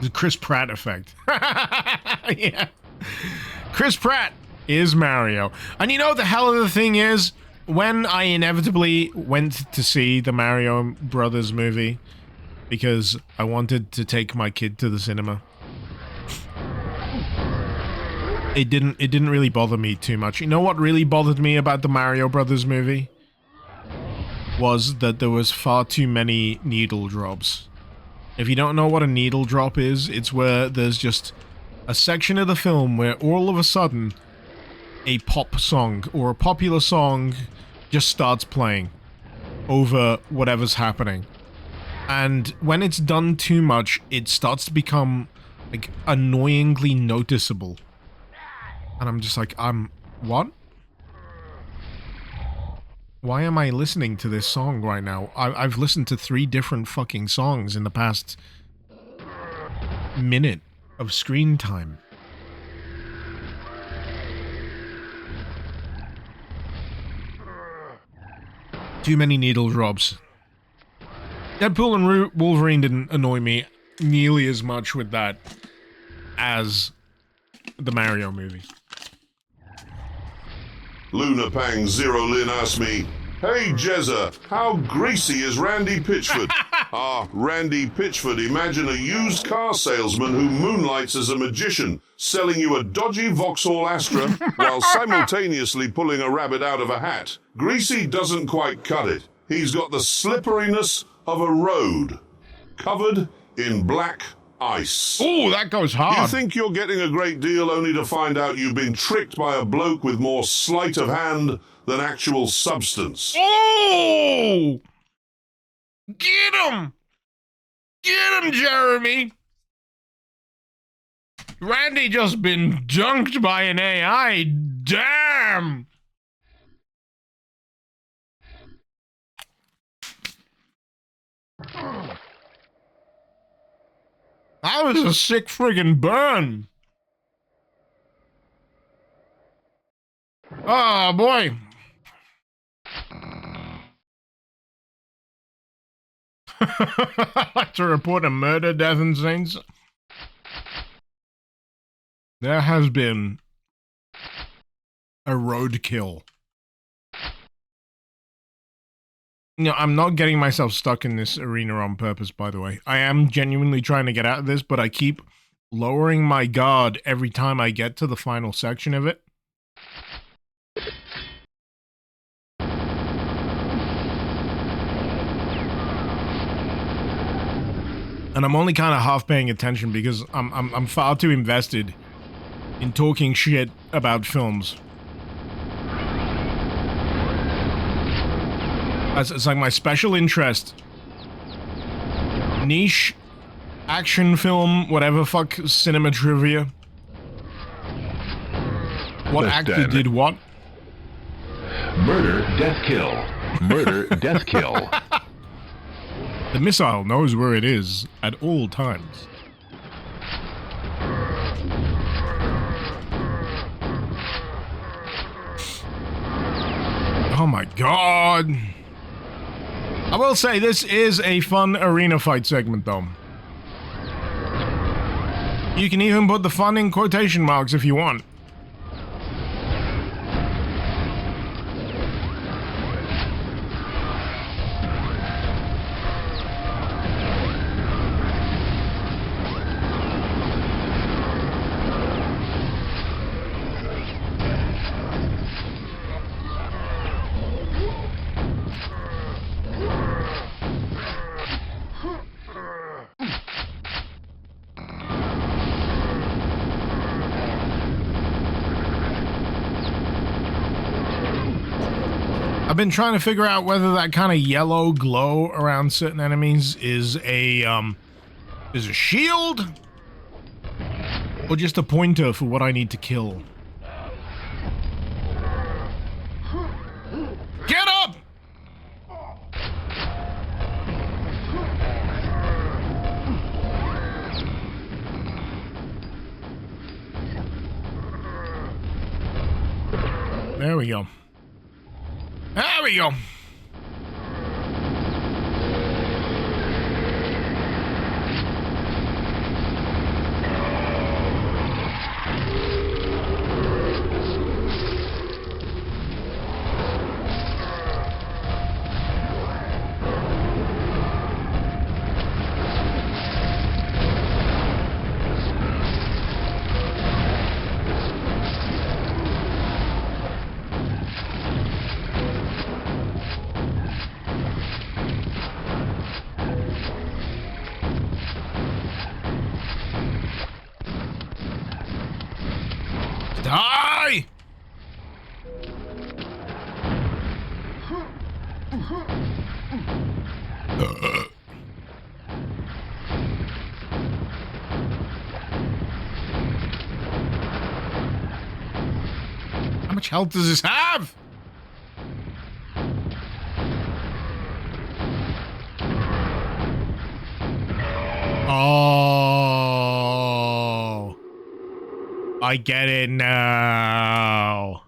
The Chris Pratt effect. Yeah. Chris Pratt is Mario. And you know what the hell of the thing is? When I inevitably went to see the Mario Brothers movie, because I wanted to take my kid to the cinema, it didn't really bother me too much. You know what really bothered me about the Mario Brothers movie? Was that there was far too many needle drops. If you don't know what a needle drop is, it's where there's just a section of the film where all of a sudden a pop song or a popular song just starts playing over whatever's happening. And when it's done too much, it starts to become like annoyingly noticeable. And I'm just like, what? Why am I listening to this song right now? I've listened to 3 different fucking songs in the past minute of screen time. Too many needle drops. Deadpool and Wolverine didn't annoy me nearly as much with that as the Mario movie. Luna Pang Zero Lin asked me, "Hey Jezza, how greasy is Randy Pitchford?" Randy Pitchford, imagine a used car salesman who moonlights as a magician, selling you a dodgy Vauxhall Astra while simultaneously pulling a rabbit out of a hat. Greasy doesn't quite cut it. He's got the slipperiness of a road, covered in black ice. Ooh, that goes hard. You think you're getting a great deal only to find out you've been tricked by a bloke with more sleight of hand than actual substance. Oh! Get him! Get him, Jeremy! Randy just been dunked by an AI. Damn! That was a sick friggin' burn. Oh, boy. I'd like to report a murder, death, and saints. There has been a roadkill. No, I'm not getting myself stuck in this arena on purpose, by the way. I am genuinely trying to get out of this, but I keep lowering my guard every time I get to the final section of it. And I'm only kind of half paying attention because I'm far too invested in talking shit about films. It's like my special interest. Niche, action film, whatever fuck, cinema trivia. What actor did what? Murder, death, kill. Murder, death, kill. The missile knows where it is at all times. Oh my god. I will say this is a fun arena fight segment though. You can even put the fun in quotation marks if you want. I've been trying to figure out whether that kind of yellow glow around certain enemies is a shield or just a pointer for what I need to kill. Get up! There we go. There we go. Die! How much health does this have? Oh, I get it now.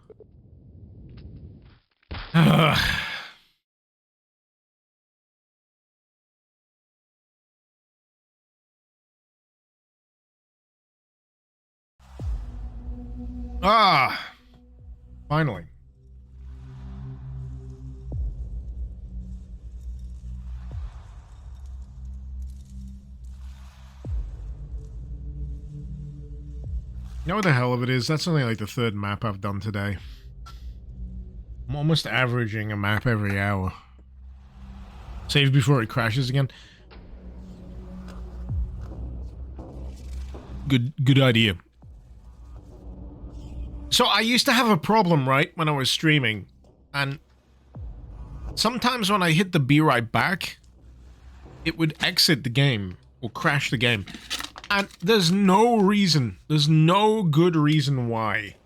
Finally. You know what the hell of it is? That's only like the third map I've done today. I'm almost averaging a map every hour. Save before it crashes again. Good idea. So I used to have a problem, right, when I was streaming. And sometimes when I hit the be right back, it would exit the game or crash the game. And there's no reason, there's no good reason why.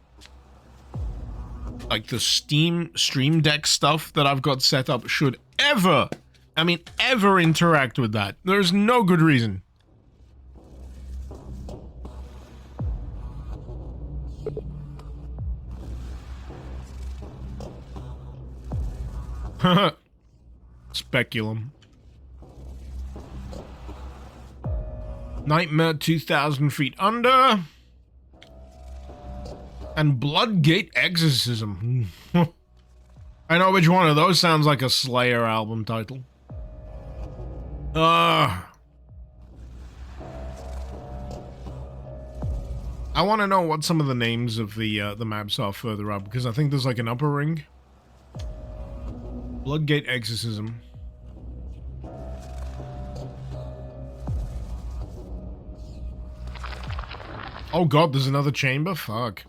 Like the Stream Deck stuff that I've got set up should ever, I mean ever interact with that. There's no good reason. Speculum. Nightmare 2,000 Feet Under. And Bloodgate Exorcism. I know which one of those sounds like a Slayer album title. I want to know what some of the names of the maps are further up, because I think there's like an upper ring. Bloodgate Exorcism. Oh god, there's another chamber? Fuck.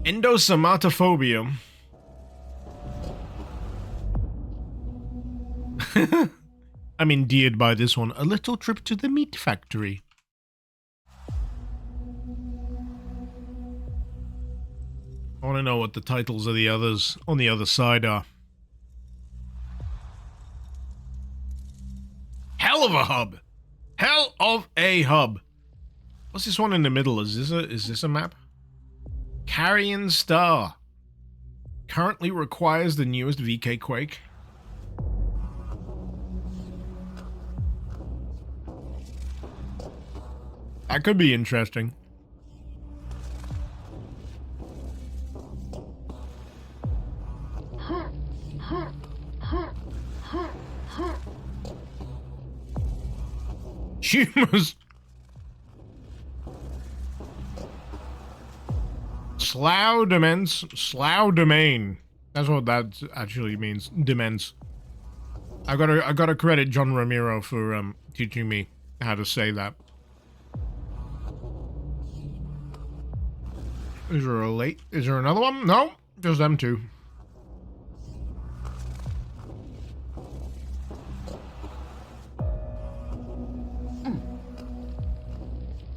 Endosomatophobia. I'm endeared by this one. A little trip to the meat factory. I want to know what the titles of the others on the other side are. Hell of a hub! Hell of a hub! What's this one in the middle? Is this a map? Carrion Star. Currently requires the newest VK Quake. That could be interesting. Humors. Slough domain. That's what that actually means. Demens. I gotta credit John Ramiro for teaching me how to say that. Is there another one? No, just them two.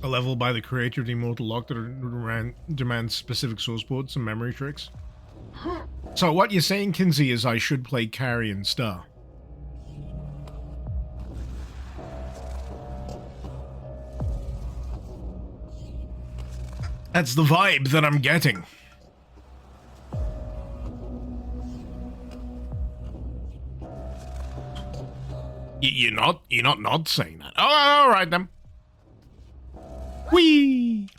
A level by the creator of the Immortal Lock that demands specific source ports and memory tricks. So what you're saying, Kinsey, is I should play Carrion Star. That's the vibe that I'm getting. You're not saying that. Oh, all right then. Whee!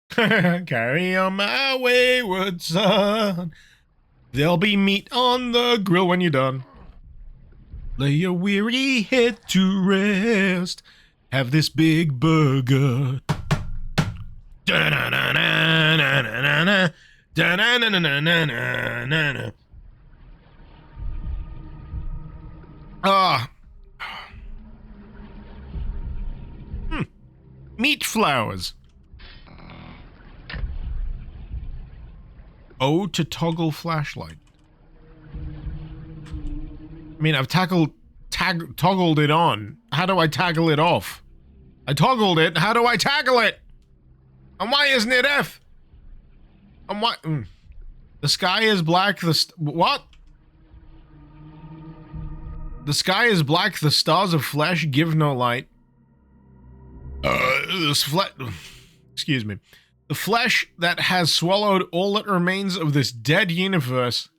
Carry on my wayward son. There'll be meat on the grill when you're done. Lay your weary head to rest. Have this big burger. Ah. Meat flowers. Oh, to toggle flashlight. I mean, I've toggled it on. How do I toggle it off? I toggled it. How do I toggle it? And why isn't it F? And why? The sky is black. What? The sky is black. The stars of flesh give no light. Excuse me. The flesh that has swallowed all that remains of this dead universe.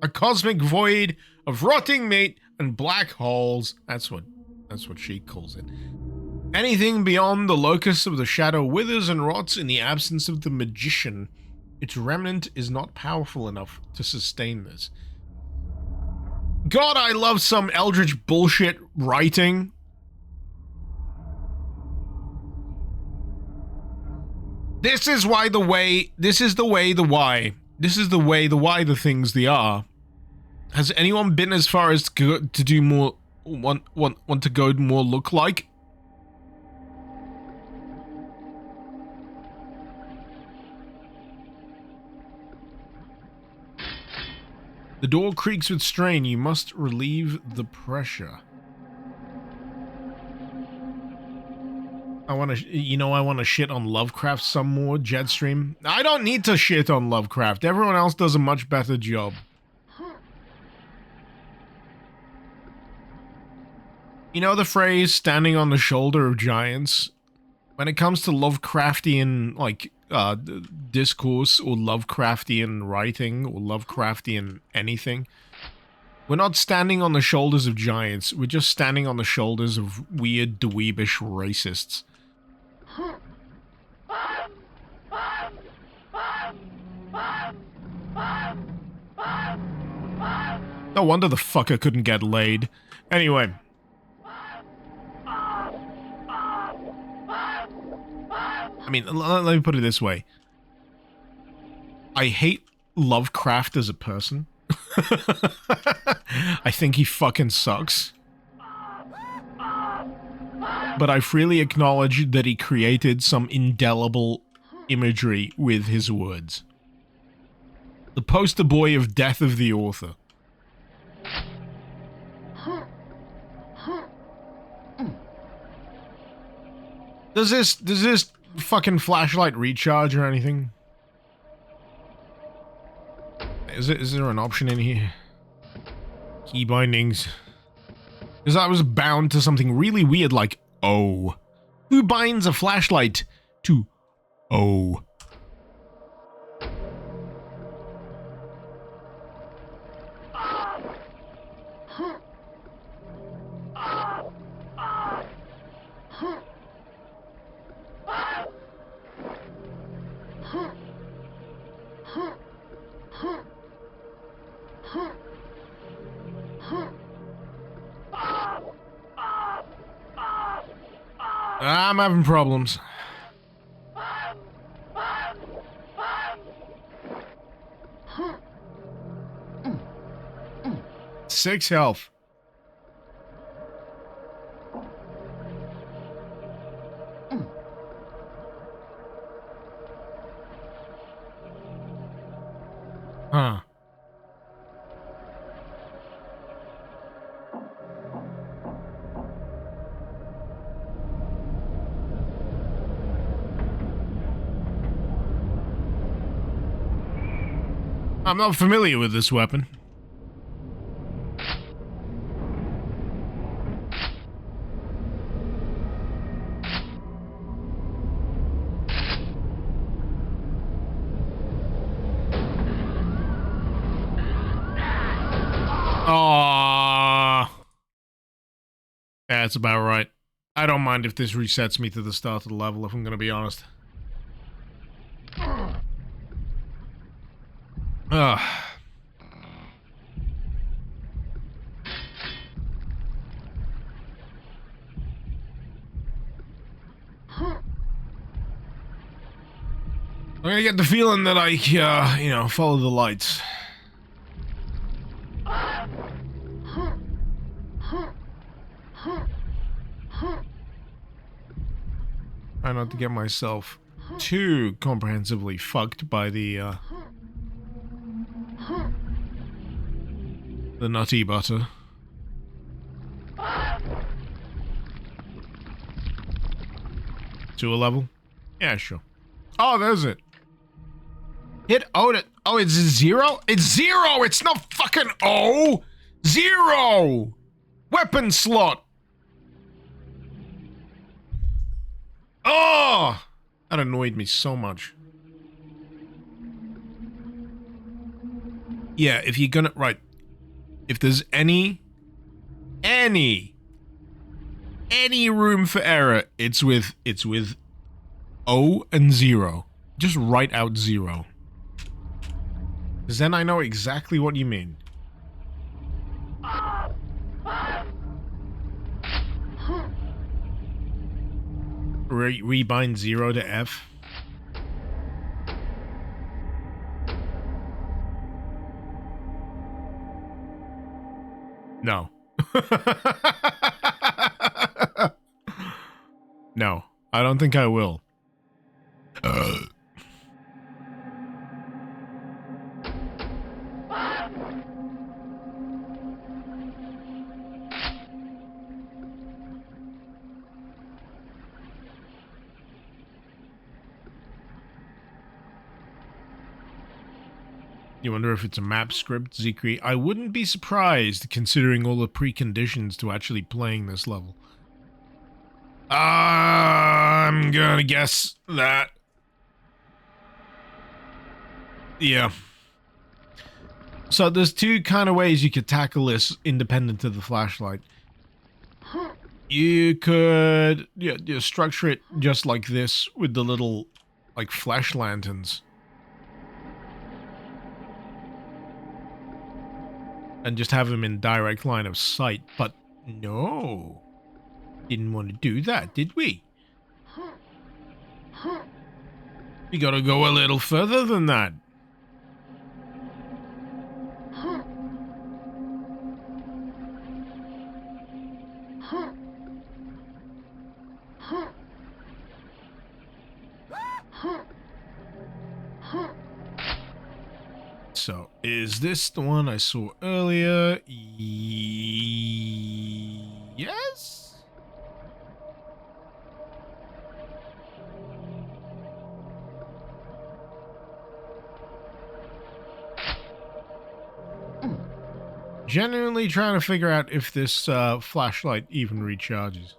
A cosmic void of rotting meat and black holes. That's what she calls it. Anything beyond the locus of the shadow withers and rots in the absence of the magician. Its remnant is not powerful enough to sustain this. God, I love some eldritch bullshit writing. This is the way the things they are. Has anyone been as far as to do more, want to go more look like? The door creaks with strain. You must relieve the pressure. I want to shit on Lovecraft some more, Jetstream. I don't need to shit on Lovecraft. Everyone else does a much better job. You know the phrase, standing on the shoulder of giants? When it comes to Lovecraftian, like, discourse, or Lovecraftian writing, or Lovecraftian anything, we're not standing on the shoulders of giants, we're just standing on the shoulders of weird, dweebish racists. No wonder the fucker couldn't get laid. Anyway. I mean, let me put it this way. I hate Lovecraft as a person. I think he fucking sucks. But I freely acknowledge that he created some indelible imagery with his words. The poster boy of death of the author. Does this fucking flashlight recharge or anything? Is there an option in here? Key bindings. Because I was bound to something really weird like O. Who binds a flashlight to O? I'm having problems. 6 health. Huh. I'm not familiar with this weapon. Aww. Yeah, that's about right. I don't mind if this resets me to the start of the level, if I'm gonna be honest. Ugh. I'm gonna get the feeling that I, you know, follow the lights. Try not to get myself too comprehensively fucked by the nutty butter. To a level? Yeah, sure. Oh, there's it. Hit O to... Oh, it's 0? It's 0! It's not fucking O! 0! Weapon slot! Oh! That annoyed me so much. Yeah, if you're gonna... Right. If there's any room for error, it's with O and 0. Just write out 0. Because then I know exactly what you mean. Rebind 0 to F. No. No, I don't think I will. You wonder if it's a map script, Zikri? I wouldn't be surprised, considering all the preconditions to actually playing this level. I'm gonna guess that. Yeah. So there's two kind of ways you could tackle this independent of the flashlight. You could structure it just like this with the little, like, flash lanterns. And just have him in direct line of sight, but no. Didn't want to do that, did we? We gotta go a little further than that. So, is this the one I saw earlier? Yes? Genuinely trying to figure out if this flashlight even recharges.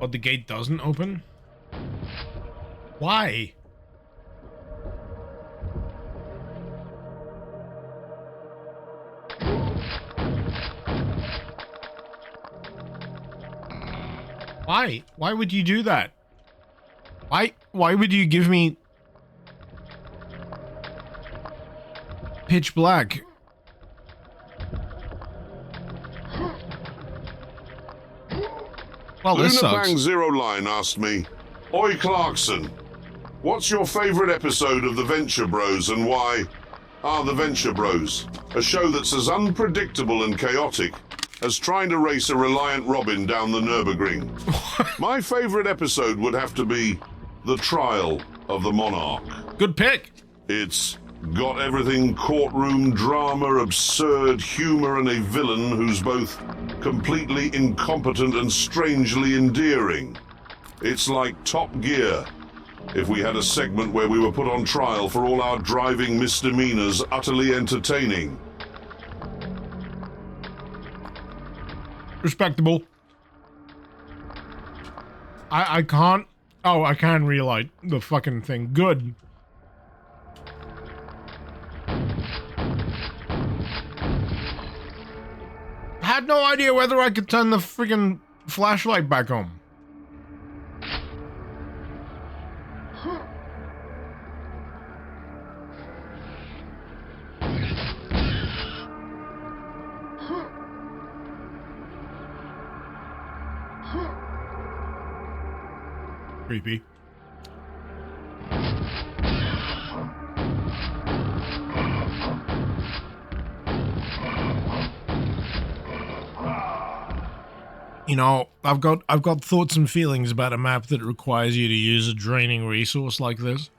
Oh, the gate doesn't open? Why? Why? Why would you do that? Why would you give me pitch black? Well, this sucks. Lunabang Zero Line asked me, Oi Clarkson, what's your favorite episode of The Venture Bros and why? The Venture Bros, a show that's as unpredictable and chaotic as trying to race a reliant Robin down the Nürburgring. My favorite episode would have to be The Trial of the Monarch. Good pick. It's got everything courtroom drama, absurd humor, and a villain who's both completely incompetent and strangely endearing. It's like Top Gear, if we had a segment where we were put on trial for all our driving misdemeanors utterly entertaining. Respectable. I can't. Oh, I can relight the fucking thing. Good. I had no idea whether I could turn the friggin' flashlight back on. Creepy. You know, I've got thoughts and feelings about a map that requires you to use a draining resource like this.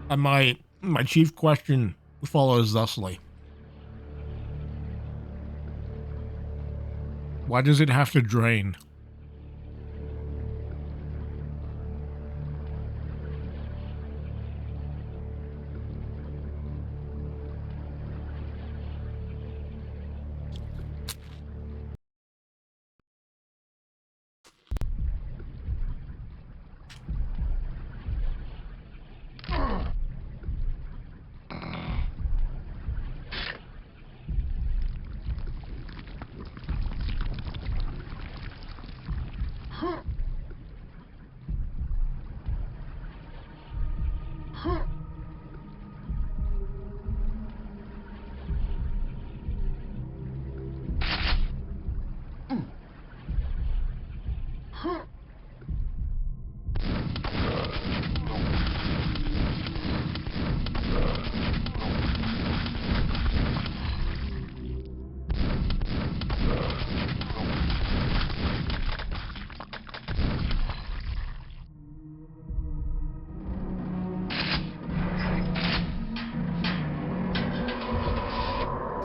And my chief question follows thusly. Why does it have to drain?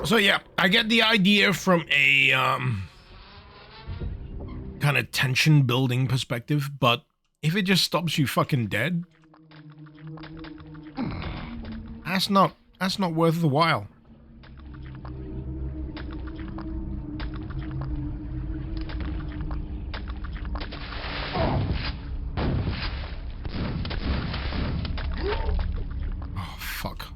So yeah, I get the idea from a kind of tension building perspective, but if it just stops you fucking dead, that's not worth the while. Oh fuck.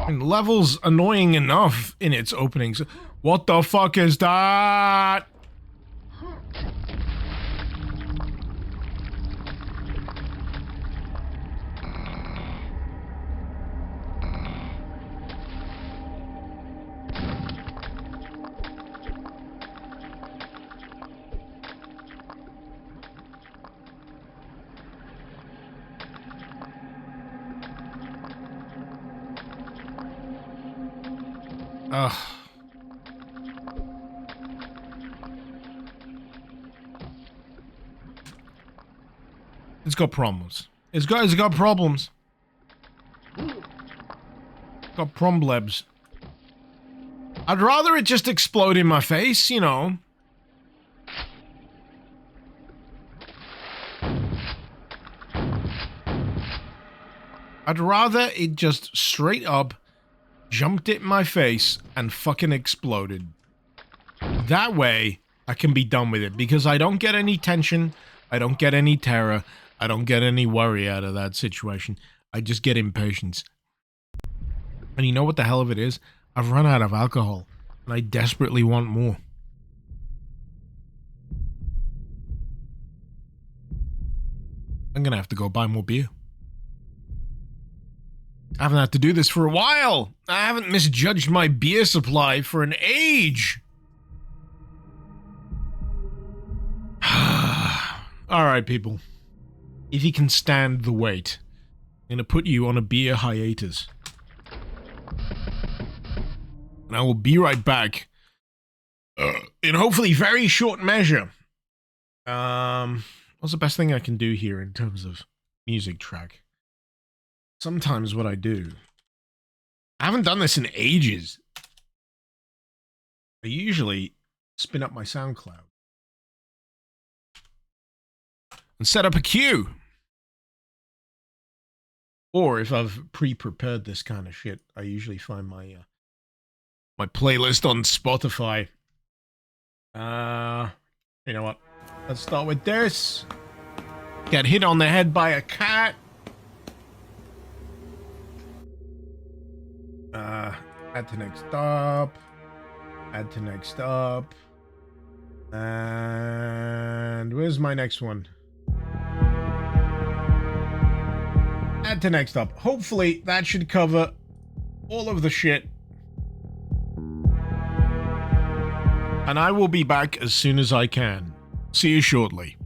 And level's annoying enough in its openings. What the fuck is that? Ugh. It's got problems. It's got problems. Got problems. I'd rather it just explode in my face, you know. I'd rather it just straight up jumped it in my face, and fucking exploded. That way, I can be done with it, because I don't get any tension, I don't get any terror, I don't get any worry out of that situation. I just get impatience. And you know what the hell of it is? I've run out of alcohol, and I desperately want more. I'm gonna have to go buy more beer. I haven't had to do this for a while. I haven't misjudged my beer supply for an age. Alright, people. If you can stand the wait, I'm gonna put you on a beer hiatus. And I will be right back. In hopefully very short measure. What's the best thing I can do here in terms of music track? Sometimes what I do... I haven't done this in ages. I usually spin up my SoundCloud. And set up a queue. Or if I've pre-prepared this kind of shit, I usually find my my playlist on Spotify. You know what? Let's start with this. Get hit on the head by a cat. Add to next up. Add to next up. And where's my next one? Add to next up. Hopefully that should cover all of the shit. And I will be back as soon as I can. See you shortly.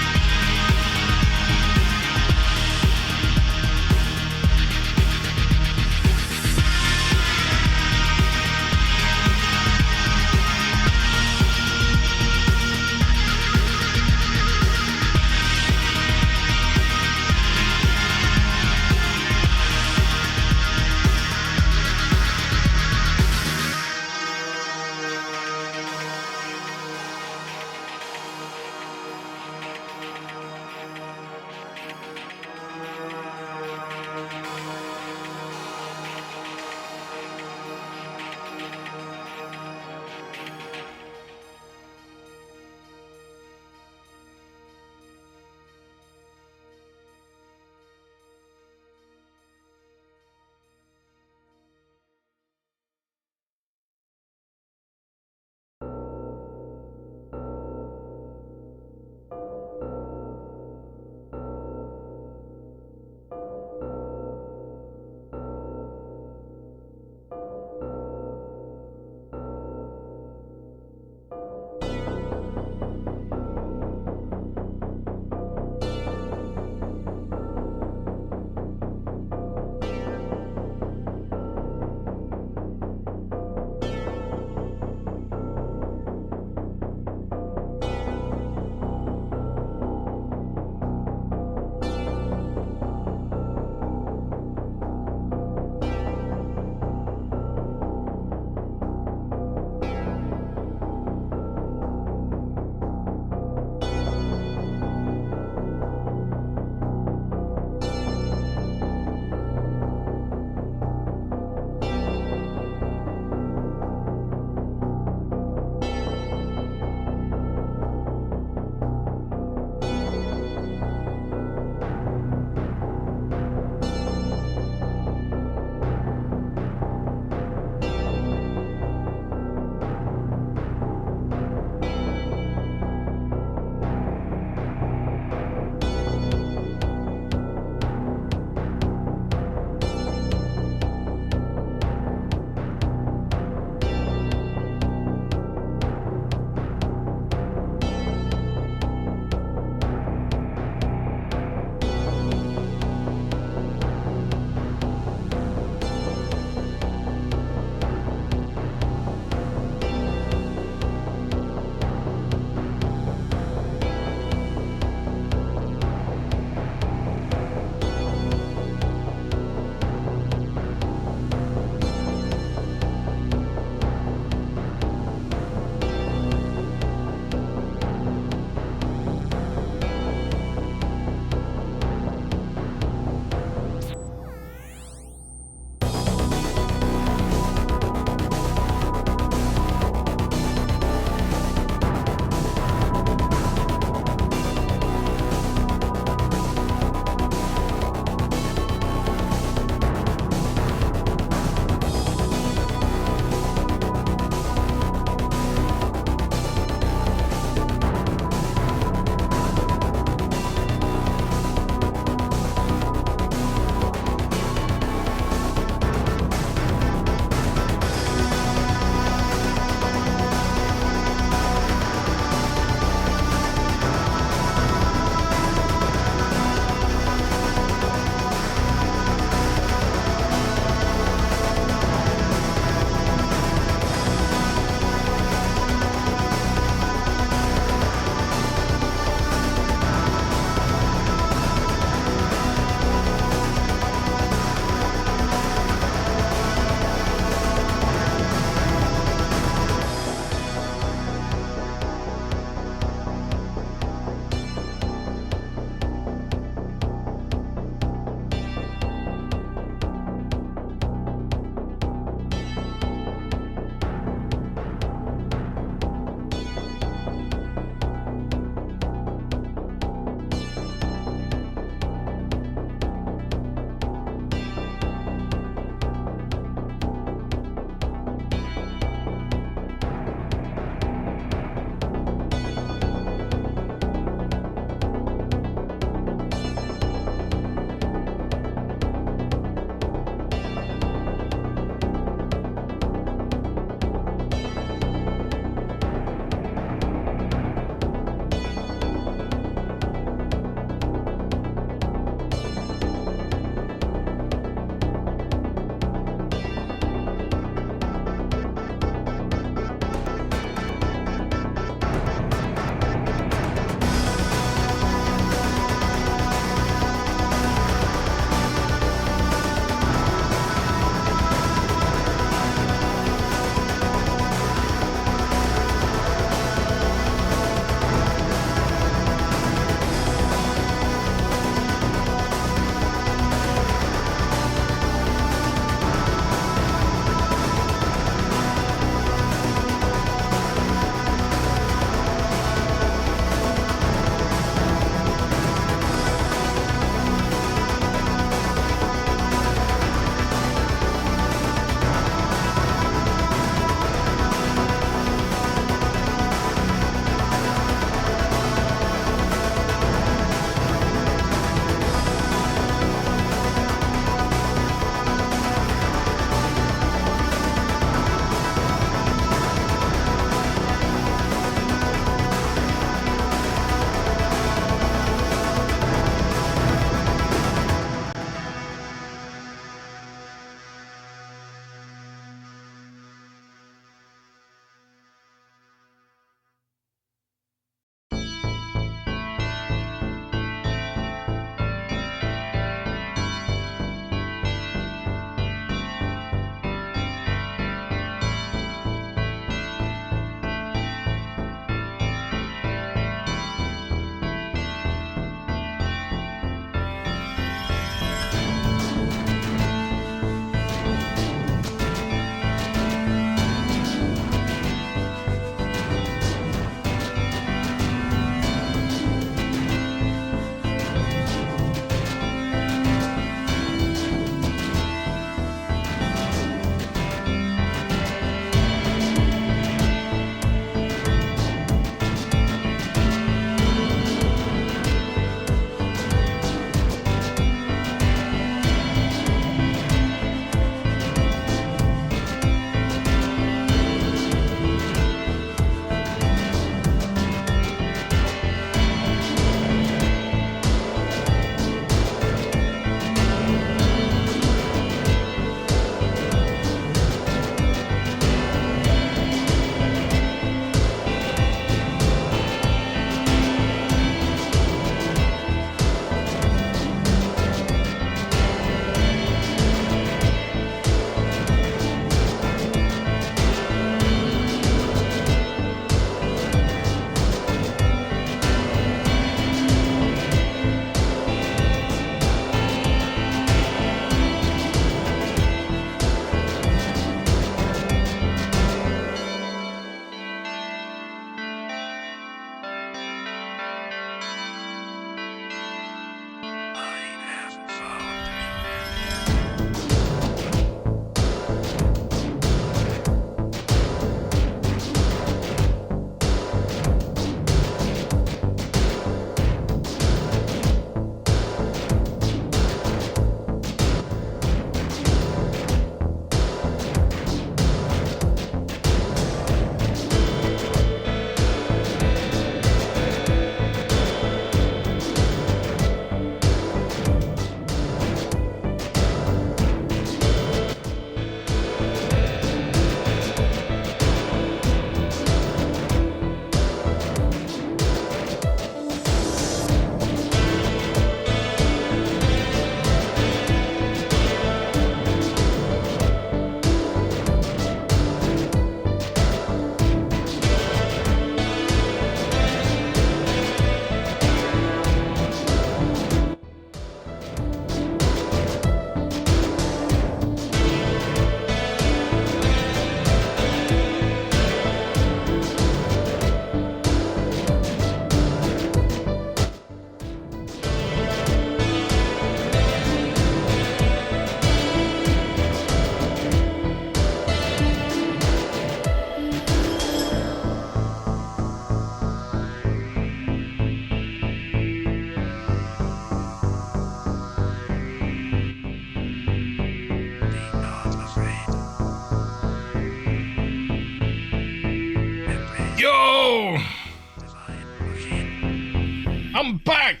I'm back!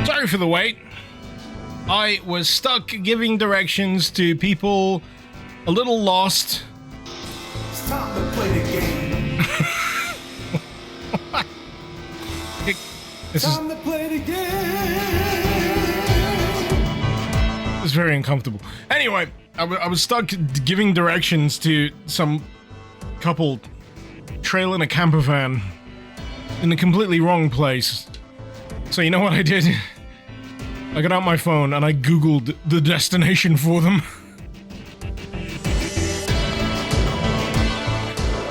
Sorry for the wait. I was stuck giving directions to people a little lost. It's time to play the game. This is Time to play the game. It's very uncomfortable. Anyway, I was stuck giving directions to some couple trailing a camper van in a completely wrong place. So you know what I did? I got out my phone and I googled the destination for them.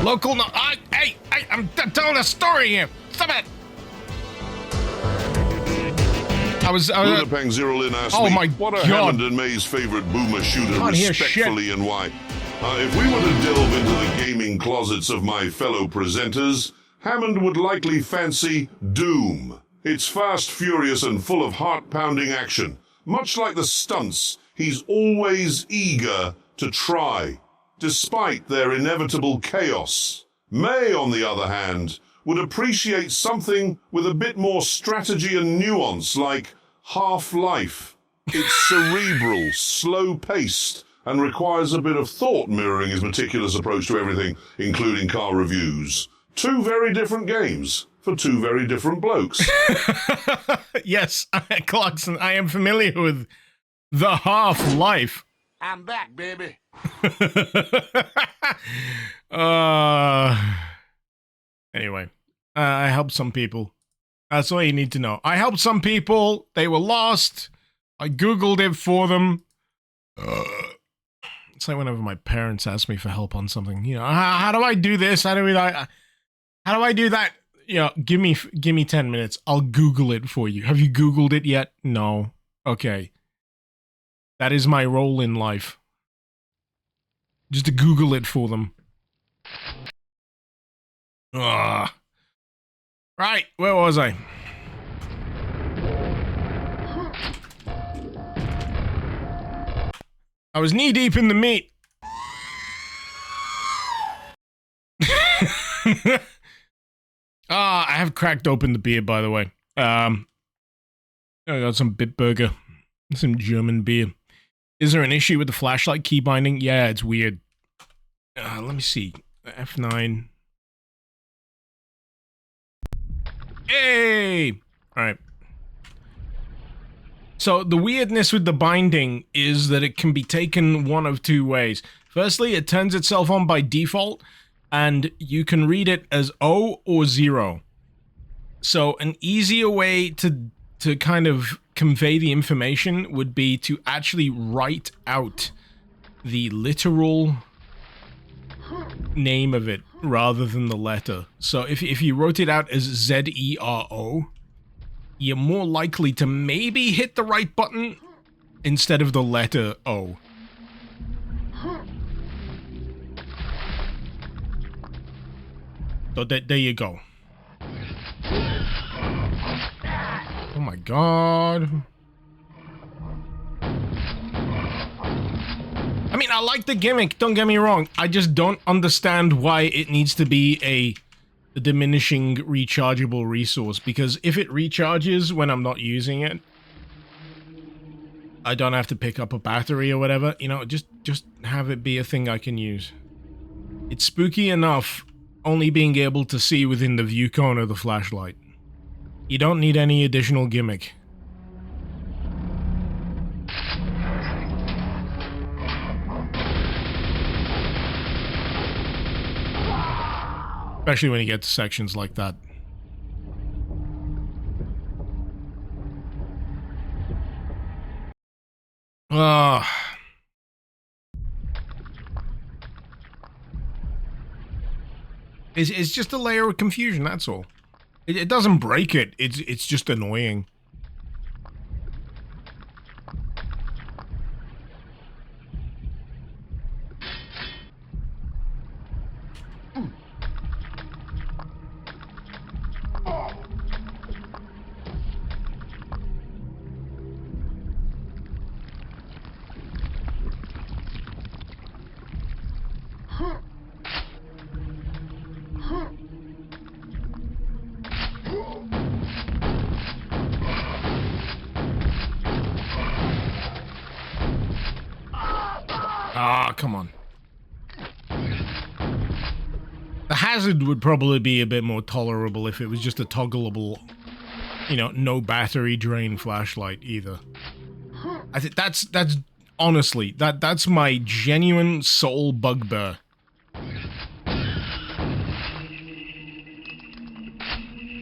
Local no- hey, I'm telling a story here. Stop it. Lunapang Zero Lin asked Oh me, my what are God. Hammond and May's favorite boomer shooter Can't hear respectfully and why? If we were to delve into the gaming closets of my fellow presenters, Hammond would likely fancy Doom. It's fast, furious, and full of heart-pounding action. Much like the stunts, he's always eager to try, despite their inevitable chaos. May, on the other hand, would appreciate something with a bit more strategy and nuance, like Half-Life. It's cerebral, slow-paced, and requires a bit of thought mirroring his meticulous approach to everything, including car reviews. Two very different games for two very different blokes. Yes, Clarkson, I am familiar with the Half-Life. I'm back, baby. Anyway, I helped some people. That's all you need to know. I helped some people. They were lost. I Googled it for them. It's like whenever my parents ask me for help on something. You know, how do I do this? How do I do that? You know, give me 10 minutes. I'll Google it for you. Have you Googled it yet? No. Okay. That is my role in life. Just to Google it for them. Ugh. Right, where was I? I was knee deep in the meat. I have cracked open the beer, by the way. I got some Bitburger, some German beer. Is there an issue with the flashlight key binding? Yeah, it's weird. Let me see. F9. Hey! Alright. So, the weirdness with the binding is that it can be taken one of two ways. Firstly, it turns itself on by default, and you can read it as O or 0. So, an easier way to kind of convey the information would be to actually write out the literal name of it rather than the letter. So if you wrote it out as Z-E-R-O, you're more likely to maybe hit the right button instead of the letter O. So there you go. Oh my god. I mean, I like the gimmick, don't get me wrong. I just don't understand why it needs to be a diminishing rechargeable resource, because if it recharges when I'm not using it, I don't have to pick up a battery or whatever. You know, just have it be a thing I can use. It's spooky enough only being able to see within the view cone of the flashlight. You don't need any additional gimmick. Especially when you get to sections like that. It's just a layer of confusion, that's all. It doesn't break it, it's just annoying. Ah, come on. The hazard would probably be a bit more tolerable if it was just a toggleable, you know, no battery drain flashlight either. I think that's honestly, that's my genuine soul bugbear.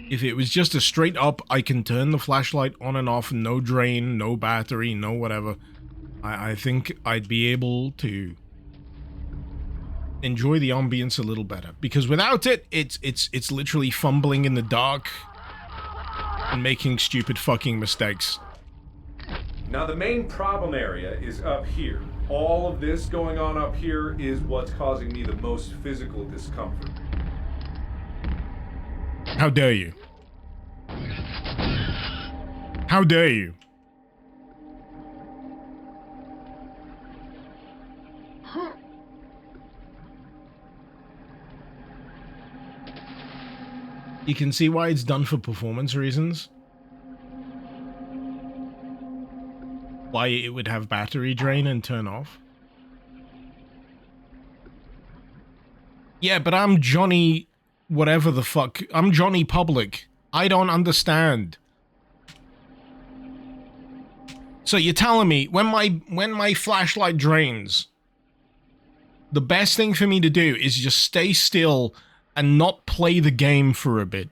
If it was just a straight up, I can turn the flashlight on and off, no drain, no battery, no whatever, I think I'd be able to enjoy the ambience a little better. Because without it, it's literally fumbling in the dark and making stupid fucking mistakes. Now the main problem area is up here. All of this going on up here is what's causing me the most physical discomfort. How dare you? How dare you? You can see why it's done for performance reasons. Why it would have battery drain and turn off. Yeah, but I'm Johnny whatever the fuck. I'm Johnny Public. I don't understand. So you're telling me when my flashlight drains, the best thing for me to do is just stay still and not play the game for a bit.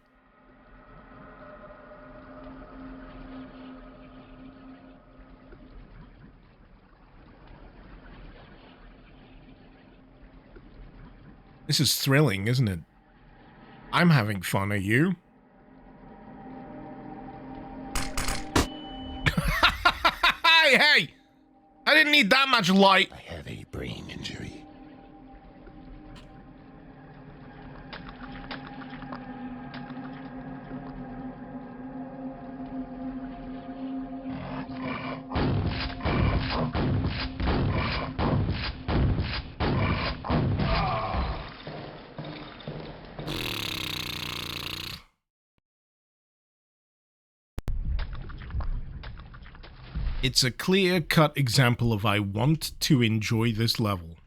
This is thrilling, isn't it? I'm having fun, are you? Hey! I didn't need that much light. I have a brain injury. It's a clear-cut example of I want to enjoy this level.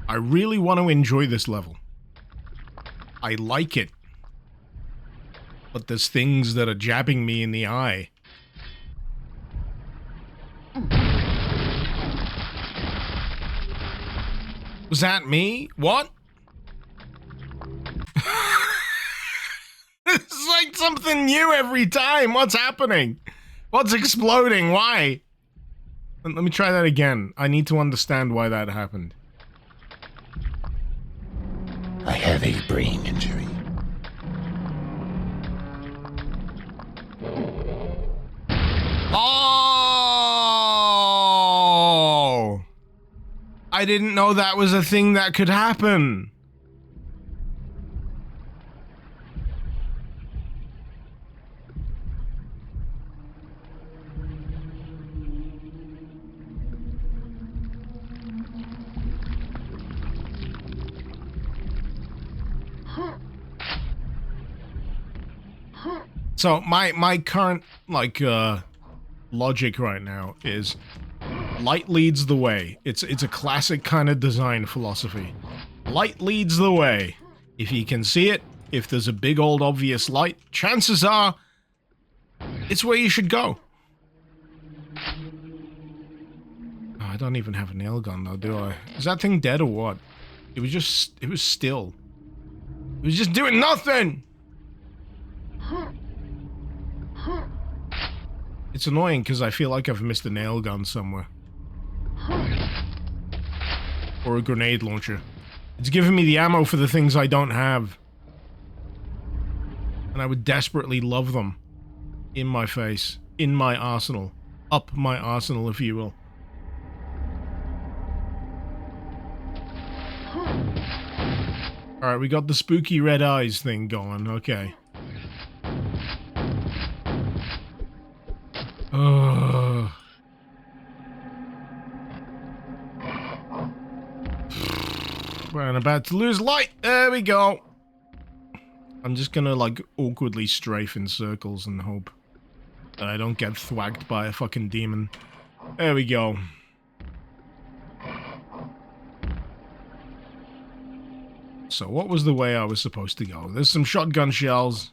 I really want to enjoy this level. I like it. But there's things that are jabbing me in the eye. Was that me? What? It's like something new every time. What's happening? What's exploding? Why? Let me try that again. I need to understand why that happened. I have a brain injury. Oh! I didn't know that was a thing that could happen. So my current logic right now is light leads the way. It's a classic kind of design philosophy. Light leads the way. If you can see it, if there's a big old obvious light, chances are it's where you should go. Oh, I don't even have a nail gun though, do I? Is that thing dead or what? It was still. It was just doing nothing! It's annoying because I feel like I've missed a nail gun somewhere. Or a grenade launcher. It's giving me the ammo for the things I don't have. And I would desperately love them. In my face. In my arsenal. Up my arsenal, if you will. Alright, we got the spooky red eyes thing going. Okay. We're about to lose light. There we go. I'm just gonna like awkwardly strafe in circles and hope that I don't get thwacked by a fucking demon. There we go. So what was the way I was supposed to go? There's some shotgun shells.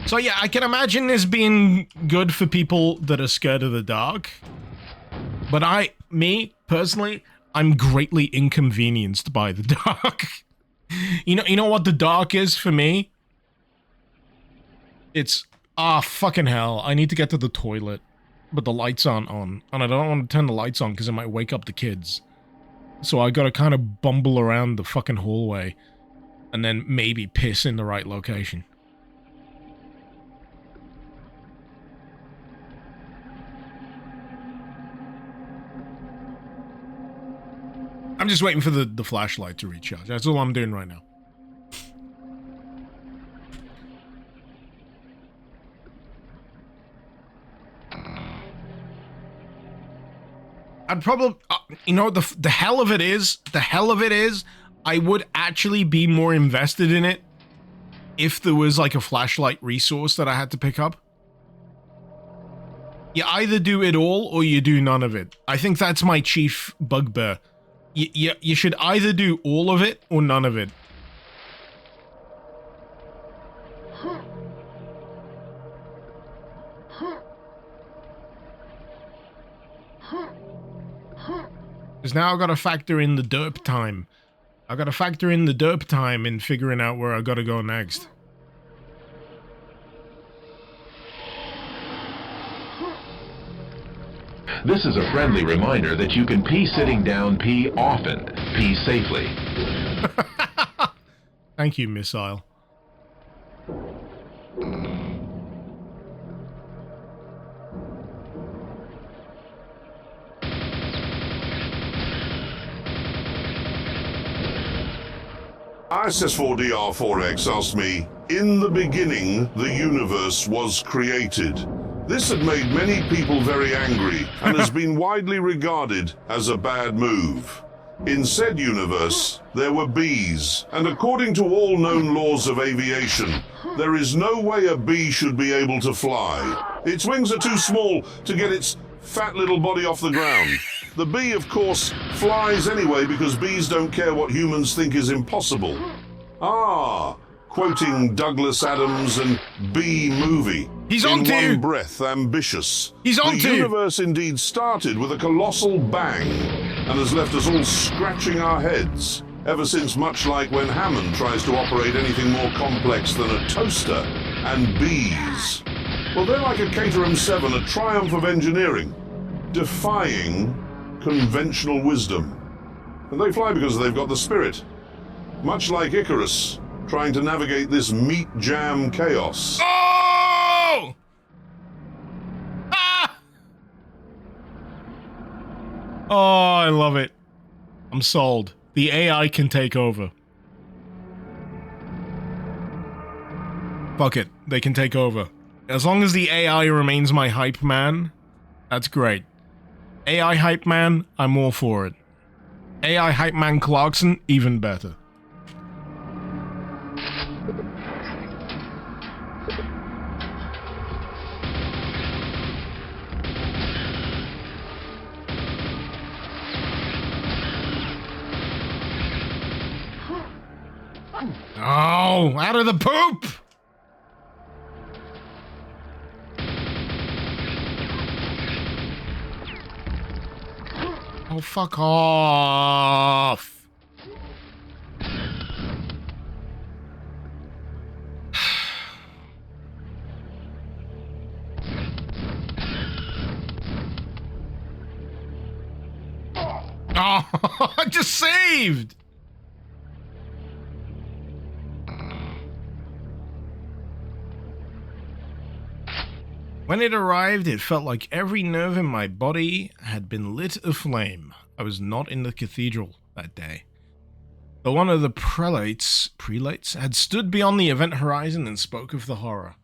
So yeah, I can imagine this being good for people that are scared of the dark. But me, personally, I'm greatly inconvenienced by the dark. You know what the dark is for me? It's, fucking hell, I need to get to the toilet, but the lights aren't on, and I don't want to turn the lights on because it might wake up the kids. So I gotta kind of bumble around the fucking hallway, and then maybe piss in the right location. I'm just waiting for the flashlight to recharge. That's all I'm doing right now. I'd probably, the hell of it is, I would actually be more invested in it if there was like a flashlight resource that I had to pick up. You either do it all or you do none of it. I think that's my chief bugbear. You should either do all of it or none of it. Because now I've got to factor in the derp time. I've got to factor in the derp time in figuring out where I got to go next. This is a friendly reminder that you can pee sitting down, pee often, pee safely. Thank you, Missile. ISS4DR4X asked me, in the beginning, the universe was created. This had made many people very angry and has been widely regarded as a bad move. In said universe, there were bees, and according to all known laws of aviation, there is no way a bee should be able to fly. Its wings are too small to get its fat little body off the ground. The bee, of course, flies anyway because bees don't care what humans think is impossible. Quoting Douglas Adams and Bee Movie. He's on to you! In one breath, ambitious. He's on to you! The universe indeed started with a colossal bang and has left us all scratching our heads ever since, much like when Hammond tries to operate anything more complex than a toaster and bees. Well, they're like a Caterham 7, a triumph of engineering, defying conventional wisdom. And they fly because they've got the spirit. Much like Icarus, trying to navigate this meat jam chaos. Oh! Ah! Oh, I love it. I'm sold. The AI can take over. Fuck it. They can take over. As long as the AI remains my hype man, that's great. AI hype man, I'm all for it. AI hype man Clarkson, even better. Oh, out of the poop! Oh, fuck off! Oh, I just saved! When it arrived, it felt like every nerve in my body had been lit aflame. I was not in the cathedral that day. But one of the prelates had stood beyond the event horizon and spoke of the horror.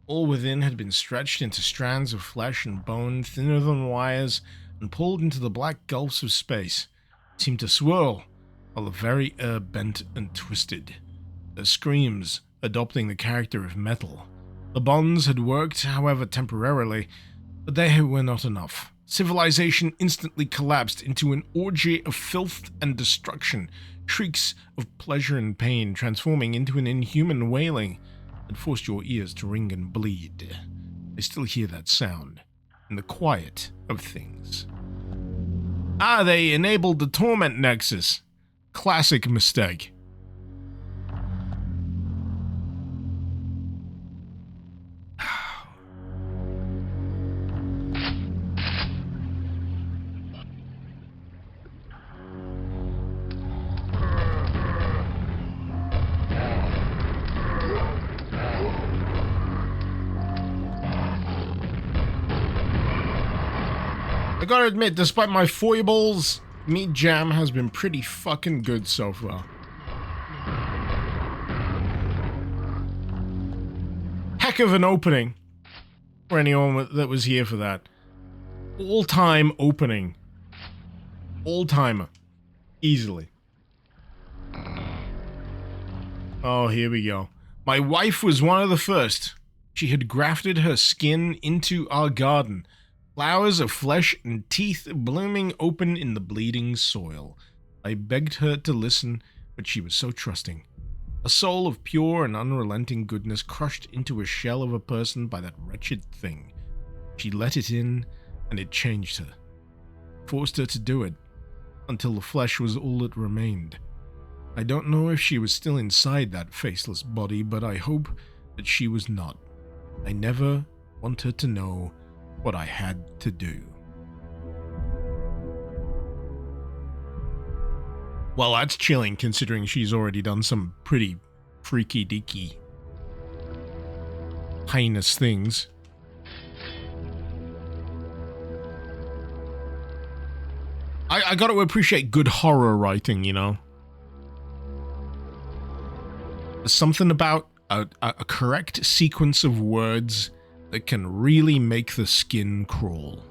All within had been stretched into strands of flesh and bone, thinner than wires, and pulled into the black gulfs of space. It seemed to swirl, while the very air bent and twisted. Their screams, adopting the character of metal. The bonds had worked, however, temporarily, but they were not enough. Civilization instantly collapsed into an orgy of filth and destruction, shrieks of pleasure and pain transforming into an inhuman wailing that forced your ears to ring and bleed. I still hear that sound in the quiet of things. Ah, they enabled the torment nexus. Classic mistake. I gotta admit, despite my foibles, Meat Jam has been pretty fucking good so far. Heck of an opening for anyone that was here for that. All-time opening. All-timer. Easily. Oh, here we go. My wife was one of the first. She had grafted her skin into our garden. Flowers of flesh and teeth blooming open in the bleeding soil. I begged her to listen, but she was so trusting. A soul of pure and unrelenting goodness crushed into a shell of a person by that wretched thing. She let it in, and it changed her. Forced her to do it, until the flesh was all that remained. I don't know if she was still inside that faceless body, but I hope that she was not. I never want her to know what I had to do. Well, that's chilling considering she's already done some pretty freaky deaky heinous things. I gotta appreciate good horror writing, you know? There's something about a correct sequence of words that can really make the skin crawl.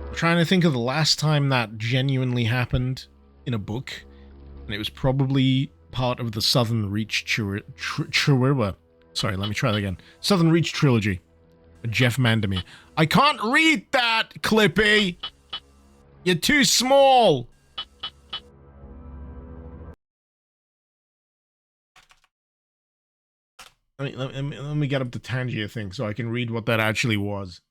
I'm trying to think of the last time that genuinely happened in a book, and it was probably part of the Southern Reach Sorry, let me try that again. Southern Reach trilogy. Jeff Mandemir. I can't read that, Clippy! You're too small! Let me get up the Tangier thing so I can read what that actually was.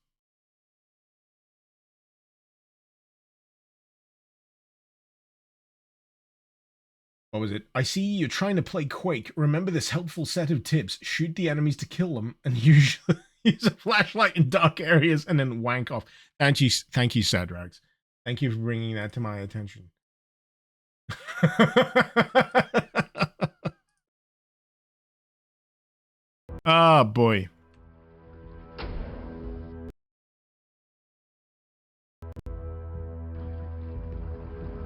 What was it? I see you're trying to play Quake. Remember this helpful set of tips. Shoot the enemies to kill them and use a flashlight in dark areas and then wank off. Thank you, Sadrax. Thank you for bringing that to my attention. Ah, boy.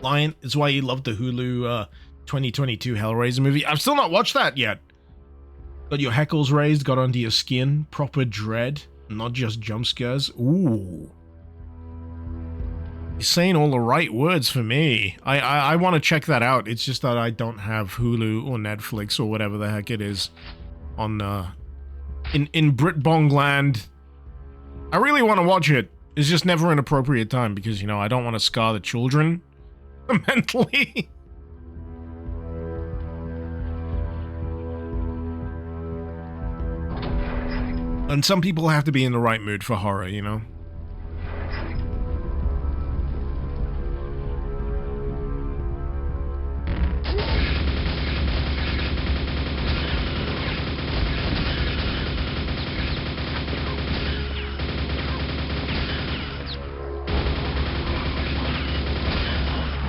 Lion is why you love the Hulu 2022 Hellraiser movie. I've still not watched that yet. Got your heckles raised, got under your skin. Proper dread, not just jump scares. Ooh. You're saying all the right words for me. I want to check that out. It's just that I don't have Hulu or Netflix or whatever the heck it is on in Britbong land. I really want to watch it. It's just never an appropriate time because, you know, I don't want to scar the children mentally. And some people have to be in the right mood for horror, you know?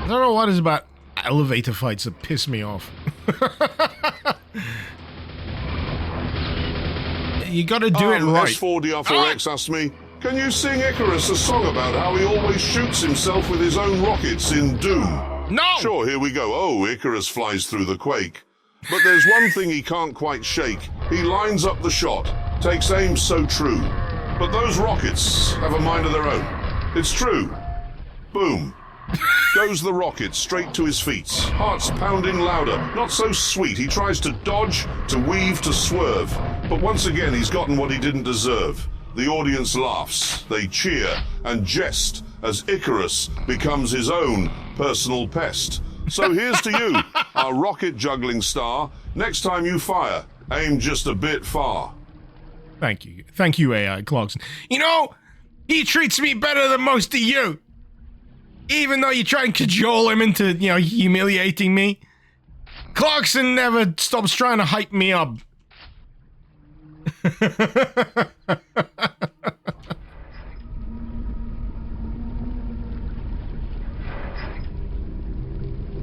I don't know what is about elevator fights that piss me off. You gotta do it right. S4DR4X asked me, can you sing Icarus a song about how he always shoots himself with his own rockets in Doom? No! Sure, here we go. Oh, Icarus flies through the Quake. But there's one thing he can't quite shake. He lines up the shot, takes aim so true. But those rockets have a mind of their own. It's true. Boom. Goes the rocket straight to his feet. Heart's pounding louder. Not so sweet. He tries to dodge, to weave, to swerve. But once again, he's gotten what he didn't deserve. The audience laughs. They cheer and jest as Icarus becomes his own personal pest. So here's to you, our rocket juggling star. Next time you fire, aim just a bit far. Thank you. Thank you, AI Clarkson. You know, he treats me better than most of you. Even though you try and cajole him into, you know, humiliating me. Clarkson never stops trying to hype me up.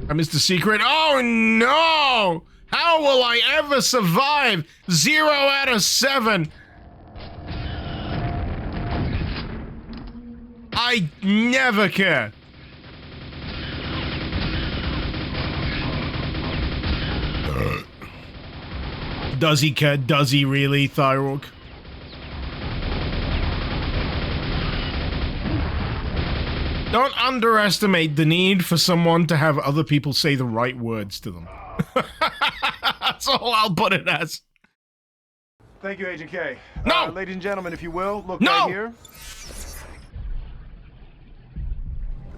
I missed the secret. Oh no! How will I ever survive? 0 out of 7. I never care. Does he care? Does he really, Thyrook? Don't underestimate the need for someone to have other people say the right words to them. That's all I'll put it as. Thank you, Agent K. No! Ladies and gentlemen, if you will, look No! right here.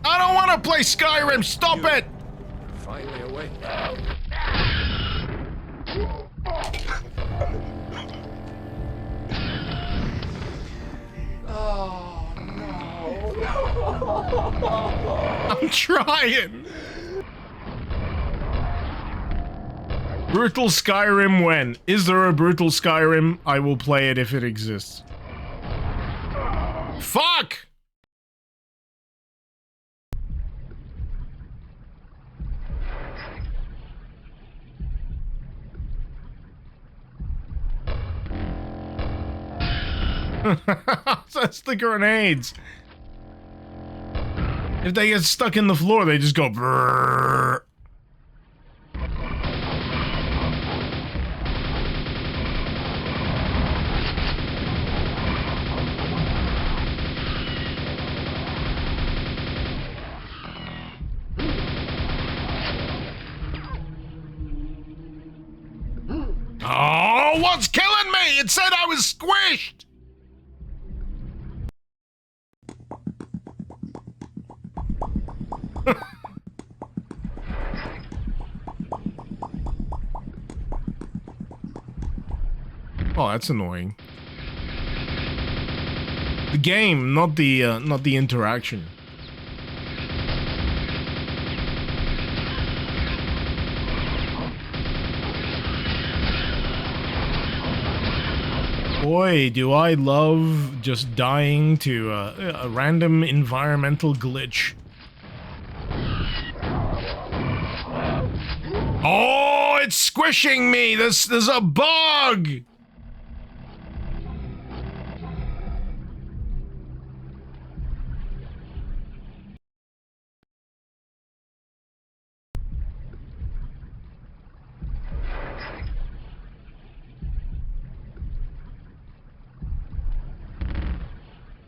I don't want to play Skyrim. Stop it! Finally awake. I'm trying. Brutal Skyrim when? Is there a brutal Skyrim? I will play it if it exists. Fuck! That's the grenades. If they get stuck in the floor, they just go brrrr. Oh, what's killing me? It said I was squished. Oh, that's annoying. The game, not the interaction. Boy, do I love just dying to a random environmental glitch. Oh, it's squishing me! There's a bug!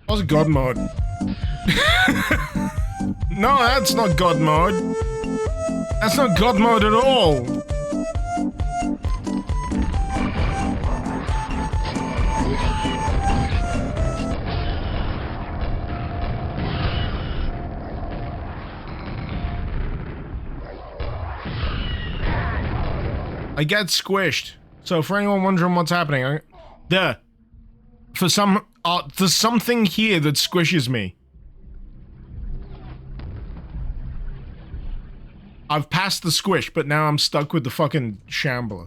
What's God mode? No, that's not God mode. That's not God mode at all. I get squished. So for anyone wondering what's happening, there's something here that squishes me. I've passed the squish, but now I'm stuck with the fucking shambler.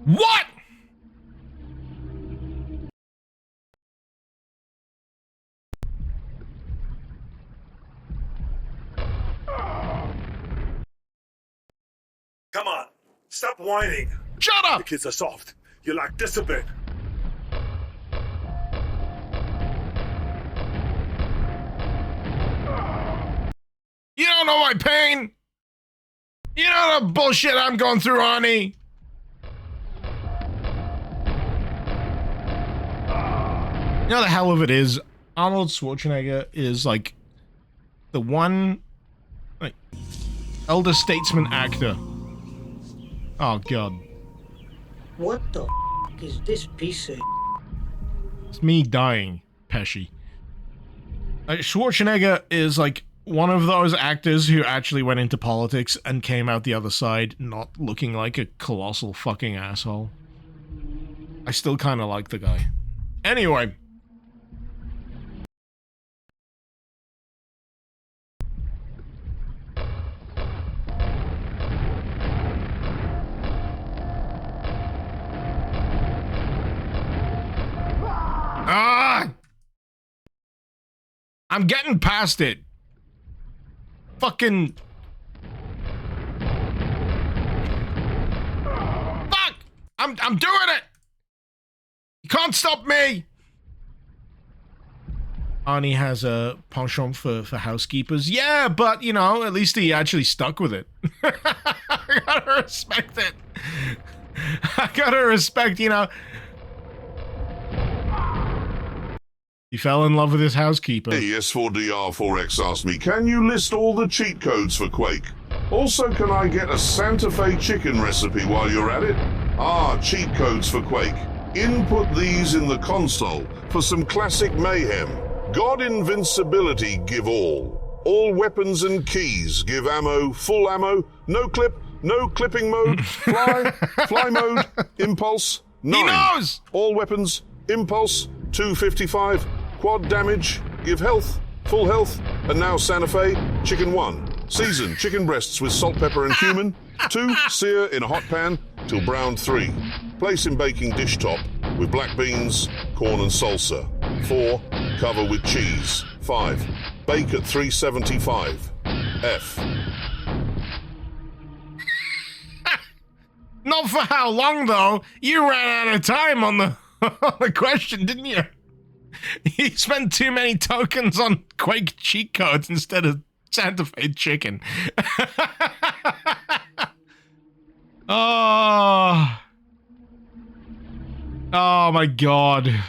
What? Come on, stop whining. Shut up! The kids are soft. You lack discipline. You don't know my pain. You know the bullshit I'm going through, Arnie. You know the hell of it is, Arnold Schwarzenegger is like the one, like, elder statesman actor. Oh god. What the is this piece of? It's me dying, Pesci. Schwarzenegger is like one of those actors who actually went into politics and came out the other side not looking like a colossal fucking asshole. I still kind of like the guy. Anyway. I'm getting past it. Fucking... Fuck! I'm doing it! You can't stop me! Arnie has a penchant for housekeepers. Yeah, but, you know, at least he actually stuck with it. I gotta respect it. I gotta respect, you know... He fell in love with his housekeeper. Hey, S4DR4X asked me, can you list all the cheat codes for Quake? Also, can I get a Santa Fe chicken recipe while you're at it? Ah, cheat codes for Quake. Input these in the console for some classic mayhem. God invincibility, give all. All weapons and keys, give ammo, full ammo, no clip, no clipping mode, fly mode, impulse, 9. He knows! All weapons, impulse, 255. Quad damage, give health, full health, and now Santa Fe, chicken 1. Season chicken breasts with salt, pepper, and cumin. 2, sear in a hot pan till brown. 3, place in baking dish top with black beans, corn, and salsa. 4, cover with cheese. 5, bake at 375. F. Not for how long, though. You ran out of time on the question, didn't you? You spent too many tokens on Quake cheat codes instead of Santa Fe chicken. Oh. Oh my god.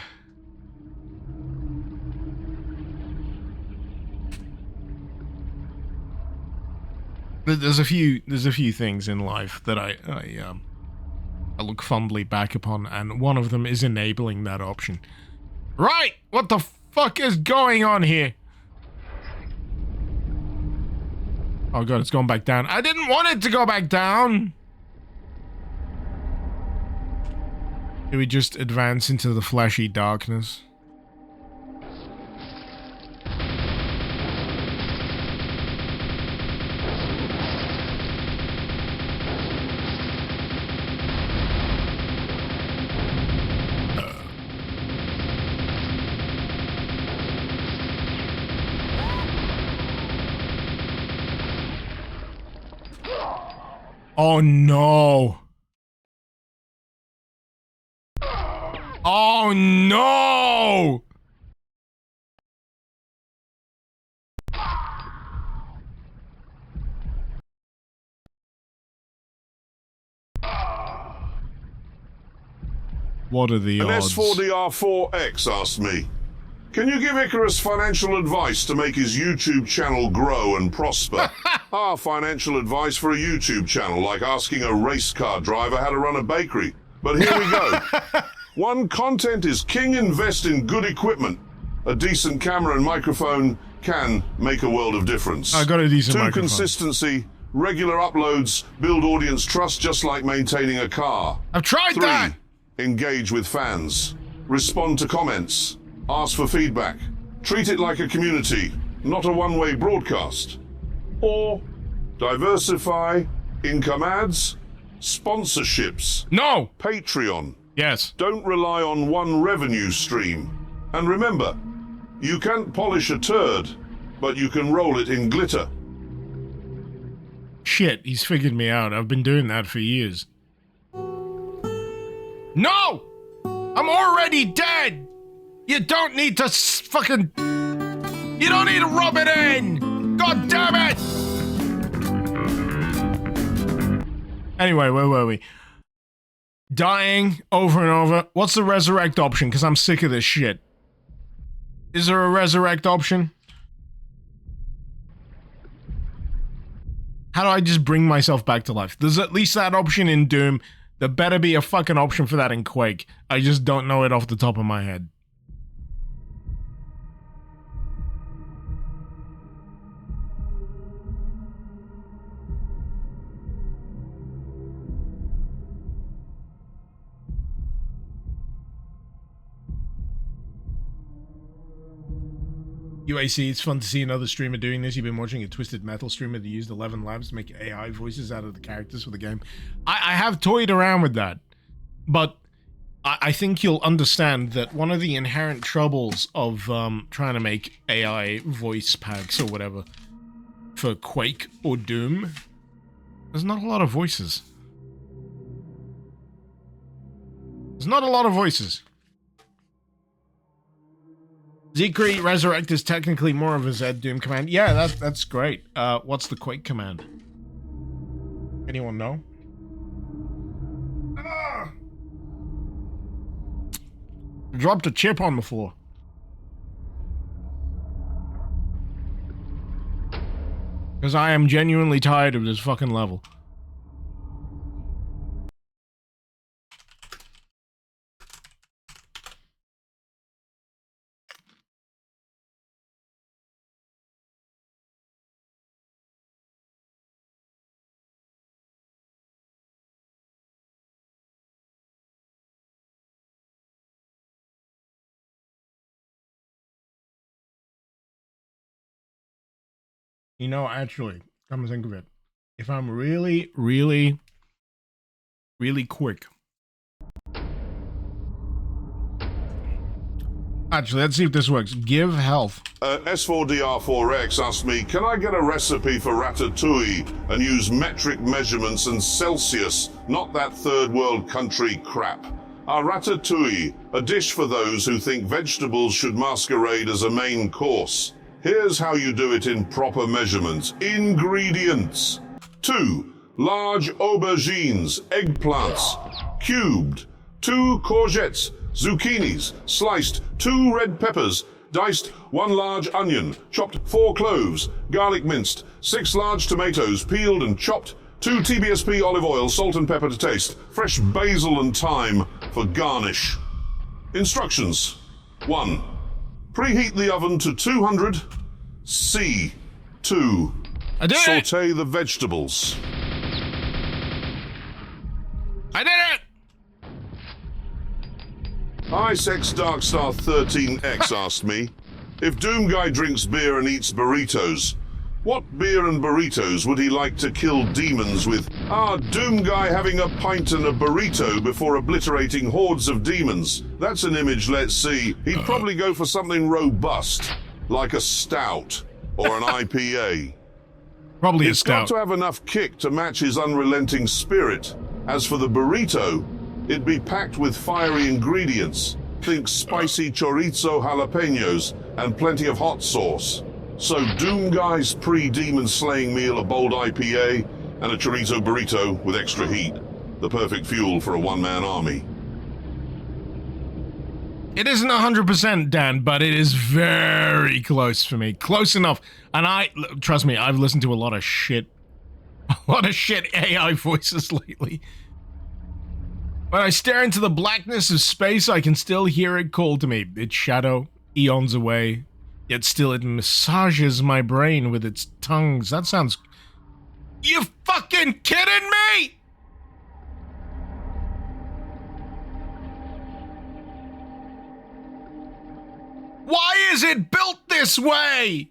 There's a few things in life that I look fondly back upon, and one of them is enabling that option. Right! What the fuck is going on here? Oh god, it's going back down. I didn't want it to go back down! Do we just advance into the flashy darkness? Oh no! Oh no! What are the An odds? S4DR4X asked me, can you give Icarus financial advice to make his YouTube channel grow and prosper? Financial advice for a YouTube channel, like asking a race car driver how to run a bakery. But here we go. 1, content is king. Invest in good equipment. A decent camera and microphone can make a world of difference. I got a decent 2, microphone. consistency. Regular uploads build audience trust just like maintaining a car. I've tried 3, that! engage with fans. Respond to comments. Ask for feedback. Treat it like a community, not a one-way broadcast. Or diversify income ads, sponsorships, No! Patreon. Yes. Don't rely on one revenue stream. And remember, you can't polish a turd, but you can roll it in glitter. Shit, he's figured me out. I've been doing that for years. No! I'm already dead! You don't need to fucking... You don't need to rub it in! God damn it! Anyway, where were we? Dying over and over. What's the resurrect option? Because I'm sick of this shit. Is there a resurrect option? How do I just bring myself back to life? There's at least that option in Doom. There better be a fucking option for that in Quake. I just don't know it off the top of my head. UAC, it's fun to see another streamer doing this. You've been watching a Twisted Metal streamer that used 11 labs to make AI voices out of the characters for the game. I have toyed around with that, but I think you'll understand that one of the inherent troubles of trying to make AI voice packs or whatever for Quake or Doom, there's not a lot of voices. There's not a lot of voices. Zekri Resurrect is technically more of a Zed Doom command. Yeah, that's great. What's the Quake command? Anyone know? Ah! Dropped a chip on the floor. Because I am genuinely tired of this fucking level. You know, actually, come to think of it, if I'm really quick. Actually, let's see if this works. Give health. S4DR4X asked me, can I get a recipe for ratatouille and use metric measurements and Celsius, not that third world country crap? A ratatouille, a dish for those who think vegetables should masquerade as a main course. Here's how you do it in proper measurements. Ingredients. 2 large aubergines, eggplants, cubed. 2 courgettes, zucchinis, sliced. 2 red peppers, diced. 1 large onion, chopped. 4 cloves, garlic minced. 6 large tomatoes, peeled and chopped. 2 TBSP olive oil, salt and pepper to taste. Fresh basil and thyme for garnish. Instructions. 1. Preheat the oven to 200 C. 2. I did it! Saute the vegetables. I did it! Icex Darkstar 13X asked me, if Doom Guy drinks beer and eats burritos, what beer and burritos would he like to kill demons with? Doom Guy having a pint and a burrito before obliterating hordes of demons. That's an image, let's see. He'd probably go for something robust, like a stout or an IPA. Probably a It's stout. got to have enough kick to match his unrelenting spirit. As for the burrito, it'd be packed with fiery ingredients. Think spicy chorizo jalapenos and plenty of hot sauce. So Doom Guy's pre-demon slaying meal, a bold IPA, and a chorizo burrito with extra heat. The perfect fuel for a one-man army. It isn't 100%, Dan, but it is very close for me. Close enough. And trust me, I've listened to a lot of shit AI voices lately. When I stare into the blackness of space, I can still hear it call to me. Its shadow, eons away. Yet still it massages my brain with its tongues. That sounds... You fucking kidding me?! Why is it built this way?!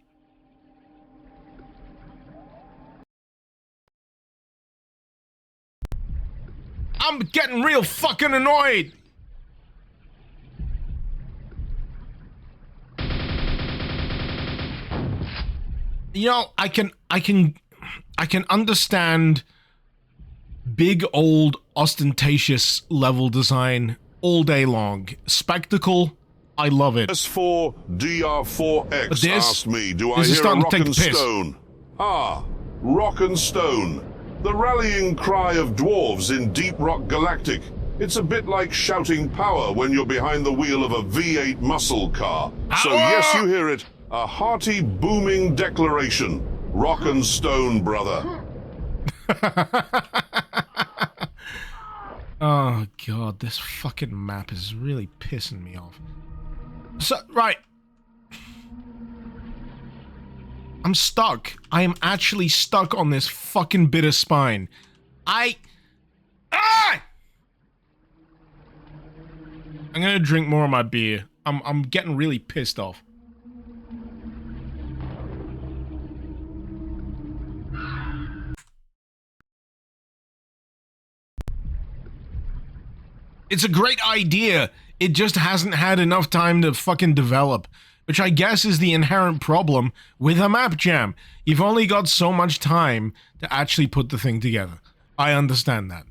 I'm getting real fucking annoyed! You know, I can understand big old ostentatious level design all day long. Spectacle, I love it. S4DR4X asked me, do I this is hear a starting to rock take and the piss. stone? Rock and stone. The rallying cry of dwarves in Deep Rock Galactic. It's a bit like shouting power when you're behind the wheel of a V8 muscle car. So yes, you hear it. A hearty, booming declaration. Rock and stone, brother. Oh god, this fucking map is really pissing me off. So, right. I'm stuck. I am actually stuck on this fucking bit of spine. Ah! I'm gonna drink more of my beer. I'm getting really pissed off. It's a great idea. It just hasn't had enough time to fucking develop, which I guess is the inherent problem with a map jam. You've only got so much time to actually put the thing together. I understand that.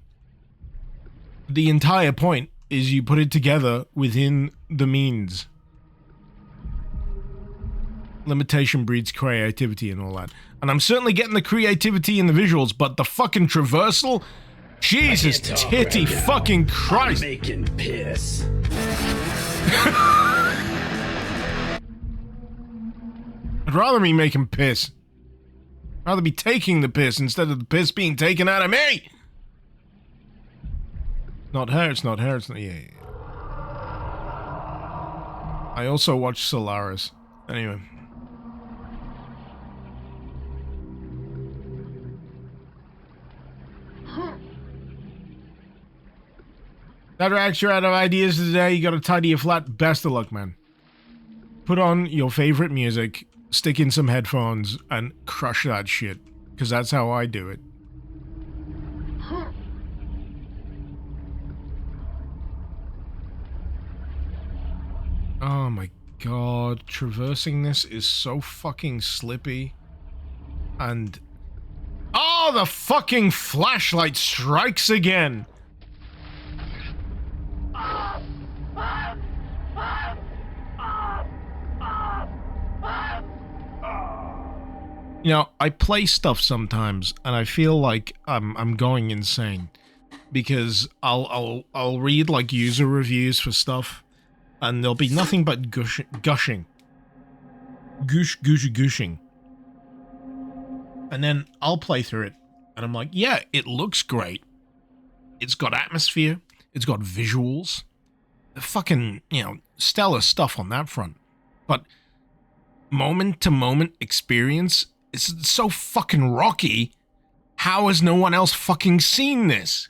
The entire point is you put it together within the means. Limitation breeds creativity and all that. And I'm certainly getting the creativity in the visuals, but the fucking traversal? Jesus titty fucking Christ! I'm making piss. I'd rather be making piss. I'd rather be taking the piss instead of the piss being taken out of me! Not her, it's not her, it's not... Yeah. I also watched Solaris. Anyway. That Rex, you're out of ideas today. You gotta tidy your flat. Best of luck, man. Put on your favorite music, stick in some headphones, and crush that shit. Because that's how I do it. Oh my god. Traversing this is so fucking slippy. And... oh, the fucking flashlight strikes again! You know, I play stuff sometimes, and I feel like I'm going insane because I'll read like user reviews for stuff, and there'll be nothing but gushing, and then I'll play through it, and I'm like, yeah, it looks great. It's got atmosphere. It's got visuals. Fucking, you know, stellar stuff on that front, but moment to moment experience. It's so fucking rocky. How has no one else fucking seen this?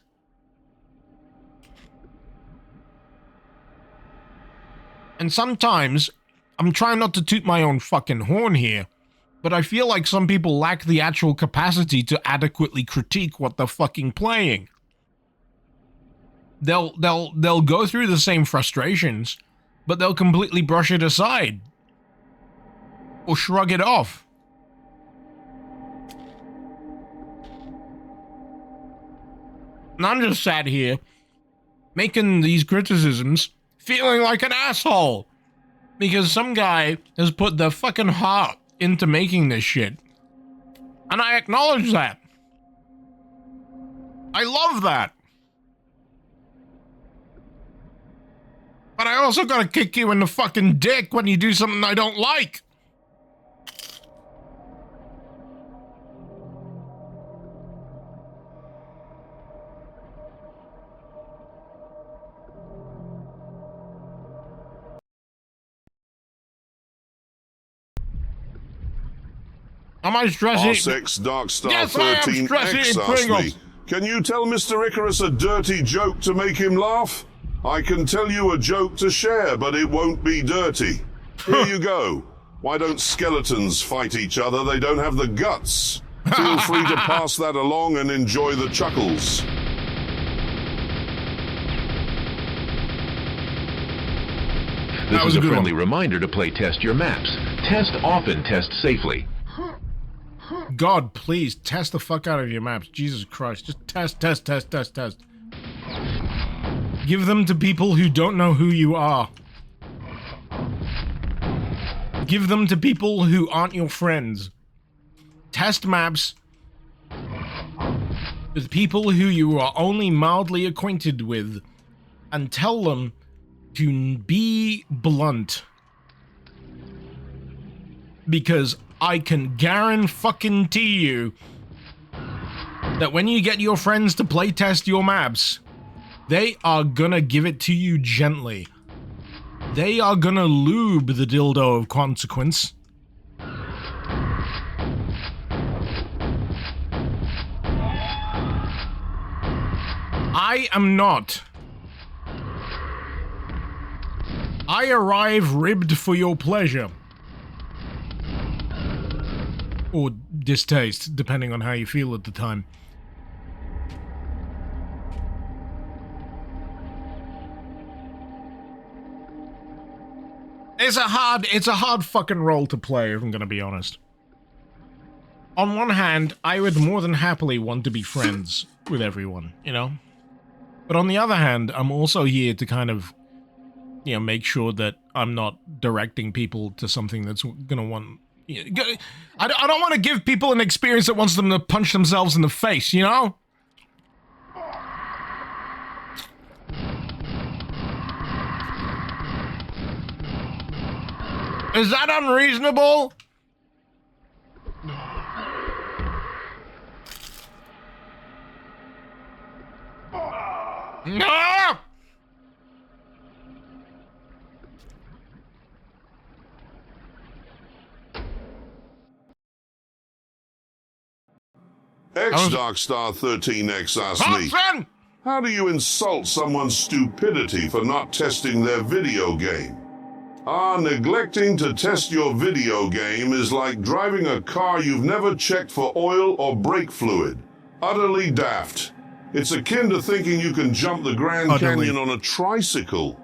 And sometimes, I'm trying not to toot my own fucking horn here, but I feel like some people lack the actual capacity to adequately critique what they're fucking playing. They'll go through the same frustrations, but they'll completely brush it aside. Or shrug it off. And I'm just sat here, making these criticisms, feeling like an asshole. Because some guy has put their fucking heart into making this shit. And I acknowledge that. I love that. But I also gotta kick you in the fucking dick when you do something I don't like. Am I stressing? R6 Darkstar Yes, I am 13X stressing asked Pringles. me, can you tell Mr. Icarus a dirty joke to make him laugh? I can tell you a joke to share, but it won't be dirty. Here you go. Why don't skeletons fight each other? They don't have the guts. Feel free to pass that along and enjoy the chuckles. This is a friendly reminder to play test your maps. Test often, test safely. God, please, test the fuck out of your maps. Jesus Christ. Just test. Give them to people who don't know who you are. Give them to people who aren't your friends. Test maps with people who you are only mildly acquainted with, and tell them to be blunt. Because I can guarantee you that when you get your friends to playtest your maps, they are gonna give it to you gently. They are gonna lube the dildo of consequence. I am not. I arrive ribbed for your pleasure. Or distaste, depending on how you feel at the time. It's a hard fucking role to play, if I'm gonna be honest. On one hand, I would more than happily want to be friends with everyone, you know? But on the other hand, I'm also here to kind of, you know, make sure that I'm not directing people to something that's gonna want... I don't want to give people an experience that wants them to punch themselves in the face, you know? Is that unreasonable? No! X-Darkstar13X asked me, Hudson! how do you insult someone's stupidity for not testing their video game? Neglecting to test your video game is like driving a car you've never checked for oil or brake fluid. Utterly daft. It's akin to thinking you can jump the Grand Canyon on a tricycle.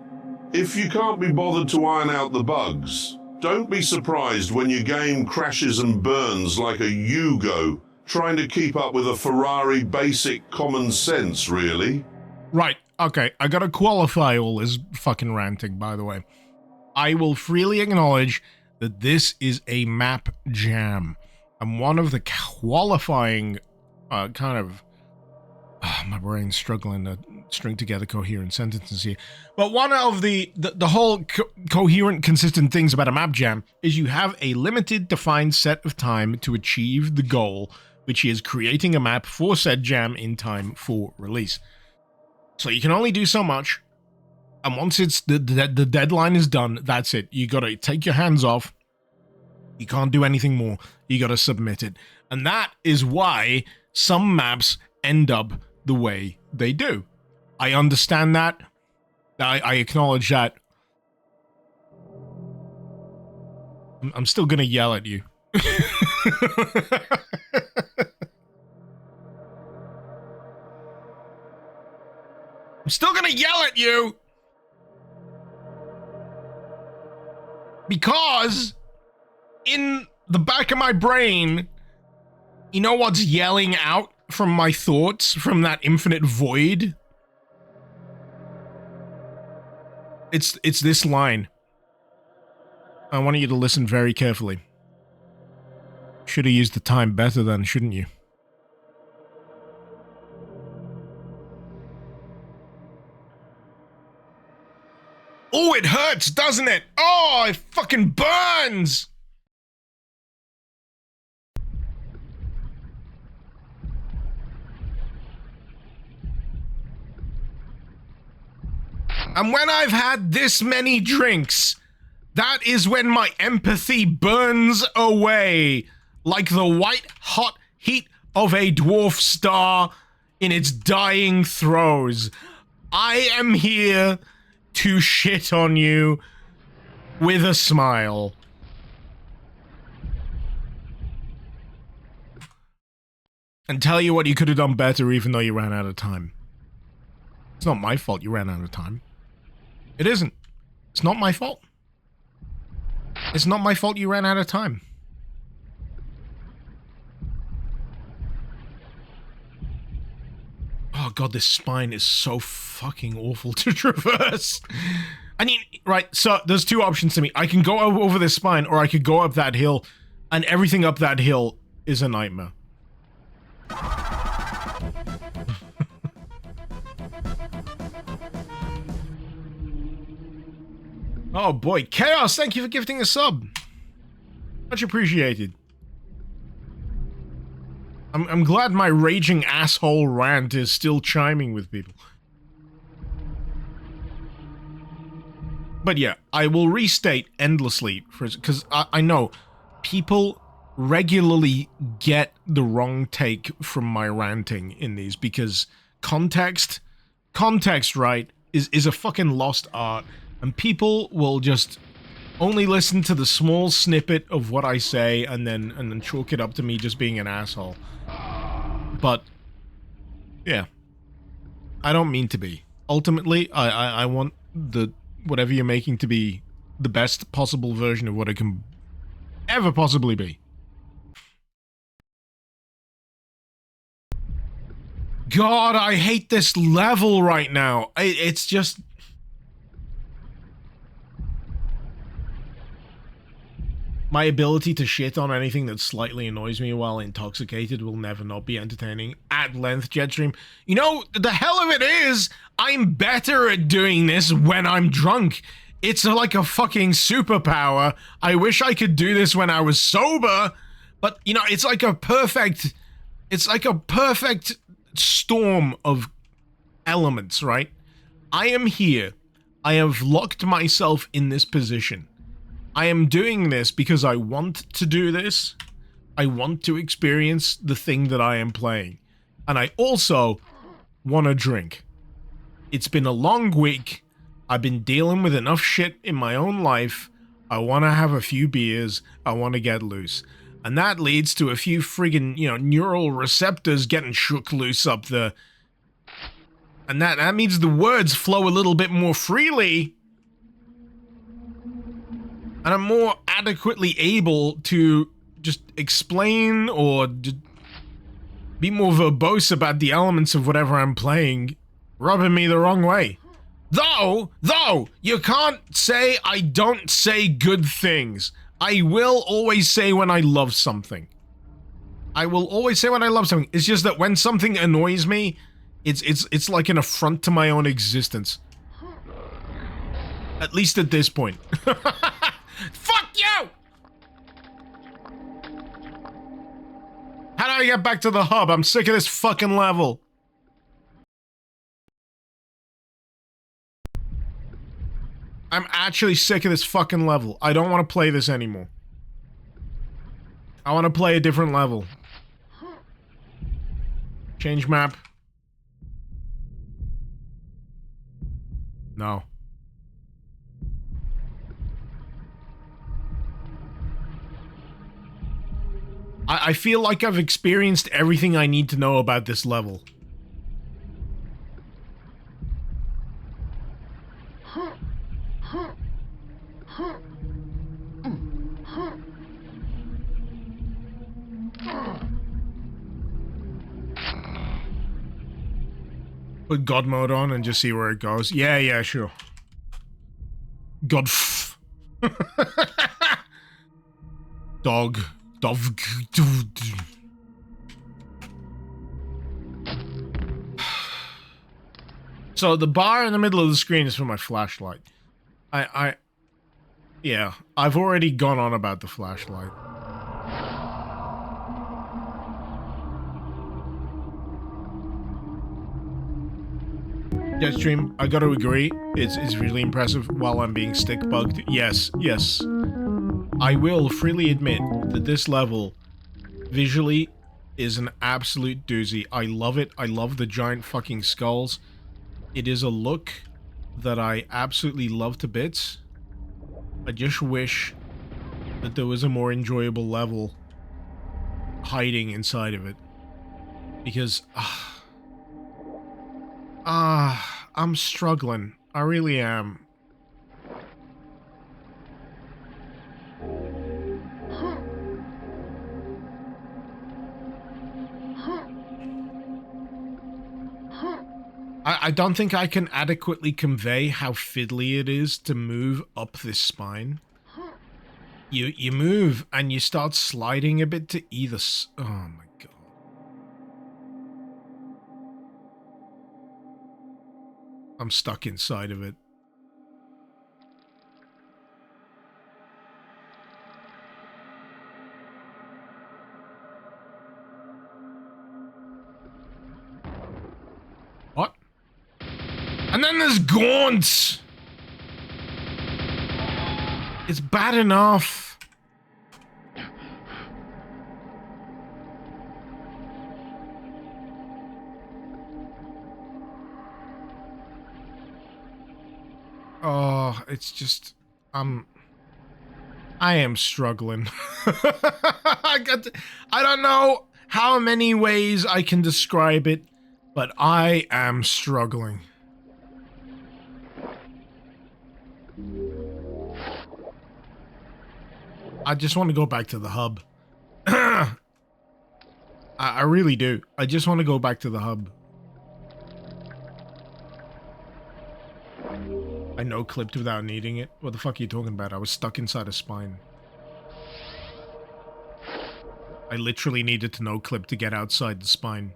If you can't be bothered to iron out the bugs, don't be surprised when your game crashes and burns like a Yugo, trying to keep up with a Ferrari. Basic common sense, really. Right, okay, I gotta qualify all this fucking ranting, by the way. I will freely acknowledge that this is a map jam. And one of the qualifying kind of... my brain's struggling to string together coherent sentences here. But one of the whole coherent, consistent things about a map jam is you have a limited, defined set of time to achieve the goal, which is creating a map for said jam in time for release. So you can only do so much, and once it's the deadline is done, that's it. You gotta take your hands off. You can't do anything more. You gotta submit it. And that is why some maps end up the way they do. I understand that. I acknowledge that. I'm still gonna yell at you. I'm still gonna yell at you! Because in the back of my brain, you know what's yelling out from my thoughts, from that infinite void? It's this line. I want you to listen very carefully. Should have used the time better then, shouldn't you? Oh, it hurts, doesn't it? Oh, it fucking burns! And when I've had this many drinks, that is when my empathy burns away, like the white-hot heat of a dwarf star in its dying throes. I am here to shit on you with a smile. And tell you what you could have done better even though you ran out of time. It's not my fault you ran out of time. It isn't. It's not my fault. It's not my fault you ran out of time. Oh god, this spine is so fucking awful to traverse. I mean, right, so there's two options to me. I can go over this spine, or I could go up that hill, and everything up that hill is a nightmare. Oh boy, Chaos, thank you for gifting a sub. Much appreciated. I'm glad my raging asshole rant is still chiming with people. But yeah, I will restate endlessly, because I know people regularly get the wrong take from my ranting in these, because context, right, is a fucking lost art, and people will just only listen to the small snippet of what I say and then chalk it up to me just being an asshole. But yeah, I don't mean to be. Ultimately, I want the whatever you're making to be the best possible version of what it can ever possibly be. God, I hate this level right now. It's just... My ability to shit on anything that slightly annoys me while intoxicated will never not be entertaining. At length, Jetstream. You know, the hell of it is, I'm better at doing this when I'm drunk. It's like a fucking superpower. I wish I could do this when I was sober, but, you know, it's like a perfect storm of elements, right? I am here. I have locked myself in this position. I am doing this because I want to do this. I want to experience the thing that I am playing. And I also want to drink. It's been a long week. I've been dealing with enough shit in my own life. I want to have a few beers. I want to get loose. And that leads to a few friggin', you know, neural receptors getting shook loose up the... And that means the words flow a little bit more freely. And I'm more adequately able to just explain or be more verbose about the elements of whatever I'm playing, rubbing me the wrong way. Though, you can't say I don't say good things. I will always say when I love something. I will always say when I love something. It's just that when something annoys me, it's like an affront to my own existence. At least at this point. Fuck you! How do I get back to the hub? I'm sick of this fucking level. I'm actually sick of this fucking level. I don't want to play this anymore. I want to play a different level. Change map. No. I feel like I've experienced everything I need to know about this level. Put God mode on and just see where it goes. Yeah, sure. God. Dog. Dog. So the bar in the middle of the screen is for my flashlight. Yeah, I've already gone on about the flashlight. Jetstream, I gotta agree, it's really impressive while I'm being stick bugged. Yes. I will freely admit that this level, visually, is an absolute doozy. I love it. I love the giant fucking skulls. It is a look that I absolutely love to bits. I just wish that there was a more enjoyable level hiding inside of it. Because, I'm struggling. I really am. I don't think I can adequately convey how fiddly it is to move up this spine. You move and you start sliding a bit to either oh my god. I'm stuck inside of it. And then there's gaunts. It's bad enough. Oh, it's just, I am struggling. I don't know how many ways I can describe it, but I am struggling. I just want to go back to the hub. I really do. I just want to go back to the hub. I no-clipped without needing it. What the fuck are you talking about? I was stuck inside a spine. I literally needed to no-clip to get outside the spine.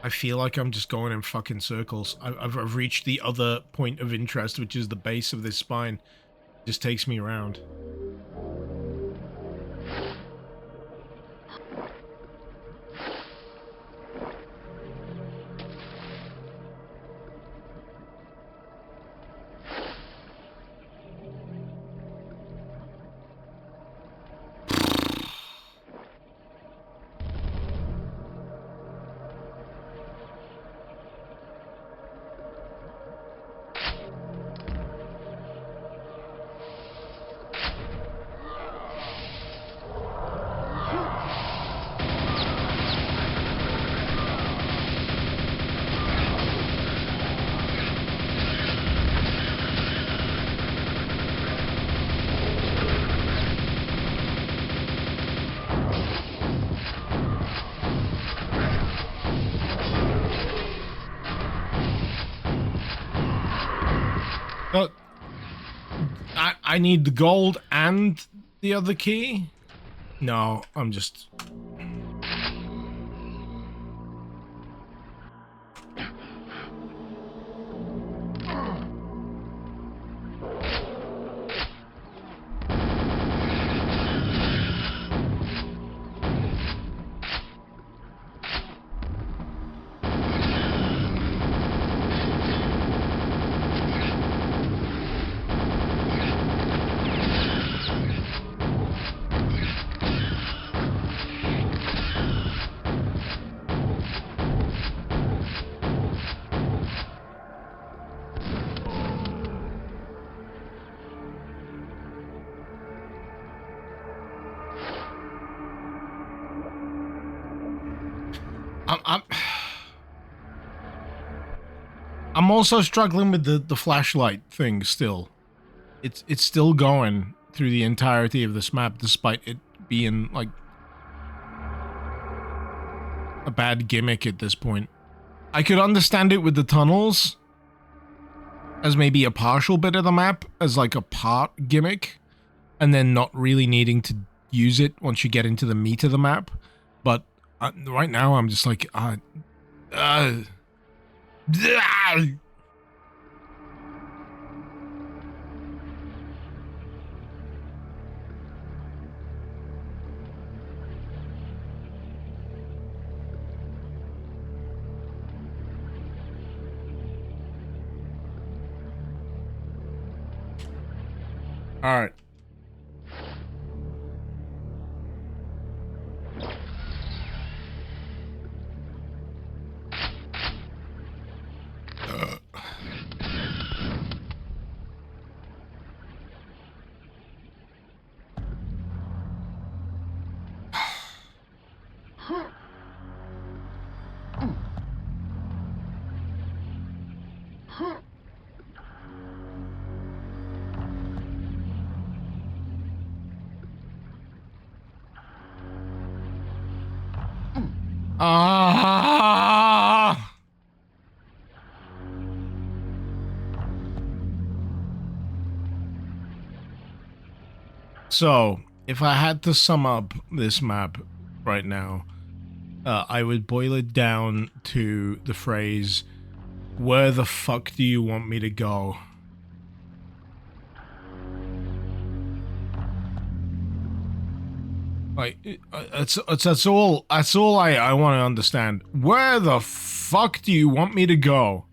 I feel like I'm just going in fucking circles. I've reached the other point of interest, which is the base of this spine. It just takes me around. I need the gold and the other key? No, I'm just... I'm also struggling with the flashlight thing still. It's still going through the entirety of this map, despite it being like a bad gimmick at this point. I could understand it with the tunnels as maybe a partial bit of the map, as like a part gimmick, and then not really needing to use it once you get into the meat of the map. But right now I'm just like, all right. So, if I had to sum up this map right now, I would boil it down to the phrase, where the fuck do you want me to go? Like, that's all I want to understand. Where the fuck do you want me to go?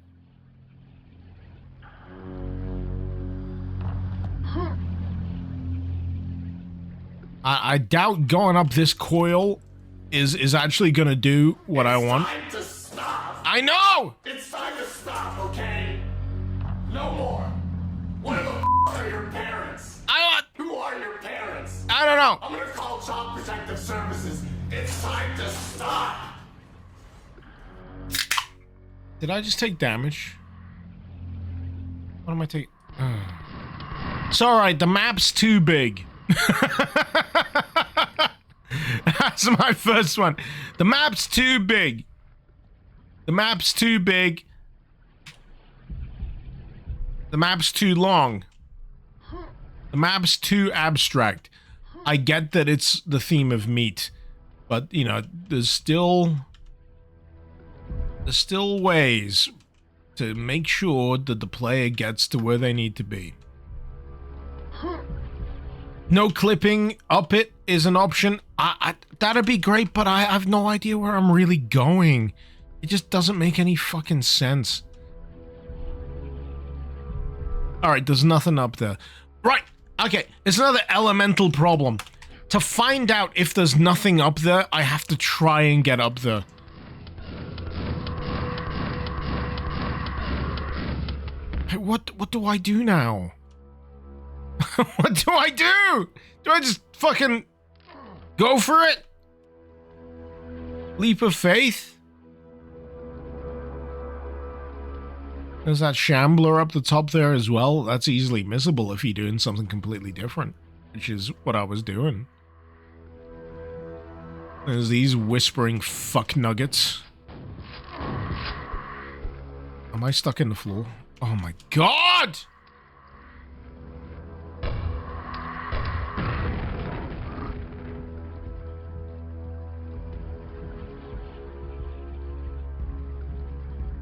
I doubt going up this coil is actually gonna do what I want. It's time to stop. I know! It's time to stop, okay? No more. Where the are your parents? Who are your parents? I don't know. I'm gonna call Child Protective Services. It's time to stop. Did I just take damage? What am I taking? It's alright, the map's too big. That's my first one. The map's too big. The map's too big. The map's too long. The map's too abstract. I get that it's the theme of meat, but, you know, there's still ways to make sure that the player gets to where they need to be. No clipping up it is an option. That'd be great, but I have no idea where I'm really going. It just doesn't make any fucking sense. Alright, there's nothing up there. Right, okay, it's another elemental problem. To find out if there's nothing up there, I have to try and get up there. Hey, what do I do now? What do I do? Do I just fucking go for it? Leap of faith? There's that shambler up the top there as well. That's easily missable if you're doing something completely different, which is what I was doing. There's these whispering fuck nuggets. Am I stuck in the floor? Oh my god!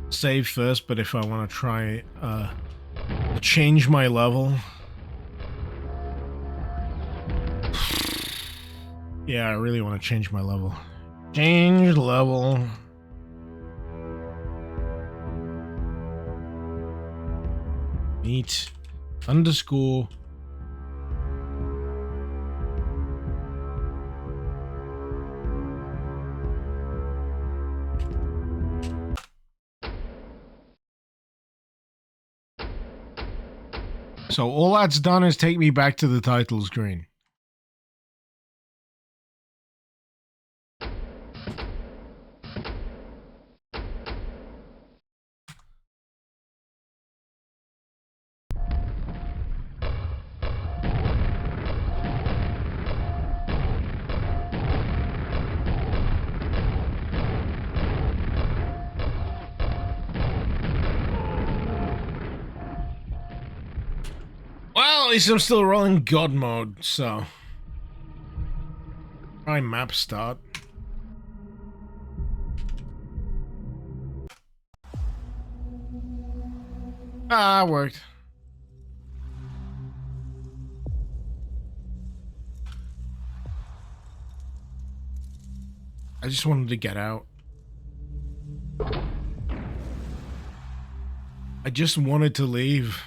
Save first, but if I want to try change my level. Yeah, I really want to change my level. Change level. Meet underscore. So all that's done is take me back to the title screen. Well, at least I'm still rolling God mode, so... Try map start. Ah, it worked. I just wanted to get out. I just wanted to leave.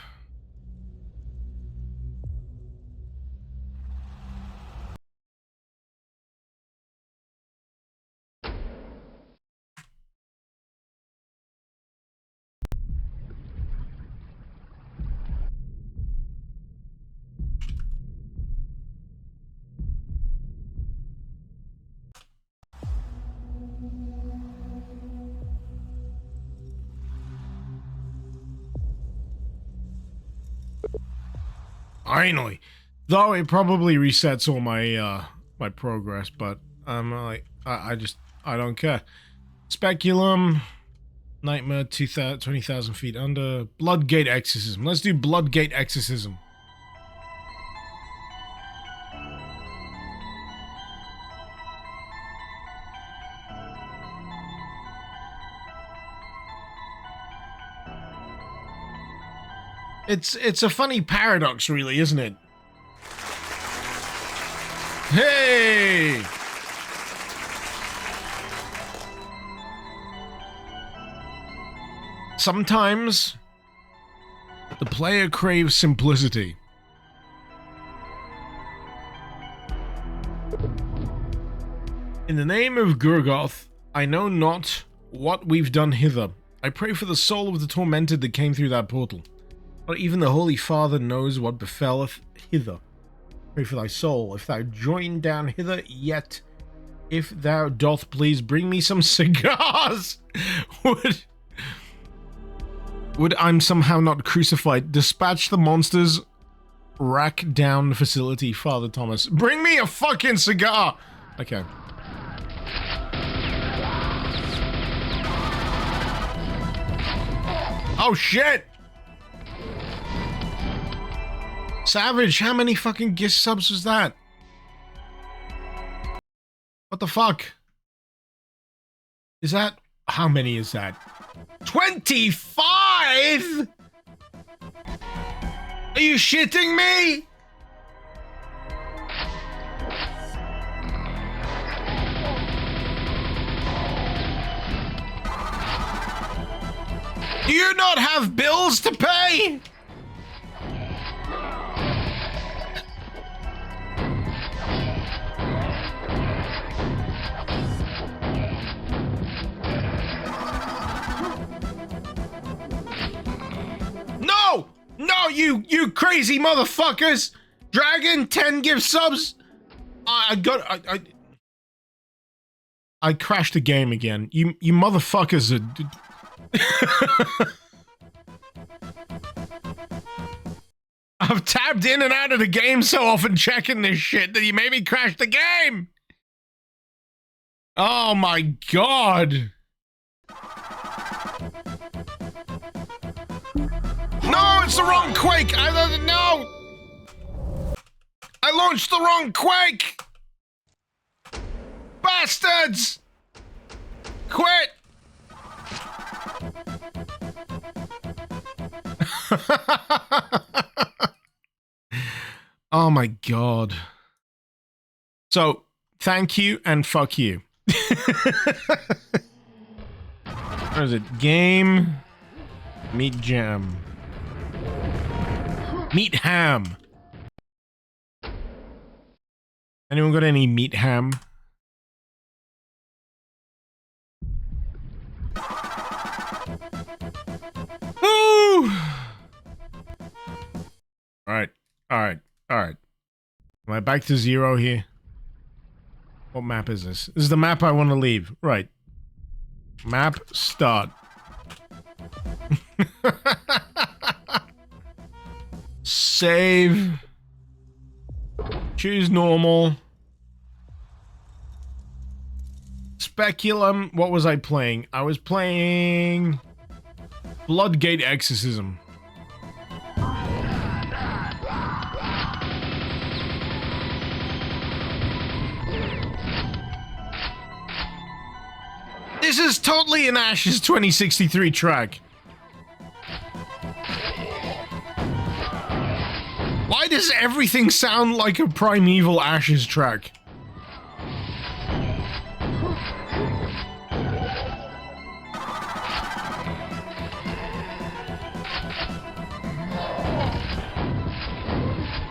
Finally. Though it probably resets all my my progress, but I'm like I don't care. Speculum, Nightmare 20,000 feet under, Bloodgate Exorcism. Let's do Bloodgate Exorcism. It's a funny paradox, really, isn't it? Hey! Sometimes the player craves simplicity. In the name of Gurgoth, I know not what we've done hither. I pray for the soul of the tormented that came through that portal. Not even the Holy Father knows what befelleth hither. Pray for thy soul, if thou join down hither yet. If thou doth, please bring me some cigars. Would I'm somehow not crucified. Dispatch the monsters. Rack down the facility, Father Thomas. Bring me a fucking cigar. Okay. Oh shit! Savage, how many fucking gift subs was that? What the fuck? Is that... How many is that? 25?! Are you shitting me? Do you not have bills to pay? No! No, you crazy motherfuckers! Dragon 10 gift subs. I crashed the game again. You motherfuckers are. I've tabbed in and out of the game so often checking this shit that you made me crash the game. Oh my god. No, it's the wrong Quake. I don't know. I launched the wrong Quake. Bastards. Quit. Oh my god. So, thank you and fuck you. What is it? Game. Meat jam. Meat ham. Anyone got any meat ham? Woo! Alright. Alright. Alright. Am I back to 0 here? What map is this? This is the map I want to leave. Right. Map start. Save. Choose normal. Speculum. What was I playing? I was playing Bloodgate Exorcism. This is totally an Ashes 2063 track. Why does everything sound like a Primeval Ashes track?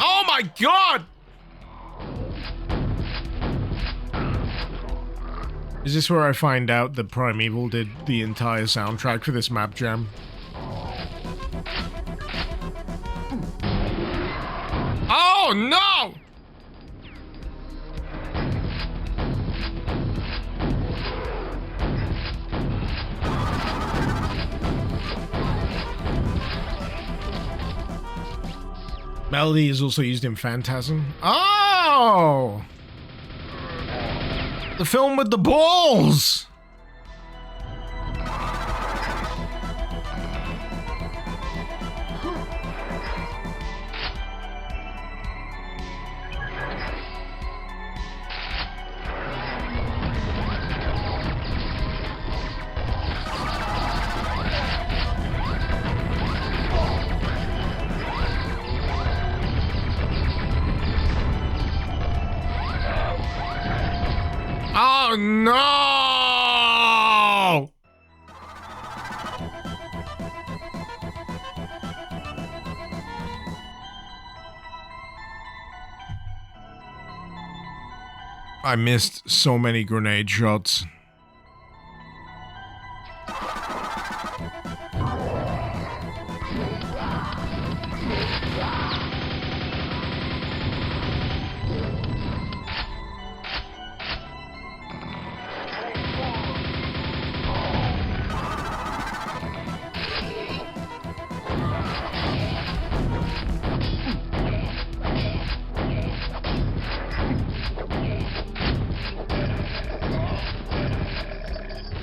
Oh my god! Is this where I find out that Primeval did the entire soundtrack for this map jam? Oh no! Melody is also used in Phantasm. Oh! The film with the balls! Oh, no! I missed so many grenade shots.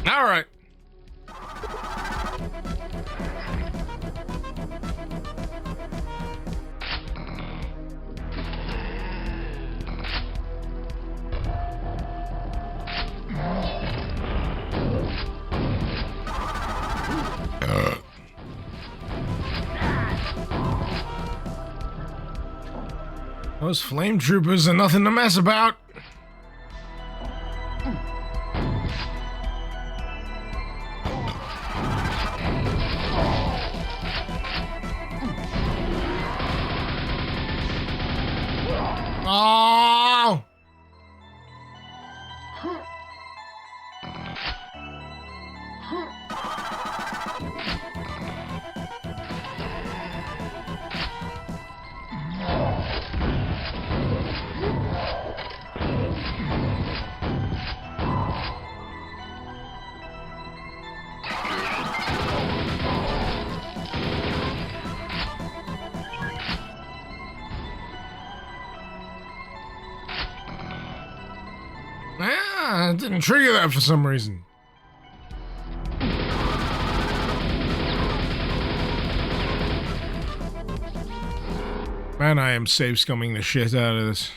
All right. Those flame troopers are nothing to mess about. Oh! Ah, it didn't trigger that for some reason. Man, I am safe scumming the shit out of this.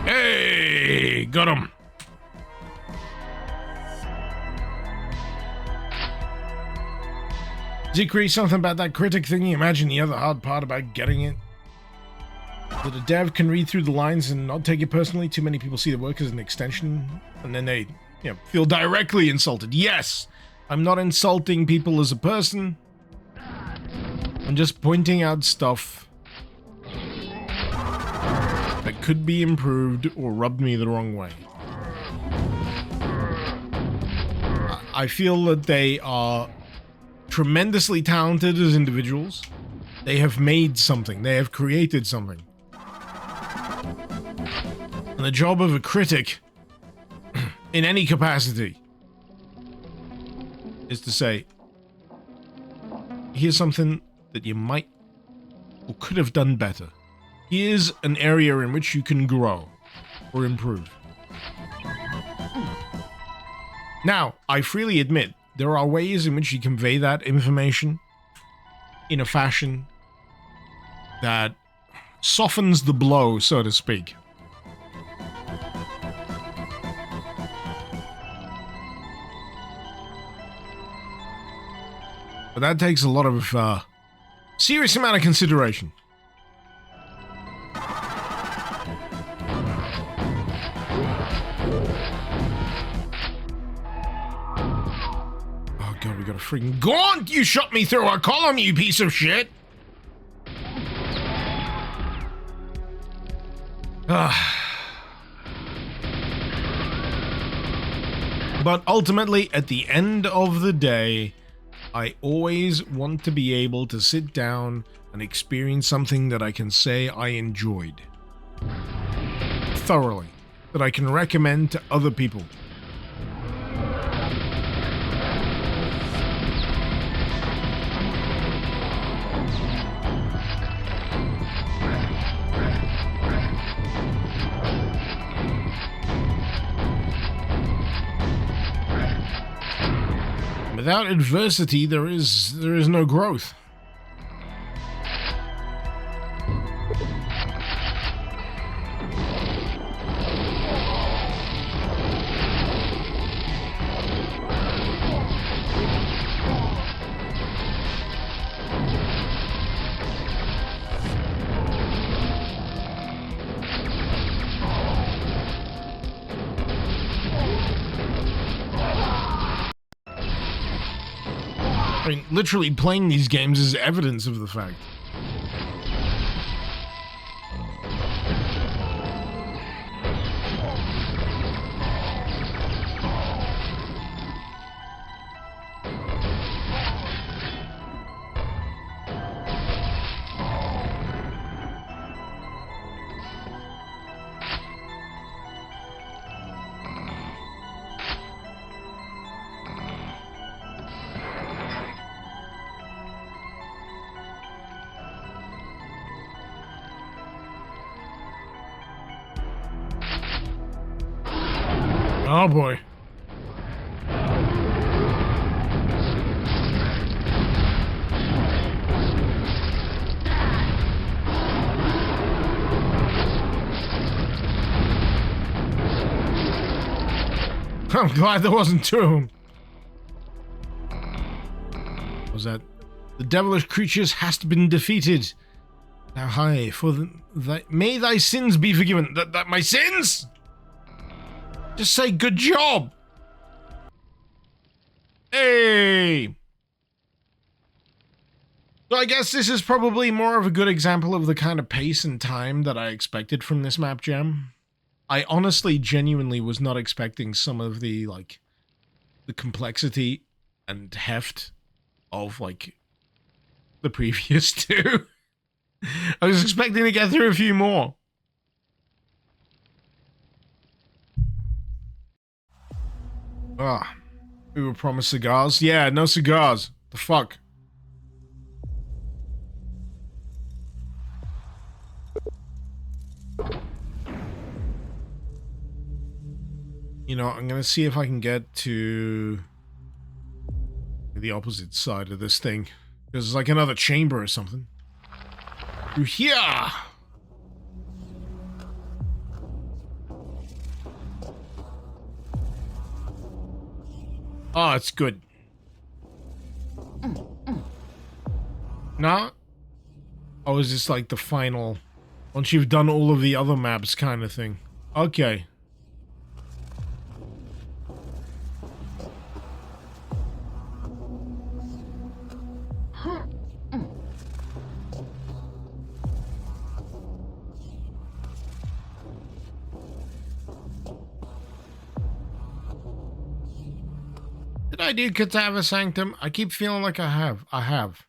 Hey, got him. Zikri, something about that critic thingy. Imagine the other hard part about getting it. That a dev can read through the lines and not take it personally. Too many people see the work as an extension, and then they, feel directly insulted. Yes, I'm not insulting people as a person. I'm just pointing out stuff that could be improved or rubbed me the wrong way. I feel that they are tremendously talented as individuals. They have made something. They have created something. And the job of a critic, in any capacity, is to say, here's something that you might or could have done better. Here's an area in which you can grow or improve. Now, I freely admit, there are ways in which you convey that information in a fashion that softens the blow, so to speak. But that takes a lot of serious amount of consideration. God, we got a freaking gaunt! You shot me through a column, you piece of shit! But ultimately, at the end of the day, I always want to be able to sit down and experience something that I can say I enjoyed. Thoroughly. That I can recommend to other people. Without adversity, there is no growth. I mean, literally playing these games is evidence of the fact. Oh boy. I'm glad there wasn't two of them. What was that? The devilish creatures hast been defeated. Now high, for may thy sins be forgiven. That my sins? Just say good job. Hey. So I guess this is probably more of a good example of the kind of pace and time that I expected from this map jam. I honestly, genuinely was not expecting some of the, like, the complexity and heft of, like, the previous two. I was expecting to get through a few more. Ah, we were promised cigars. Yeah, no cigars. The fuck? You know, I'm gonna see if I can get to the opposite side of this thing. There's like another chamber or something. Through here! Oh, it's good. No? Oh, is this like the final... once you've done all of the other maps kind of thing? Okay. Did I do Cadaver Sanctum? I keep feeling like I have. I have.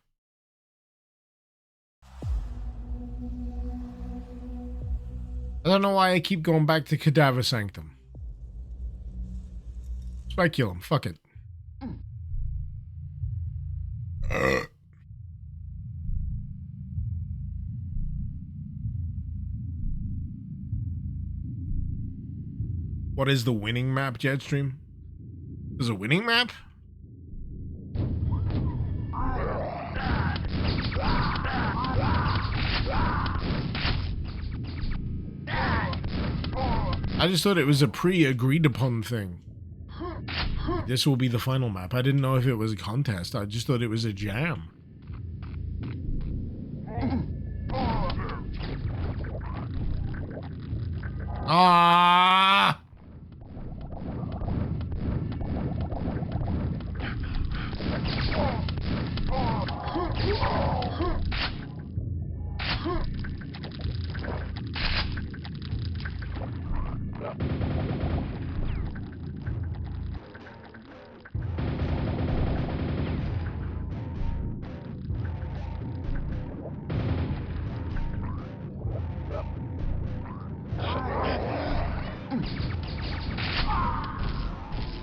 I don't know why I keep going back to Cadaver Sanctum. Speculum, fuck it. What is the winning map, Jetstream? There's a winning map? I just thought it was a pre-agreed upon thing. This will be the final map. I didn't know if it was a contest. I just thought it was a jam. Ah!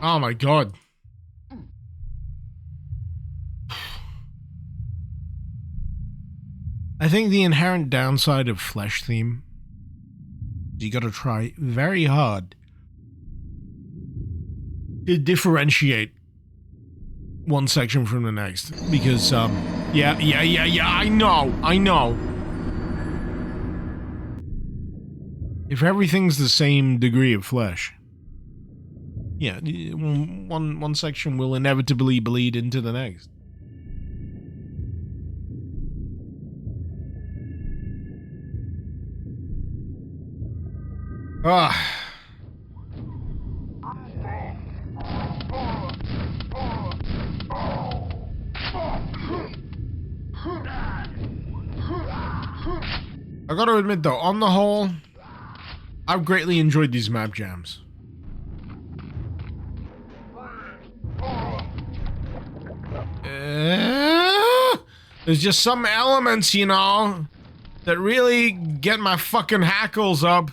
Oh my god. I think the inherent downside of Flesh theme is you gotta try very hard to differentiate one section from the next. Because, yeah, I know. If everything's the same degree of flesh, yeah, one section will inevitably bleed into the next. Ah. I gotta admit though, on the whole, I've greatly enjoyed these map jams. There's just some elements, you know, that really get my fucking hackles up.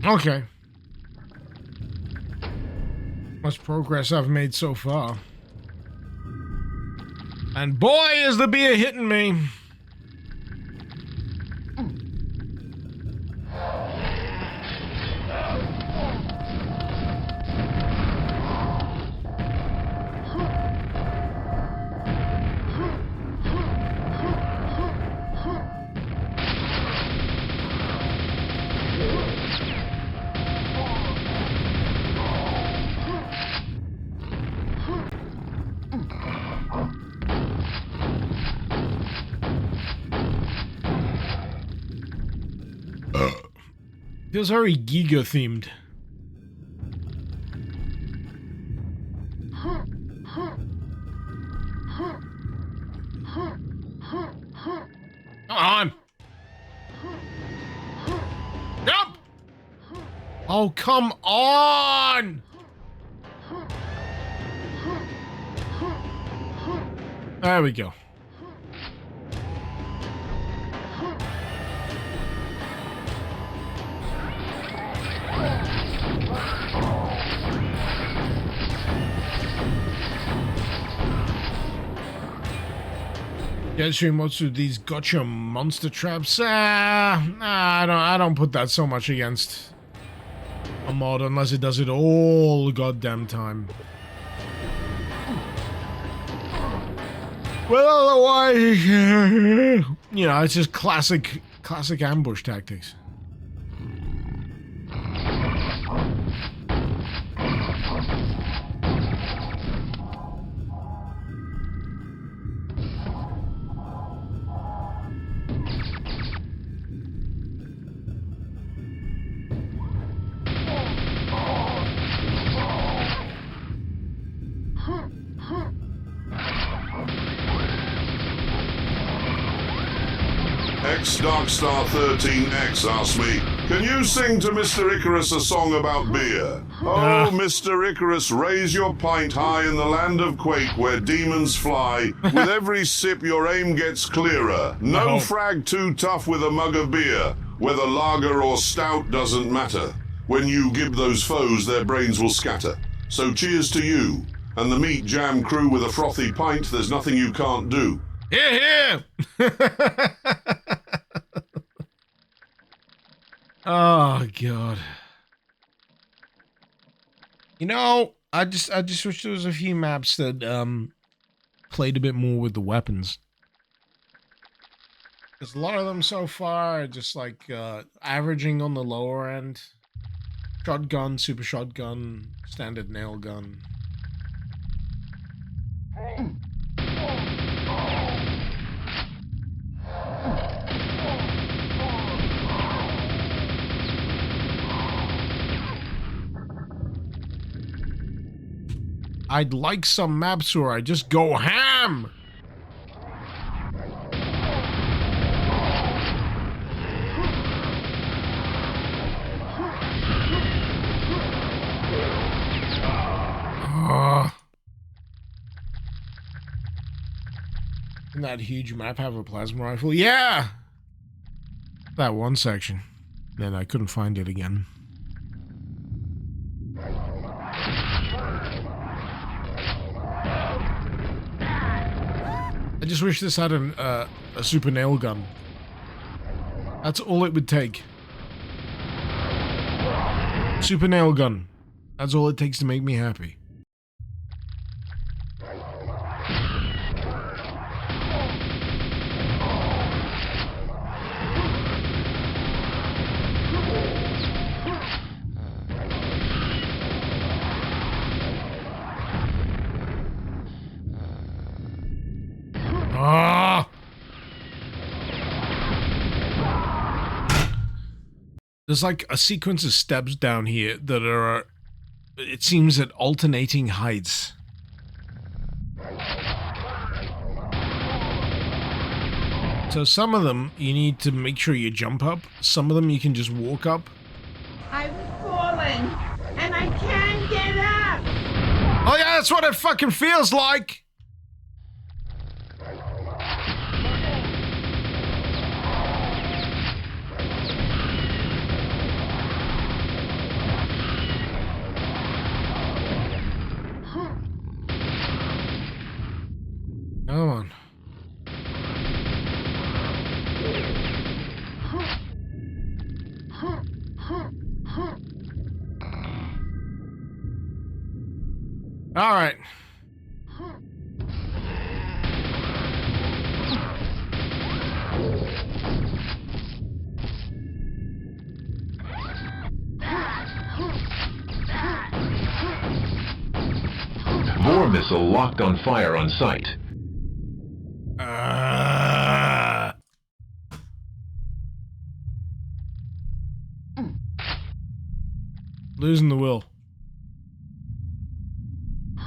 Okay. Much progress I've made so far. And boy, is the beer hitting me. Feels very Giga themed. Come on! Nope! Oh, come on! There we go. Getting most of these gotcha monster traps. I don't put that so much against a mod unless it does it all the goddamn time. Well, otherwise, you know, it's just classic ambush tactics. Darkstar 13X asked me, can you sing to Mr. Icarus a song about beer? Oh, Mr. Icarus, raise your pint high in the land of Quake where demons fly. With every sip your aim gets clearer. No frag too tough with a mug of beer. Whether lager or stout doesn't matter. When you gib those foes, their brains will scatter. So cheers to you. And the meat jam crew with a frothy pint, there's nothing you can't do. Here! Oh God. You know, I just wish there was a few maps that played a bit more with the weapons. There's a lot of them so far, just like averaging on the lower end. Shotgun, super shotgun, standard nail gun. I'd like some maps where I just go ham! Can that huge map have a plasma rifle? Yeah! That one section. Then I couldn't find it again. I just wish this had a super nail gun. That's all it would take. Super nail gun. That's all it takes to make me happy. There's like a sequence of steps down here that are, it seems, at alternating heights. So some of them you need to make sure you jump up. Some of them you can just walk up. I've fallen and I can't get up. Oh yeah, that's what it fucking feels like. Come on. All right. Boar missile locked on fire on site. Losing the will.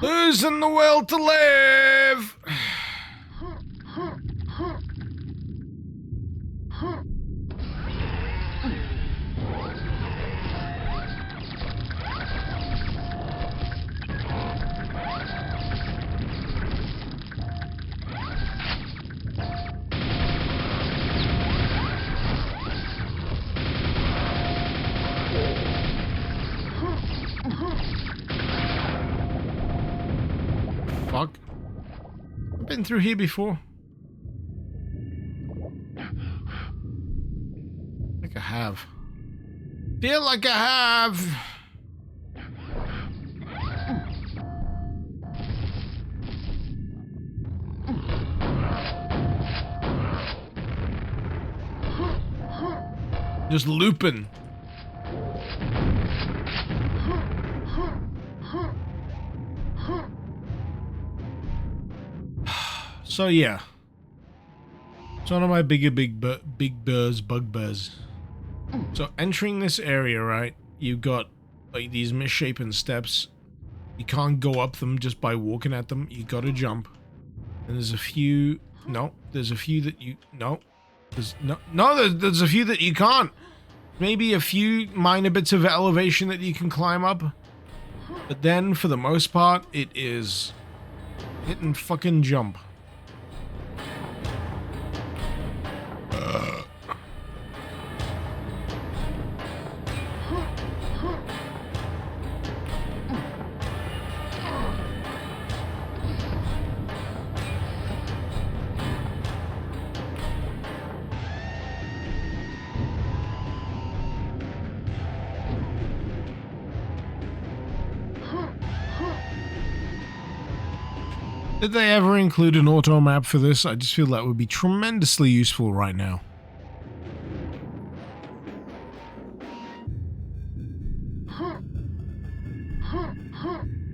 Losing the will to live! Fuck. I've been through here before. I think I have. Feel like I have. Just looping. So yeah, it's one of my bugbears. So entering this area, right, you've got like these misshapen steps. You can't go up them just by walking at them. You gotta jump. And there's a few. No, there's a few that you. No, there's there's a few that you can't. Maybe a few minor bits of elevation that you can climb up. But then, for the most part, it is hit and fucking jump. Did they ever include an auto map for this? I just feel that would be tremendously useful right now.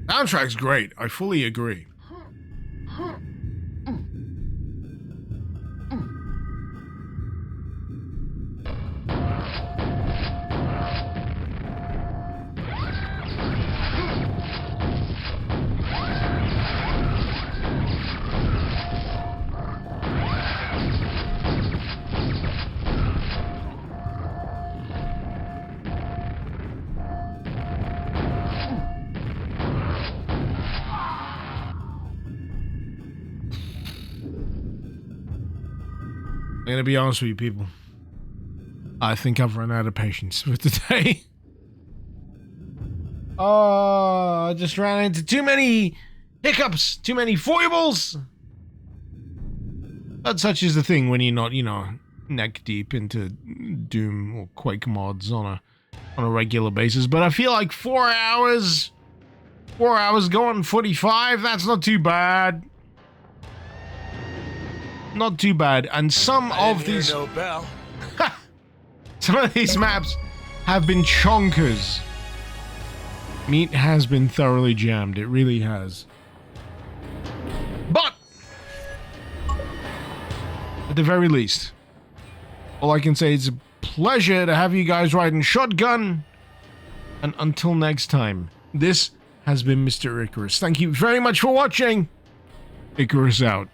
Soundtrack's great. I fully agree. I'm gonna be honest with you people. I think I've run out of patience for today. Oh, I just ran into too many hiccups, too many foibles. But such is the thing when you're not, you know, neck deep into Doom or Quake mods on a regular basis. But I feel like 4 hours going 45, that's not too bad. Not too bad. And some of these some of these maps have been chonkers. Meat has been thoroughly jammed, it really has. But at the very least, all I can say is a pleasure to have you guys riding shotgun. And until next time, this has been Mr. Icarus. Thank you very much for watching. Icarus out.